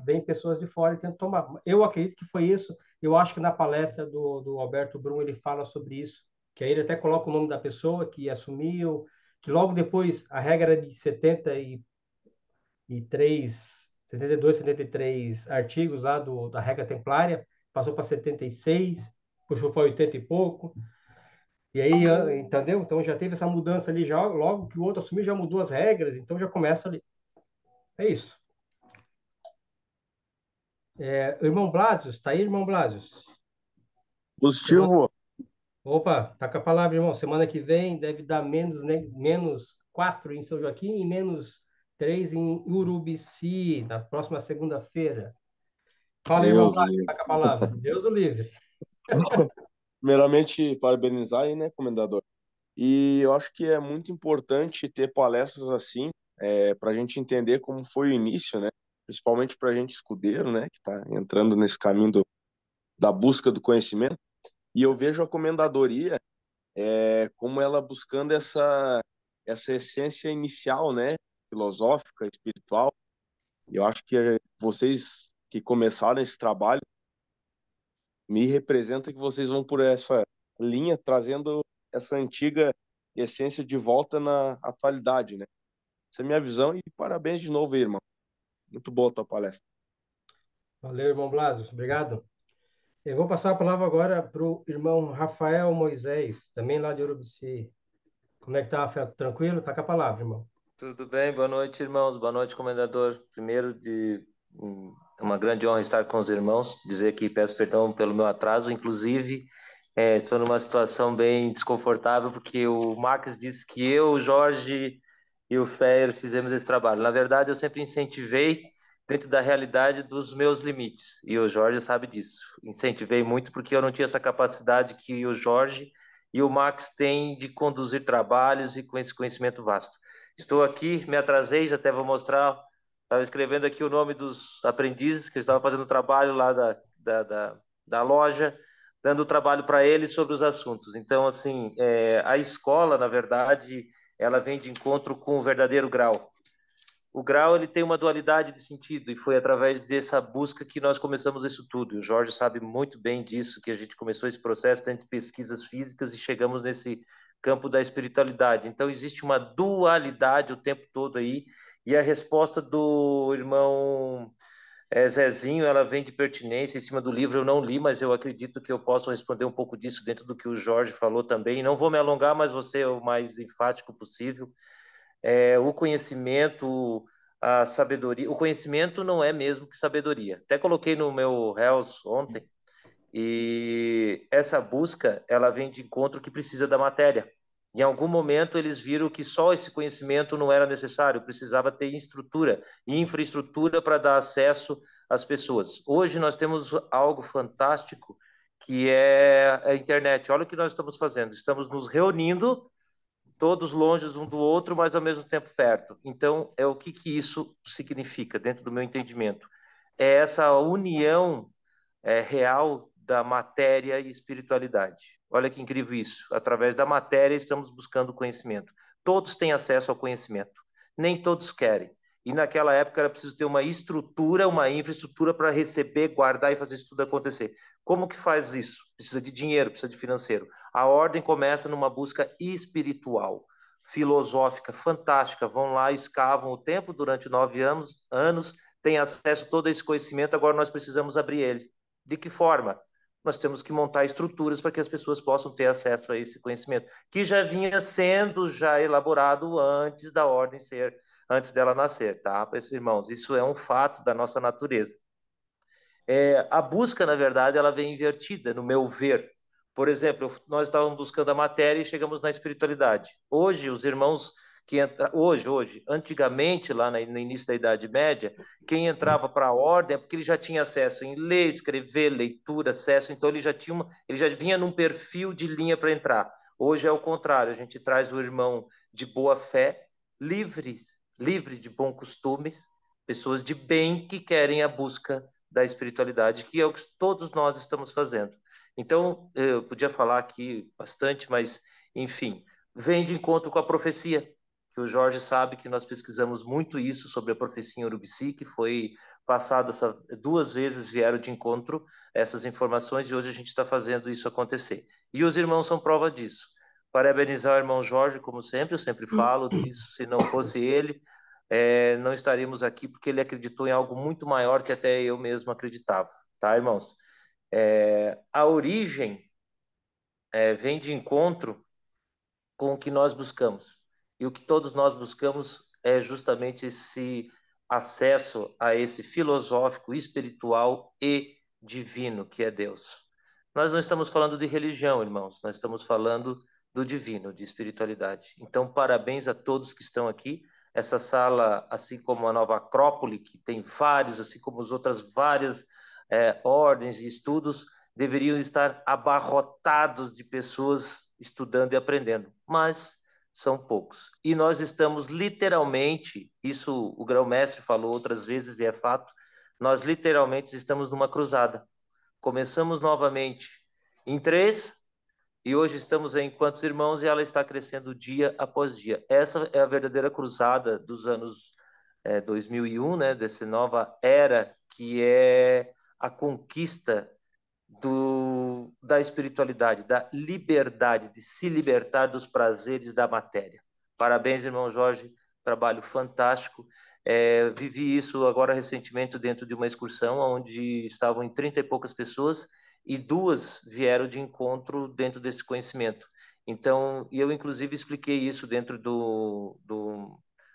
vem pessoas de fora e tentam tomar. Eu acredito que foi isso. Eu acho que na palestra do Alberto Brum ele fala sobre isso, que aí ele até coloca o nome da pessoa que assumiu, que logo depois a regra era de 72, 73 artigos lá da regra templária, passou para 76, puxou para 80 e pouco. E aí, entendeu? Então já teve essa mudança ali, já logo que o outro assumiu, já mudou as regras, então já começa ali. É isso. Irmão Blasius, tá aí, irmão Blasius? Positivo. Opa, tá com a palavra, irmão. Semana que vem deve dar menos, né? Menos 4 em São Joaquim e menos 3 em Urubici, na próxima segunda-feira. Fala, irmão Deus o Blasius, livre. tá com a palavra. Deus o livre. Primeiramente, parabenizar aí, né, comendador? E eu acho que é muito importante ter palestras assim, para a gente entender como foi o início, né? Principalmente para a gente escudeiro, né, que está entrando nesse caminho da busca do conhecimento. E eu vejo a comendadoria como ela buscando essa essência inicial, né, filosófica, espiritual. E eu acho que vocês que começaram esse trabalho me representa que vocês vão por essa linha, trazendo essa antiga essência de volta na atualidade, né? Essa é a minha visão e parabéns de novo aí, irmão. Muito boa a tua palestra. Valeu, irmão Blasius. Obrigado. Eu vou passar a palavra agora para o irmão Rafael Moisés, também lá de Urubici. Como é que tá, Rafael? Tranquilo? Tá com a palavra, irmão. Tudo bem? Boa noite, irmãos. Boa noite, comendador. Primeiro, é uma grande honra estar com os irmãos. Dizer que peço perdão pelo meu atraso. Inclusive, estou numa situação bem desconfortável, porque o Marcos disse que eu, o Jorge e o Fer fizemos esse trabalho. Na verdade, eu sempre incentivei dentro da realidade dos meus limites. E o Jorge sabe disso. Incentivei muito porque eu não tinha essa capacidade que o Jorge e o Max têm de conduzir trabalhos e com esse conhecimento vasto. Estou aqui, me atrasei, já até vou mostrar. Estava escrevendo aqui o nome dos aprendizes que estavam fazendo trabalho lá da loja, dando trabalho para eles sobre os assuntos. Então, assim, a escola, na verdade, ela vem de encontro com o verdadeiro grau. O grau ele tem uma dualidade de sentido e foi através dessa busca que nós começamos isso tudo. E o Jorge sabe muito bem disso, que a gente começou esse processo dentro de pesquisas físicas e chegamos nesse campo da espiritualidade. Então existe uma dualidade o tempo todo aí e a resposta do irmão Zezinho, ela vem de pertinência em cima do livro. Eu não li, mas eu acredito que eu posso responder um pouco disso dentro do que o Jorge falou também. Não vou me alongar, mas vou ser o mais enfático possível. O conhecimento, a sabedoria. O conhecimento não é mesmo que sabedoria. Até coloquei no meu Reels ontem, e essa busca, ela vem de encontro que precisa da matéria. Em algum momento eles viram que só esse conhecimento não era necessário, precisava ter estrutura e infraestrutura para dar acesso às pessoas. Hoje nós temos algo fantástico que é a internet. Olha o que nós estamos fazendo. Estamos nos reunindo todos longe um do outro, mas ao mesmo tempo perto. Então, o que isso significa, dentro do meu entendimento? É essa união real da matéria e espiritualidade. Olha que incrível isso. Através da matéria, estamos buscando conhecimento. Todos têm acesso ao conhecimento. Nem todos querem. E naquela época era preciso ter uma estrutura, uma infraestrutura para receber, guardar e fazer isso tudo acontecer. Como que faz isso? Precisa de dinheiro, precisa de financeiro. A ordem começa numa busca espiritual, filosófica, fantástica. Vão lá, escavam o tempo durante 9 anos, têm acesso a todo esse conhecimento, agora nós precisamos abrir ele. De que forma? Nós temos que montar estruturas para que as pessoas possam ter acesso a esse conhecimento, que já vinha sendo elaborado antes da ordem antes dela nascer, tá, irmãos? Isso é um fato da nossa natureza. A busca, na verdade, ela vem invertida, no meu ver. Por exemplo, nós estávamos buscando a matéria e chegamos na espiritualidade. Hoje, os irmãos que entram... Hoje, antigamente, lá no início da Idade Média, quem entrava para a ordem é porque ele já tinha acesso em ler, escrever, leitura, acesso, então ele já vinha num perfil de linha para entrar. Hoje é o contrário, a gente traz o irmão de boa fé, livre de bons costumes, pessoas de bem que querem a busca da espiritualidade, que é o que todos nós estamos fazendo. Então, eu podia falar aqui bastante, mas, enfim, vem de encontro com a profecia, que o Jorge sabe que nós pesquisamos muito isso sobre a profecia em Urubici, que foi passada 2 vezes, vieram de encontro essas informações, e hoje a gente está fazendo isso acontecer. E os irmãos são prova disso. Parabenizar o irmão Jorge, como sempre, eu sempre falo disso, se não fosse ele, não estaríamos aqui, porque ele acreditou em algo muito maior que até eu mesmo acreditava, tá, irmãos? A origem vem de encontro com o que nós buscamos. E o que todos nós buscamos é justamente esse acesso a esse filosófico, espiritual e divino que é Deus. Nós não estamos falando de religião, irmãos, nós estamos falando do divino, de espiritualidade. Então, parabéns a todos que estão aqui. Essa sala, assim como a Nova Acrópole, que tem vários, assim como as outras várias ordens e estudos, deveriam estar abarrotados de pessoas estudando e aprendendo, mas são poucos. E nós estamos literalmente, isso o grão-mestre falou outras vezes e é fato, nós literalmente estamos numa cruzada. Começamos novamente em 3 e hoje estamos em quantos irmãos e ela está crescendo dia após dia. Essa é a verdadeira cruzada dos anos 2001, né, dessa nova era que é a conquista da espiritualidade, da liberdade, de se libertar dos prazeres da matéria. Parabéns, irmão Jorge, trabalho fantástico. Vivi isso agora recentemente dentro de uma excursão onde estavam em 30 e poucas pessoas e 2 vieram de encontro dentro desse conhecimento. Então, eu inclusive expliquei isso dentro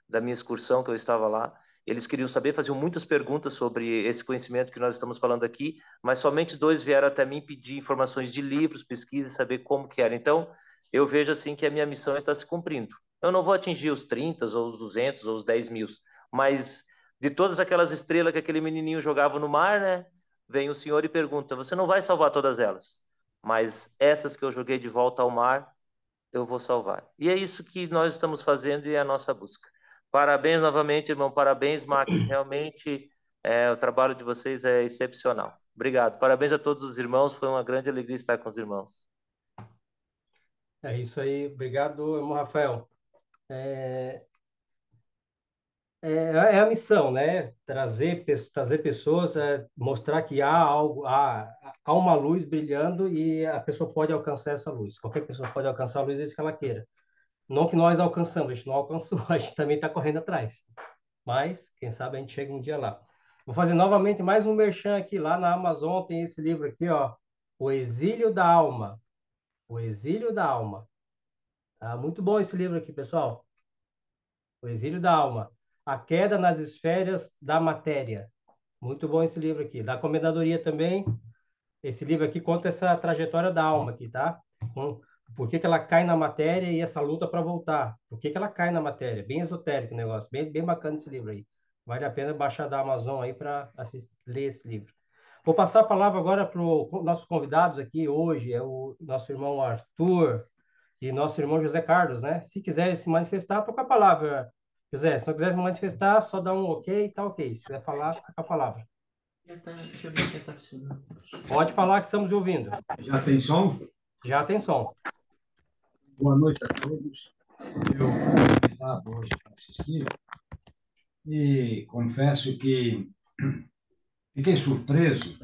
da minha excursão que eu estava lá. Eles queriam saber, faziam muitas perguntas sobre esse conhecimento que nós estamos falando aqui, mas somente 2 vieram até mim pedir informações de livros, pesquisa e saber como que era. Então, eu vejo assim que a minha missão está se cumprindo. Eu não vou atingir os 30, ou os 200, ou os 10 mil, mas de todas aquelas estrelas que aquele menininho jogava no mar, né? Vem o senhor e pergunta: você não vai salvar todas elas, mas essas que eu joguei de volta ao mar, eu vou salvar. E é isso que nós estamos fazendo e é a nossa busca. Parabéns novamente, irmão. Parabéns, Max. Realmente, o trabalho de vocês é excepcional. Obrigado. Parabéns a todos os irmãos. Foi uma grande alegria estar com os irmãos. É isso aí. Obrigado, irmão Rafael. É a missão, né? Trazer pessoas, mostrar que há algo, há uma luz brilhando e a pessoa pode alcançar essa luz. Qualquer pessoa pode alcançar a luz desde que ela queira. Não que nós alcançamos, a gente não alcançou, a gente também está correndo atrás. Mas, quem sabe, a gente chega um dia lá. Vou fazer novamente mais um merchan aqui. Lá na Amazon tem esse livro aqui, ó. O Exílio da Alma. O Exílio da Alma. Tá? Muito bom esse livro aqui, pessoal. O Exílio da Alma. A Queda nas Esferas da Matéria. Muito bom esse livro aqui. Da Comendadoria também. Esse livro aqui conta essa trajetória da alma aqui, tá? Por que que ela cai na matéria e essa luta para voltar? Por que que ela cai na matéria? Bem esotérico o negócio. Bem bacana esse livro aí. Vale a pena baixar da Amazon aí para ler esse livro. Vou passar a palavra agora para os nossos convidados aqui hoje. É o nosso irmão Arthur e nosso irmão José Carlos, né? Se quiser se manifestar, toca a palavra. José, se não quiser se manifestar, só dá um ok, tá ok. Se quiser falar, toca a palavra. Deixa eu ver se está funcionando. Pode falar que estamos ouvindo. Já tem som? Já tem som. Boa noite a todos. Eu fui convidado hoje para assistir e confesso que fiquei surpreso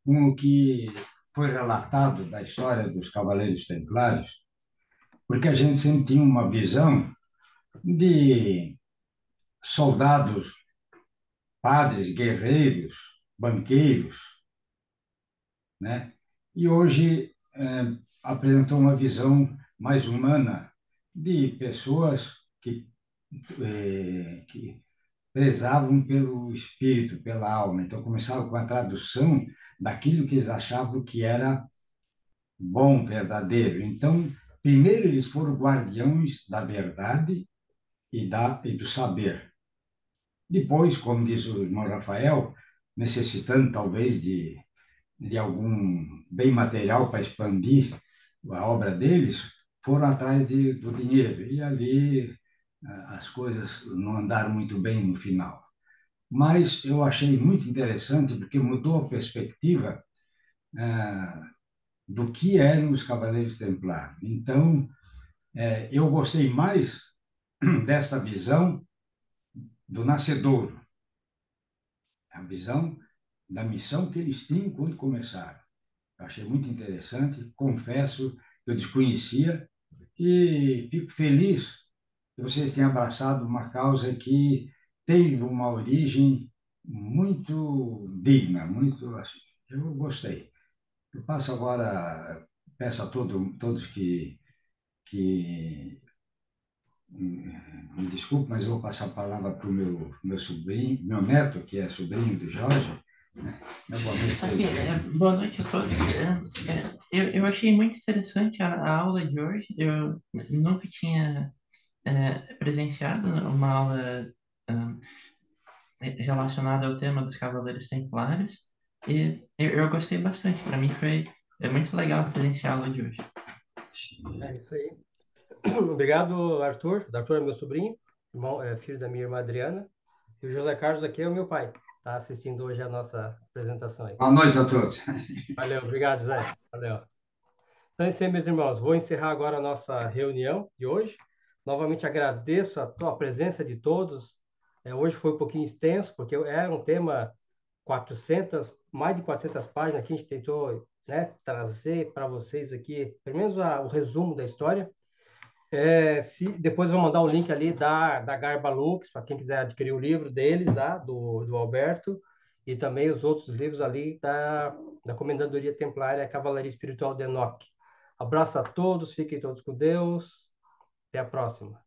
com o que foi relatado da história dos Cavaleiros Templários, porque a gente sempre tinha uma visão de soldados, padres, guerreiros, banqueiros, né? E hoje apresentou uma visão mais humana de pessoas que prezavam pelo espírito, pela alma. Então, começavam com a tradução daquilo que eles achavam que era bom, verdadeiro. Então, primeiro eles foram guardiões da verdade e do saber. Depois, como diz o irmão Rafael, necessitando talvez de algum bem material para expandir a obra deles, foram atrás do dinheiro. E ali as coisas não andaram muito bem no final. Mas eu achei muito interessante porque mudou a perspectiva do que eram os Cavaleiros Templários. Então, eu gostei mais desta visão do nascedouro, a visão da missão que eles tinham quando começaram. Eu achei muito interessante, confesso que eu desconhecia e fico feliz que vocês tenham abraçado uma causa que tem uma origem muito digna, muito assim. Eu gostei. Eu passo agora, peço a todos que me desculpe, mas eu vou passar a palavra para o meu sobrinho, meu neto, que é sobrinho do Jorge. Né? Boa noite para ele. Boa noite a todos. Eu achei muito interessante a aula de hoje. Eu nunca tinha presenciado uma aula relacionada ao tema dos Cavaleiros Templários e eu gostei bastante. Para mim foi muito legal presenciar a aula de hoje. É isso aí. Obrigado, Arthur. Arthur é meu sobrinho, irmão, filho da minha irmã Adriana. E o José Carlos aqui é o meu pai. Está assistindo hoje a nossa apresentação aí. Boa noite a todos. Valeu, obrigado, José. Valeu. Então é isso aí, meus irmãos. Vou encerrar agora a nossa reunião de hoje. Novamente agradeço a presença de todos. Hoje foi um pouquinho extenso, porque era um tema 400, mais de 400 páginas que a gente tentou, né, trazer para vocês aqui, pelo menos o resumo da história. Depois eu vou mandar o link ali da Garba Lux, para quem quiser adquirir o livro deles, do Alberto, e também os outros livros ali da Comendadoria Templária Cavalaria Espiritual de Enoque. Abraço a todos, fiquem todos com Deus. Até a próxima.